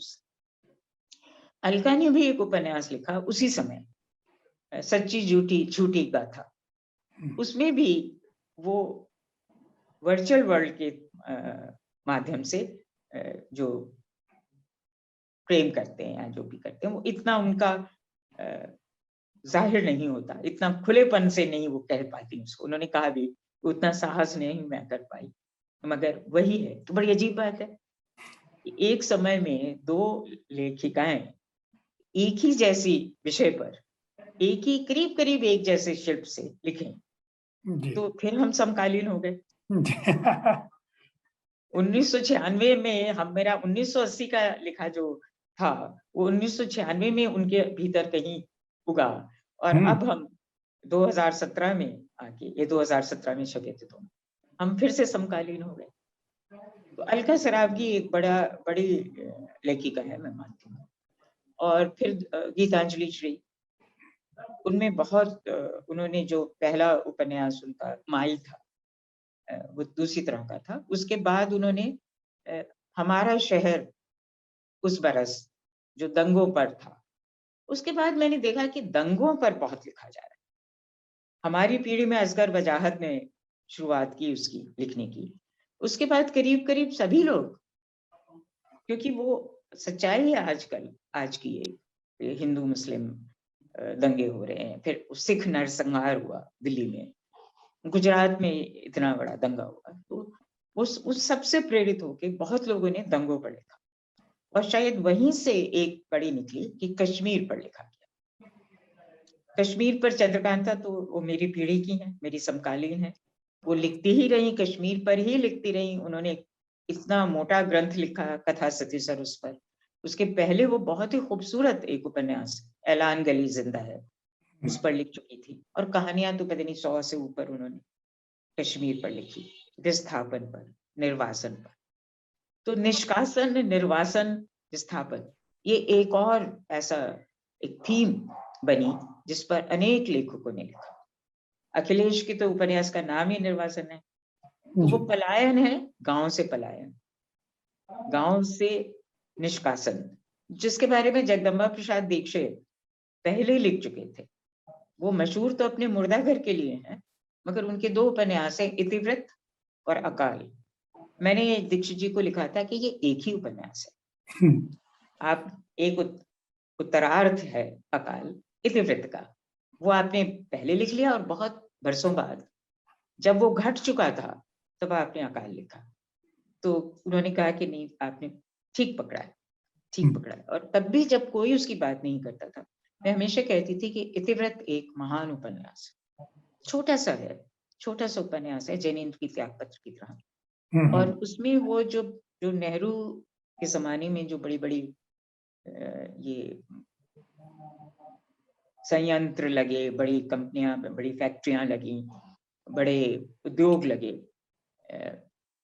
अलका ने भी एक उपन्यास लिखा उसी समय, सच्ची झूठी झूठी गाथा। उसमें भी वो वर्चुअल वर्ल्ड के माध्यम से जो प्रेम करते हैं या जो भी करते हैं, वो इतना उनका जाहिर नहीं होता, इतना खुलेपन से नहीं वो कह पाती उसको। उन्होंने कहा भी उतना साहस नहीं मैं कर पाई, मगर वही है। तो बड़ी अजीब बात है, एक समय में दो लेखिकाएं एक ही जैसी विषय पर, एक ही करीब करीब एक जैसे शिल्प से लिखें, तो फिर हम समकालीन हो गए। 1996 में हम, मेरा 1980 का लिखा जो था वो 1996 में उनके भीतर कहीं उगा, और अब हम 2017 में आके, ये 2017 में छपे थे, तो हम फिर से समकालीन हो गए। तो अलका सरावगी एक बड़ी लेखिका है, मैं मानती हूँ। और फिर गीतांजलि श्री, उनमें बहुत उन्होंने जो पहला उपन्यास उनका माई था, वो दूसरी तरह का था। उसके बाद उन्होंने हमारा शहर उस बरस, जो दंगों पर था। उसके बाद मैंने देखा कि दंगों पर बहुत लिखा जा रहा है। हमारी पीढ़ी में असगर वजाहत ने शुरुआत की उसकी लिखने की, उसके बाद करीब करीब सभी लोग, क्योंकि वो सच्चाई है आजकल, आज की ये हिंदू मुस्लिम दंगे हो रहे हैं, फिर सिख नरसंहार हुआ दिल्ली में, गुजरात में इतना बड़ा दंगा हुआ, तो उस सबसे प्रेरित होके बहुत लोगों ने दंगों पर लिखा, और शायद वहीं से एक कड़ी निकली कि कश्मीर पर लिखा गया। कश्मीर पर चंद्रकांता तो वो मेरी पीढ़ी की है, मेरी समकालीन है, वो लिखती ही रही, कश्मीर पर ही लिखती रही। उन्होंने इतना मोटा ग्रंथ लिखा, कथा सतीसर, उस पर। उसके पहले वो बहुत ही खूबसूरत एक उपन्यास ऐलान गली जिंदा है, उस पर लिख चुकी थी, और कहानियां तो पता नहीं 100 से ऊपर उन्होंने कश्मीर पर लिखी, विस्थापन पर, निर्वासन पर। तो निष्कासन, निर्वासन, विस्थापन, ये एक और ऐसा एक थीम बनी जिस पर अनेक लेखकों ने लिखा। अखिलेश की तो उपन्यास का नाम ही निर्वासन है। तो वो पलायन है, गांव से पलायन, गांव से निष्कासन, जिसके बारे में जगदम्बा प्रसाद दीक्षित पहले लिख चुके थे। वो मशहूर तो अपने मुर्दाघर के लिए हैं, मगर उनके दो उपन्यास हैं, इतिवृत्त और अकाल। मैंने दीक्षित जी को लिखा था कि ये एक ही उपन्यास है, आप एक उत्तरार्थ है अकाल इतिवृत्त का, वो आपने पहले लिख लिया, और बहुत बरसों बाद जब वो घट चुका था तब आपने अकाल लिखा। तो उन्होंने कहा कि नहीं, आपने ठीक पकड़ा है, ठीक पकड़ा है। और तब भी जब कोई उसकी बात नहीं करता था, मैं हमेशा कहती थी कि इतिवृत्त एक महान उपन्यास, छोटा सा है, छोटा सा उपन्यास है, जैनेन्द्र की त्याग पत्र की तरह। और उसमें वो जो जो नेहरू के जमाने में जो बड़ी बड़ी ये संयंत्र लगे, बड़ी कंपनियां, बड़ी फैक्ट्रियां लगी, बड़े उद्योग लगे,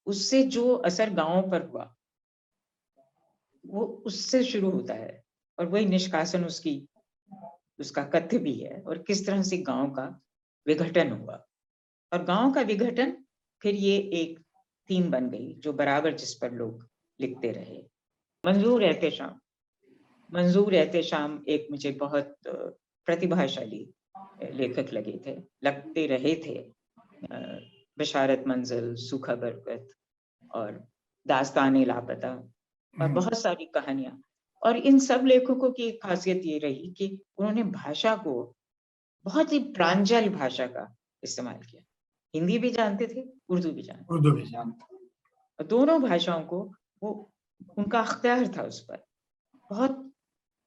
उससे जो असर गांवों पर हुआ वो उससे शुरू होता है, और वही निष्कासन उसका कथ्य भी है, और किस तरह से गांव का विघटन हुआ, और गांव का विघटन फिर ये एक थीम बन गई जो बराबर जिस पर लोग लिखते रहे। मंजूर एहतेशाम, मंजूर एहतेशाम एक मुझे बहुत प्रतिभाशाली लेखक लगे थे, लगते रहे थे। बशारत मंजिल, सूखा बरगद और दास्तान लापता और बहुत सारी कहानियां। और इन सब लेखकों की एक खासियत ये रही कि उन्होंने भाषा को बहुत ही प्रांजल भाषा का इस्तेमाल किया। हिंदी भी जानते थे, उर्दू भी जानते, दोनों भाषाओं को वो उनका अख्तियार था उस पर, बहुत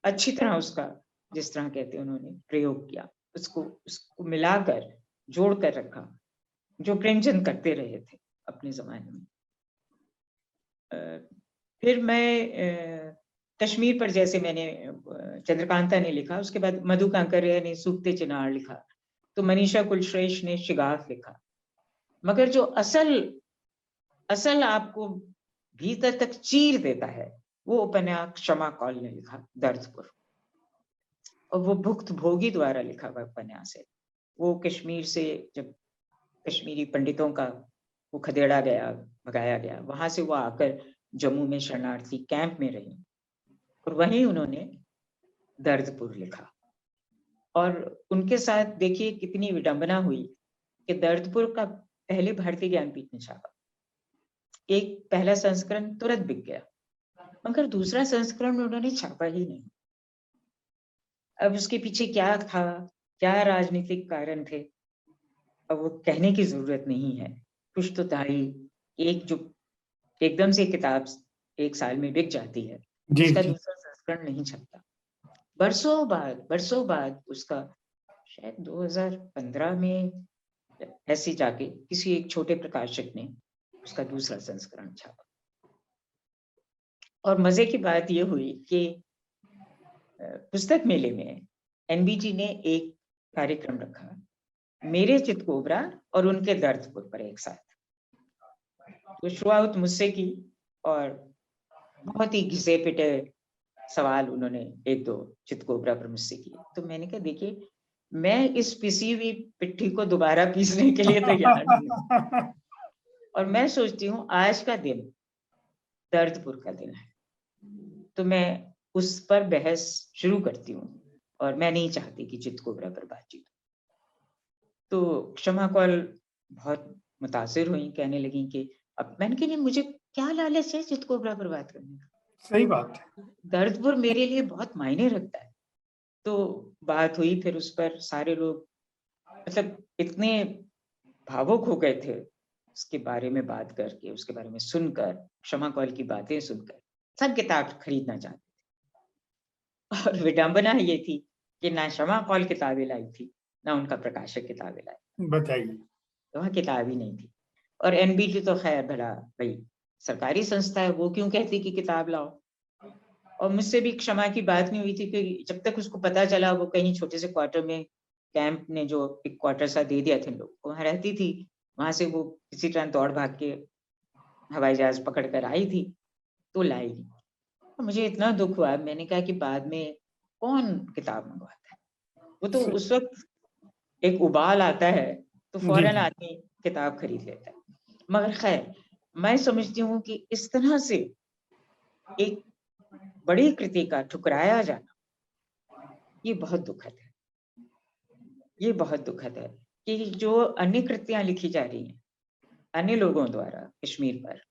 अच्छी तरह उसका, जिस तरह कहते हैं, उन्होंने प्रयोग किया, उसको मिलाकर जोड़कर रखा, जो प्रेमचंद करते रहे थे अपने जमाने में। फिर मैं कश्मीर पर, जैसे मैंने चंद्रकांता ने लिखा, उसके बाद मधु कांकरिया ने सूखते चिनार लिखा, तो मनीषा कुलश्रेष्ठ ने शिगाफ लिखा। मगर जो असल आपको भीतर तक चीर देता है, वो उपन्यास क्षमा कौल ने लिखा, दर्दपुर, और वो भुक्त भोगी द्वारा लिखा हुआ उपन्यास है। वो कश्मीर से जब कश्मीरी पंडितों का वो खदेड़ा गया, भगाया गया, वहां से वो आकर जम्मू में शरणार्थी कैंप में रही और वहीं उन्होंने दर्दपुर लिखा। और उनके साथ देखिए कितनी विडंबना हुई कि दर्दपुर का पहले भारतीय ज्ञानपीठ ने छापा, एक पहला संस्करण तुरंत बिक गया, मगर दूसरा संस्करण उन्होंने छापा ही नहीं। अब उसके पीछे क्या था, क्या राजनीतिक कारण थे, अब वो कहने की जरूरत नहीं है। कुछ तो था ही, एक जो एकदम से किताब एक साल में बिक जाती है, जी उसका जी। दूसरा संस्करण नहीं छपता। बरसों बाद उसका शायद 2015 में ऐसे जाके किसी एक छोटे प्रकाशक ने उसका दूसरा संस्करण छापा। और मजे की बात ये हुई कि पुस्तक मेले में एनबीजी ने एक कार्यक्रम रखा, मेरे चितकोबरा और उनके दर्दपुर पर एक साथ। तो शुरुआत मुझसे की और बहुत ही घिसे पिटे सवाल उन्होंने एक दो चितकोबरा पर मुझसे किए। तो मैंने कहा देखिए, मैं इस पिसी हुई पिट्ठी को दोबारा पीसने के लिए तैयार नहीं हूं। और मैं सोचती हूँ आज का दिन दर्दपुर का दिन है, तो मैं उस पर बहस शुरू करती हूँ और मैं नहीं चाहती कि चितकोबरा पर बातचीत हो। तो क्षमा कौल बहुत मुतासिर हुई, कहने लगी कि अब मैंने कहा मुझे क्या लालच है चितकोबरा पर बात करने का, सही बात है। दर्दपुर मेरे लिए बहुत मायने रखता है। तो बात हुई, फिर उस पर सारे लोग मतलब इतने भावुक हो गए थे उसके बारे में बात करके, उसके बारे में सुनकर, क्षमा कौल की बातें सुनकर, सब किताब खरीदना चाहते थे। और विडंबना ये थी कि ना क्षमा कौल किताबें लाई थी, ना उनका प्रकाशक किताबें लाई, बताइए। तो वहाँ किताब ही नहीं थी। और एनबीटी तो खैर भला भाई सरकारी संस्था है, वो क्यों कहती कि किताब लाओ। और मुझसे भी क्षमा की बात नहीं हुई थी कि जब तक उसको पता चला, वो कहीं छोटे से क्वार्टर में, कैंप ने जो एक क्वार्टर सा दे दिया थे लोग, वहां रहती थी, वहां से वो किसी तरह दौड़ भाग के हवाई जहाज पकड़ कर आई थी, तो लाई नहीं। तो मुझे इतना दुख हुआ, मैंने कहा कि बाद में कौन किताब मंगवाता है, वो तो उस वक्त एक उबाल आता है तो जी फौरन जी। आदमी किताब खरीद लेता है। मगर खैर, मैं समझती हूँ कि इस तरह से एक बड़ी कृति का ठुकराया जाना, ये बहुत दुखद है। ये बहुत दुखद है कि जो अन्य कृतियां लिखी जा रही हैं अन्य लोगों द्वारा कश्मीर पर,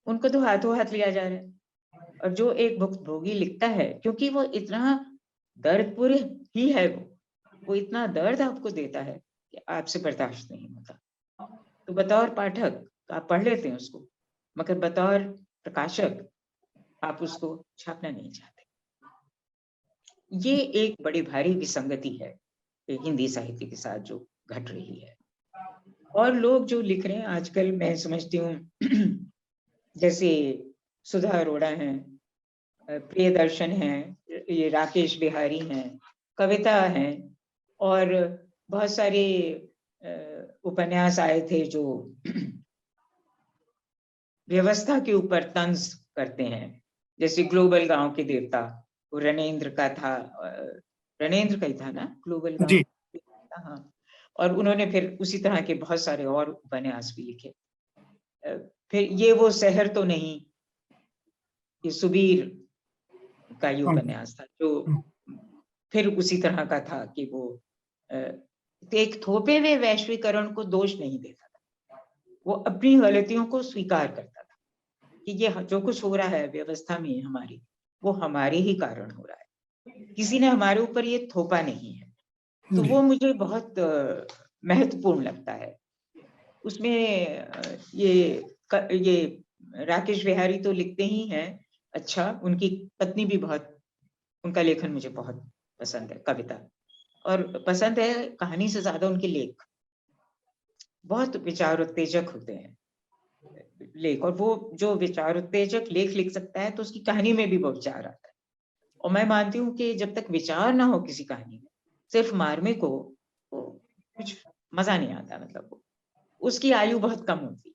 उनको तो हाथों हाथ लिया जा रहा है। और जो एक भुक्तभोगी लिखता है, क्योंकि वो इतना दर्दपूर्ण ही है, वो इतना दर्द आपको देता है कि आपसे बर्दाश्त नहीं होता। तो बतौर पाठक आप पढ़ लेते हैं उसको, मगर बतौर प्रकाशक आप उसको छापना नहीं चाहते। ये एक बड़ी भारी विसंगति है हिंदी साहित्य के साथ जो घट रही है। और लोग जो लिख रहे हैं आजकल, मैं समझती हूँ जैसे सुधा अरोड़ा हैं, प्रियदर्शन हैं, ये राकेश बिहारी हैं, कविता हैं, और बहुत सारे उपन्यास आए थे जो व्यवस्था के ऊपर तंज करते हैं, जैसे ग्लोबल गांव के देवता, वो रणेंद्र का था, रणेंद्र का ही था ना ग्लोबल गांव। जी। हाँ, और उन्होंने फिर उसी तरह के बहुत सारे और उपन्यास भी लिखे। फिर ये वो शहर तो नहीं, ये सुबीर का ये उपन्यास था जो फिर उसी तरह का था कि वो एक थोपे हुए वैश्वीकरण को दोष नहीं देता था, वो अपनी गलतियों को स्वीकार करता था कि ये जो कुछ हो रहा है व्यवस्था में हमारी, वो हमारे ही कारण हो रहा है, किसी ने हमारे ऊपर ये थोपा नहीं है। तो जी। वो मुझे बहुत महत्वपूर्ण लगता है। उसमें ये राकेश बिहारी तो लिखते ही हैं अच्छा, उनकी पत्नी भी बहुत, उनका लेखन मुझे बहुत पसंद है, कविता और पसंद है, कहानी से ज्यादा उनके लेख बहुत विचार उत्तेजक होते हैं लेख। और वो जो विचार उत्तेजक लेख लिख सकता है तो उसकी कहानी में भी वो विचार आता है। और मैं मानती हूँ कि जब तक विचार ना हो किसी कहानी में, सिर्फ मार्मिक हो, तो कुछ मजा नहीं आता, मतलब वो उसकी आयु बहुत कम होती।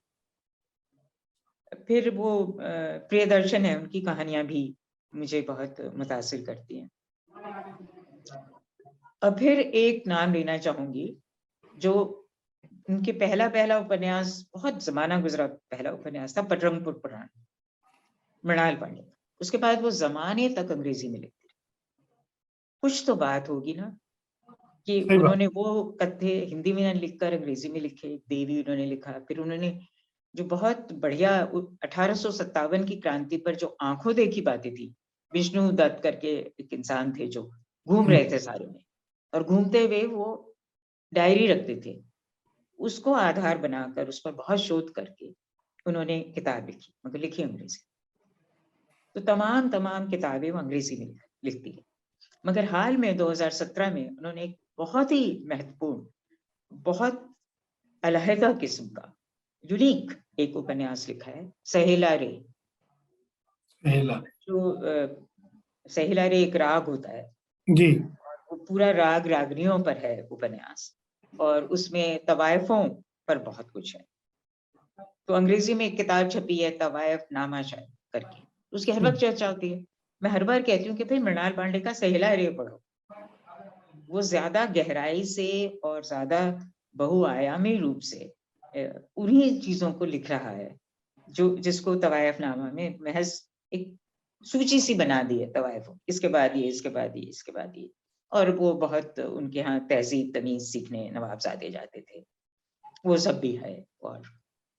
फिर वो प्रियदर्शन है, उनकी कहानियां भी मुझे बहुत मुतासिर करती हैं। अब फिर एक नाम लेना चाहूंगी जो उनके पहला उपन्यास, बहुत जमाना गुजरा, पहला उपन्यास था पटरंगपुर पुराण, मृणाल पांडे। उसके बाद वो जमाने तक अंग्रेजी में लिखते रहे। कुछ तो बात होगी ना कि सही बात। उन्होंने वो कथ्य हिंदी में लिखकर अंग्रेजी में लिखे। देवी उन्होंने लिखा, फिर उन्होंने जो बहुत बढ़िया 1857 की क्रांति पर जो आंखों देखी बातें थी, विष्णु दत्त करके एक इंसान थे जो घूम रहे थे सारे में, और घूमते हुए वो डायरी रखते थे, उसको आधार बनाकर उस पर बहुत शोध करके उन्होंने किताब लिखी, मगर लिखी अंग्रेजी। तो तमाम किताबें वो अंग्रेजी में लिखती है। मगर हाल में 2017 में उन्होंने एक बहुत ही महत्वपूर्ण, बहुत अलहदा किस्म का यूनिक एक उपन्यास लिखा है, सहेला रे। जो सहेला रे एक राग होता है जी। वो पूरा राग रागनियों पर है उपन्यास, और उसमें तवायफों पर बहुत कुछ है। तो अंग्रेजी में एक किताब छपी है तवायफ नामा शायद करके, उसकी हर वक्त चर्चा होती है। मैं हर बार कहती हूँ कि भाई मृणाल पांडे का सहेला रे पढ़ो, वो ज्यादा गहराई से और ज्यादा बहुआयामी रूप से उन्हीं चीजों को लिख रहा है जो जिसको तवायफनामा में महज एक सूची सी बना दी है तवायफों, इसके बाद ये, इसके बाद ये, इसके बाद ये। और वो बहुत उनके यहाँ तहजीब तमीज सीखने नवाबजादे जाते थे, वो सब भी है। और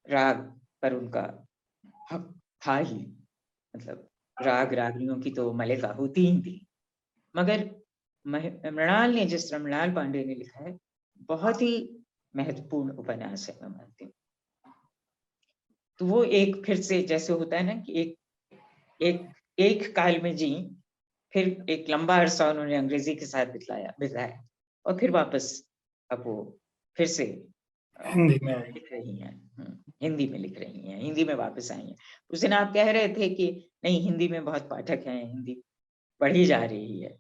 राग पर उनका हक था ही, मतलब राग रागनियों की तो मलिका होती ही थी। मगर मृणाल ने, जिस तरह मृणाल पांडे ने लिखा है, बहुत ही महत्वपूर्ण उपन्यास है, मैं मानती हूँ। तो वो एक फिर से जैसे होता है ना कि एक काल में जी, फिर एक लंबा अरसा उन्होंने अंग्रेजी के साथ बिताया और फिर वापस अब वो फिर से हिंदी में लिख रही हैं, हिंदी में लिख रही हैं, हिंदी में वापस आई हैं। उस दिन आप कह रहे थे कि नहीं, हिंदी में बहुत पाठक हैं, हिंदी पढ़ी जा रही है।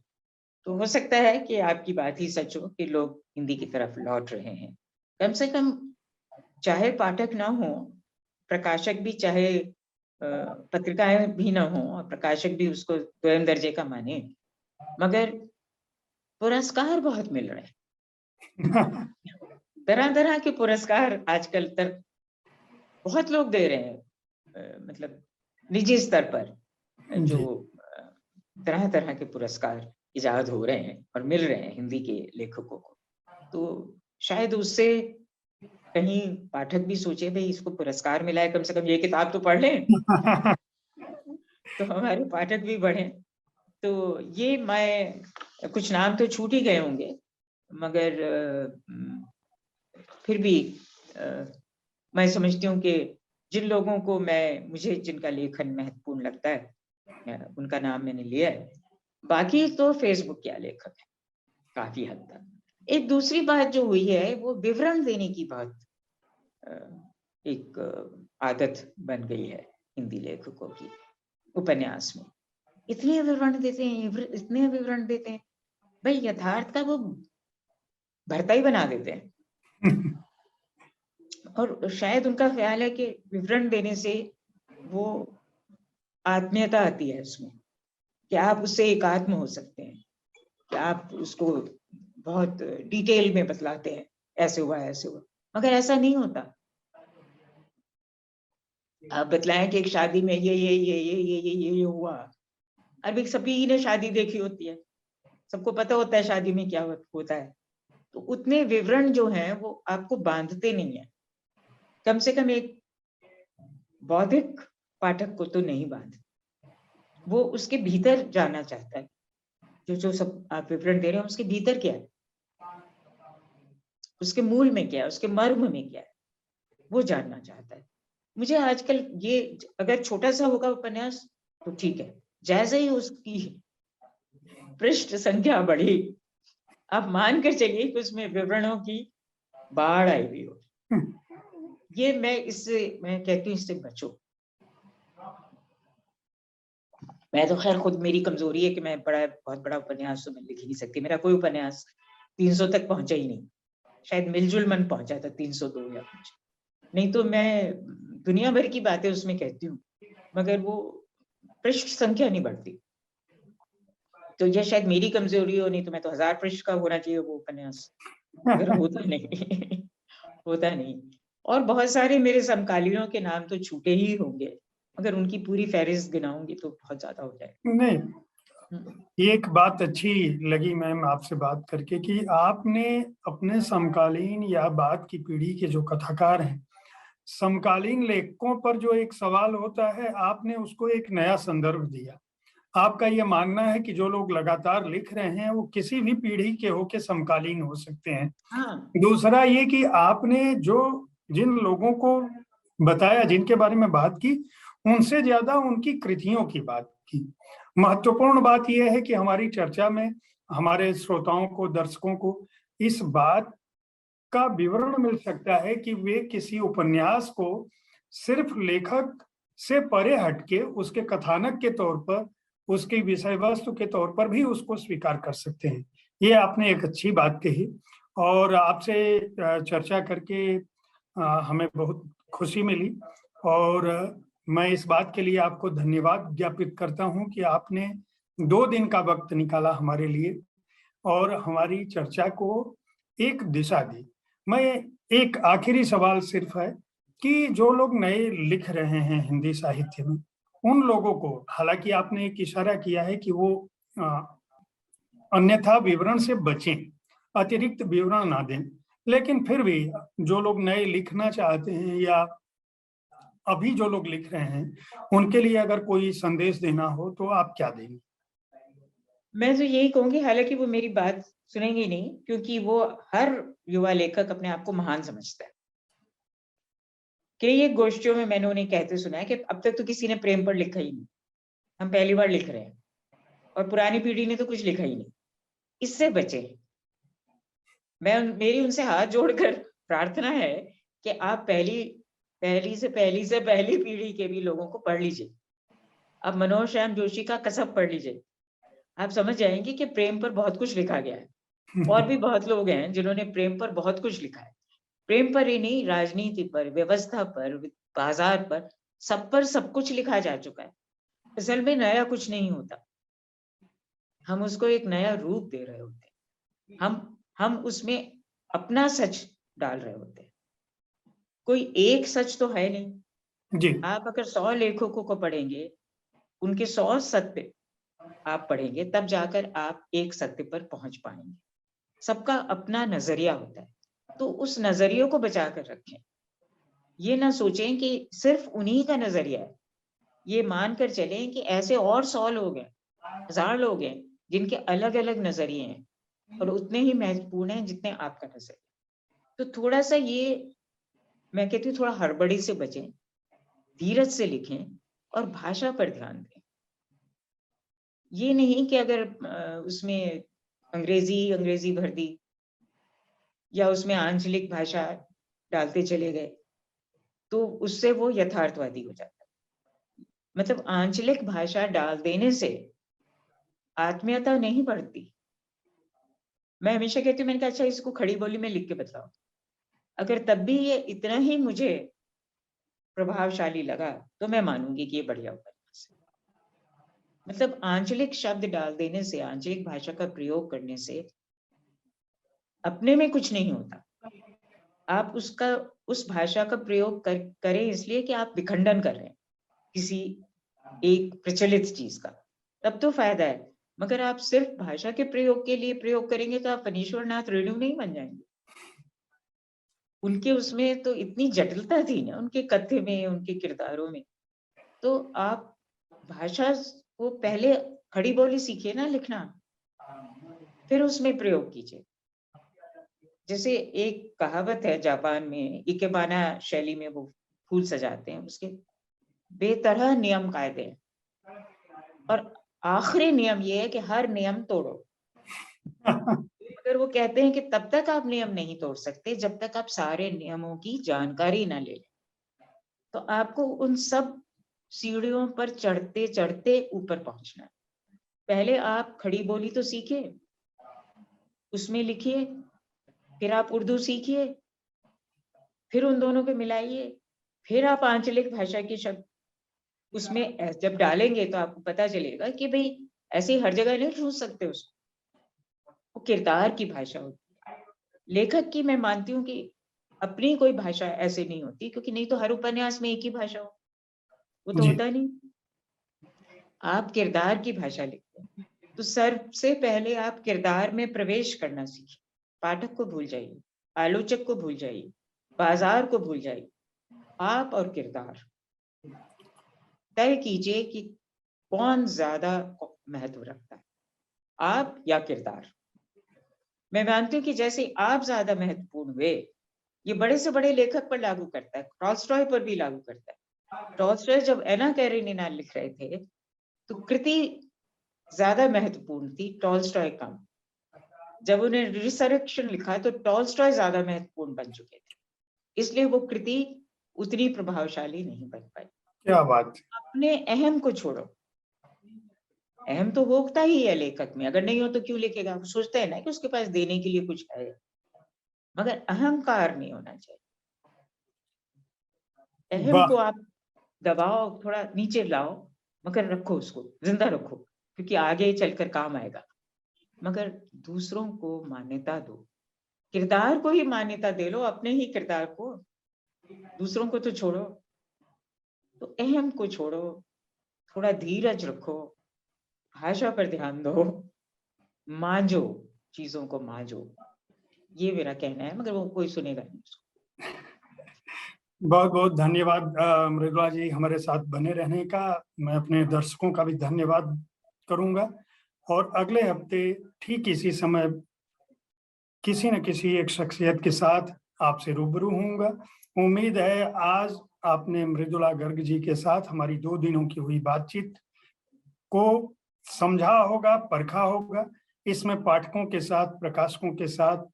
तो हो सकता है कि आपकी बात ही सच हो कि लोग हिंदी की तरफ लौट रहे हैं। कम से कम चाहे पाठक ना हो, प्रकाशक भी चाहे पत्रिकाएं भी ना हो और प्रकाशक भी उसको द्वयम दर्जे का माने, मगर पुरस्कार बहुत मिल रहे हैं। तरह तरह के पुरस्कार आजकल तक बहुत लोग दे रहे हैं, मतलब निजी स्तर पर जो तरह तरह के पुरस्कार इजाद हो रहे हैं और मिल रहे हैं हिंदी के लेखकों को। तो शायद उससे कहीं पाठक भी सोचे भाई इसको पुरस्कार मिला है, कम से कम ये किताब तो पढ़ लें तो हमारे पाठक भी बढ़े। तो ये मैं, कुछ नाम तो छूट ही गए होंगे, मगर फिर भी मैं समझती हूँ कि जिन लोगों को मुझे जिनका लेखन महत्वपूर्ण लगता है उनका नाम मैंने लिया है। बाकी तो फेसबुक के लेखक है काफी हद तक। एक दूसरी बात जो हुई है वो विवरण देने की बहुत एक आदत बन गई है हिंदी लेखकों की। उपन्यास में इतने विवरण देते हैं, इतने विवरण देते हैं, भाई यथार्थ का वो भरता ही बना देते हैं। और शायद उनका ख्याल है कि विवरण देने से वो आत्मीयता आती है उसमें, कि आप उससे एकात्म हो सकते हैं, कि आप उसको बहुत डिटेल में बतलाते हैं, ऐसे हुआ ऐसे हुआ। मगर ऐसा नहीं होता। आप बतलाएं कि एक शादी में ये हुआ। अभी सभी ने शादी देखी होती है, सबको पता होता है शादी में क्या होता है। तो उतने विवरण जो हैं वो आपको बांधते नहीं है, कम से कम एक बौद्धिक पाठक को तो नहीं बांधते। वो उसके भीतर जाना चाहता है, जो सब आप विवरण दे रहे हैं उसके भीतर क्या है, उसके मूल में क्या है, उसके मर्म में क्या है, वो जानना चाहता है। मुझे आजकल ये, अगर छोटा सा होगा उपन्यास तो ठीक है, जैसे ही उसकी पृष्ठ संख्या बढ़ी, आप मान कर चलिए कि उसमें विवरणों की बाढ़ आई हुई हो। ये मैं कहती हूँ इससे बचो। मैं तो खैर खुद, मेरी कमजोरी है कि मैं बहुत बड़ा उपन्यास तो मैं लिख ही नहीं सकती। मेरा कोई उपन्यास 300 तक पहुंचा ही नहीं, शायद मिलजुल मन पहुंचा था 302 या कुछ। नहीं तो मैं दुनिया भर की बातें उसमें कहती हूँ, मगर वो पृष्ठ संख्या नहीं बढ़ती। तो ये शायद मेरी कमजोरी हो, नहीं तो मैं तो 1000 पृष्ठ का होना चाहिए वो उपन्यास, मगर होता नहीं। होता नहीं। और बहुत सारे मेरे समकालीनों के नाम तो छूटे ही होंगे, मगर उनकी पूरी फहरिस्त गिनाऊंगी तो बहुत ज्यादा हो जाए। नहीं, ये एक बात अच्छी लगी मैम आपसे बात करके कि आपने अपने समकालीन या बाद की पीढ़ी के जो कथाकार हैं, समकालीन लेखकों पर जो एक सवाल होता है, आपने उसको एक नया संदर्भ दिया। आपका ये मानना है कि जो लोग लगातार लिख रहे हैं वो किसी भी पीढ़ी के होके समकालीन हो सकते हैं। हाँ, दूसरा ये कि आपने जो जिन लोगों को बताया, जिनके बारे में बात की, उनसे ज्यादा उनकी कृतियों की बात की। महत्वपूर्ण बात यह है कि हमारी चर्चा में हमारे श्रोताओं को, दर्शकों को इस बात का विवरण मिल सकता है कि वे किसी उपन्यास को सिर्फ लेखक से परे हटके उसके कथानक के तौर पर, उसकी विषय वस्तु के तौर पर भी उसको स्वीकार कर सकते हैं। ये आपने एक अच्छी बात कही और आपसे चर्चा करके हमें बहुत खुशी मिली और मैं इस बात के लिए आपको धन्यवाद ज्ञापित करता हूं कि आपने 2 दिन का वक्त निकाला हमारे लिए और हमारी चर्चा को एक दिशा दी। मैं एक आखिरी सवाल सिर्फ है कि जो लोग नए लिख रहे हैं हिंदी साहित्य में, उन लोगों को, हालांकि आपने एक इशारा किया है कि वो अन्यथा विवरण से बचें, अतिरिक्त विवरण ना दें, लेकिन फिर भी जो लोग नए लिखना चाहते हैं या अभी जो लोग लिख रहे हैं, उनके लिए अगर कोई संदेश देना हो तो आप क्या देंगे? मैं तो यही कहूंगी, हालांकि वो मेरी बात सुनेंगे नहीं, क्योंकि वो हर युवा लेखक अपने आप को महान समझता है। कई एक गोष्ठियों में मैंने उन्हें कहते सुना है कि अब तक तो किसी ने प्रेम पर लिखा ही नहीं, हम पहली बार लिख रहे हैं, और पुरानी पीढ़ी ने तो कुछ लिखा ही नहीं। इससे बचे। मेरी उनसे हाथ जोड़कर प्रार्थना है कि आप पहली से पहली पीढ़ी के भी लोगों को पढ़ लीजिए। आप मनोज श्याम जोशी का कसब पढ़ लीजिए, आप समझ जाएंगे कि प्रेम पर बहुत कुछ लिखा गया है। और भी बहुत लोग हैं जिन्होंने प्रेम पर बहुत कुछ लिखा है। प्रेम पर ही नहीं, राजनीति पर, व्यवस्था पर, बाजार पर, सब पर सब कुछ लिखा जा चुका है। असल में नया कुछ नहीं होता, हम उसको एक नया रूप दे रहे होते हैं। हम उसमें अपना सच डाल रहे होते हैं। कोई एक सच तो है नहीं। जी, आप अगर 100 लेखकों को पढ़ेंगे, उनके 100 सत्य आप पढ़ेंगे, तब जाकर आप एक सत्य पर पहुंच पाएंगे। सबका अपना नजरिया होता है, तो उस नजरिए को बचा कर रखें। ये ना सोचें कि सिर्फ उन्हीं का नजरिया है। ये मानकर चलें कि ऐसे और 100 लोग हैं, 1000 लोग हैं, जिनके अलग अलग नजरिए हैं और उतने ही महत्वपूर्ण हैं जितने आपका नजरिया। तो थोड़ा सा ये, मैं कहती हूँ, थोड़ा हड़बड़ी से बचें, धीरज से लिखें और भाषा पर ध्यान दें। ये नहीं कि अगर उसमें अंग्रेजी भर दी या उसमें आंचलिक भाषा डालते चले गए, तो उससे वो यथार्थवादी हो जाता है। मतलब आंचलिक भाषा डाल देने से आत्मीयता नहीं बढ़ती। मैं हमेशा कहती हूँ, मैंने कहा अच्छा इसको खड़ी बोली में लिख के बताओ। अगर तब भी ये इतना ही मुझे प्रभावशाली लगा, तो मैं मानूंगी कि ये बढ़िया उपन्यास है। मतलब आंचलिक शब्द डाल देने से, आंचलिक भाषा का प्रयोग करने से अपने में कुछ नहीं होता। आप उस भाषा का प्रयोग करें इसलिए कि आप विखंडन कर रहे हैं किसी एक प्रचलित चीज का, तब तो फायदा है। मगर आप सिर्फ भाषा के प्रयोग के लिए प्रयोग करेंगे तो आप फणीश्वर नाथ रेणु नहीं बन जाएंगे। उनके उसमें तो इतनी जटिलता थी ना, उनके कथ्य में, उनके किरदारों में। तो आप भाषा को पहले खड़ी बोली सीखिए ना लिखना, फिर उसमें प्रयोग कीजिए। जैसे एक कहावत है जापान में, इकेबाना शैली में वो फूल सजाते हैं, उसके बेतरह नियम कायदे हैं और आखिरी नियम ये है कि हर नियम तोड़ो। मगर वो कहते हैं कि तब तक आप नियम नहीं तोड़ सकते जब तक आप सारे नियमों की जानकारी ना ले लें। तो आपको उन सब सीढ़ियों पर चढ़ते चढ़ते ऊपर पहुंचना है। पहले आप खड़ी बोली तो सीखिए, उसमें लिखिए, फिर आप उर्दू सीखिए, फिर उन दोनों को मिलाइए, फिर आप आंचलिक भाषा के शब्द उसमें जब डालेंगे तो आपको पता चलेगा कि भाई ऐसे ही हर जगह नहीं ढूंढ सकते उसको, वो किरदार की भाषा होती है। लेखक की मैं मानती हूँ कि अपनी कोई भाषा ऐसे नहीं होती, क्योंकि नहीं तो हर उपन्यास में एक ही भाषा हो, वो तो जी। होता नहीं। आप किरदार की भाषा लिखते हैं तो सबसे पहले आप किरदार में प्रवेश करना सीखिए। पाठक को भूल जाइए, आलोचक को भूल जाइए, बाजार को भूल जाइए। आप और किरदार तय कीजिए कि कौन ज्यादा महत्व रखता है, आप या किरदार। मैं मानती हूँ कि जैसे आप ज्यादा महत्वपूर्ण हुए, ये बड़े से बड़े लेखक पर लागू करता है, टॉल्स्टॉय पर भी लागू करता है। टॉल्स्टॉय जब एना कैरेनिना लिख रहे थे तो कृति ज्यादा महत्वपूर्ण थी, टॉल्स्टॉय कम। जब उन्हें रिसरेक्शन लिखा तो टॉल्स्टॉय ज्यादा महत्वपूर्ण बन चुके थे, इसलिए वो कृति उतनी प्रभावशाली नहीं बन पाई। क्या बात। अपने अहम को छोड़ो, अहम तो होता ही है लेखक में, अगर नहीं हो तो क्यों लिखेगा? वो सोचता है ना कि उसके पास देने के लिए कुछ है, मगर अहंकार नहीं होना चाहिए। अहम को आप दबाओ, थोड़ा नीचे लाओ, मगर रखो, उसको जिंदा रखो, क्योंकि आगे चलकर काम आएगा। मगर दूसरों को मान्यता दो, किरदार को ही मान्यता दे लो, अपने ही किरदार को, दूसरों को तो छोड़ो। तो अहम को छोड़ो, थोड़ा धीरज रखो, भाषा पर ध्यान दो, मांझो, चीजों को मांझो। ये मेरा कहना है, मगर वो कोई सुनेगा नहीं उसको। बहुत बहुत धन्यवाद मृदुला जी हमारे साथ बने रहने का। मैं अपने दर्शकों का भी धन्यवाद करूंगा और अगले हफ्ते ठीक इसी समय किसी न किसी एक शख्सियत के साथ आपसे रूबरू होऊंगा। उम्मीद है आज आपने मृदुला गर्ग जी के साथ हमारी 2 दिनों की हुई बातचीत को समझा होगा, परखा होगा। इसमें पाठकों के साथ, प्रकाशकों के साथ,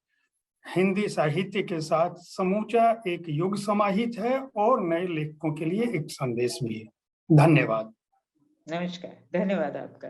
हिंदी साहित्य के साथ समूचा एक युग समाहित है और नए लेखकों के लिए एक संदेश भी है। धन्यवाद। नमस्कार, धन्यवाद आपका।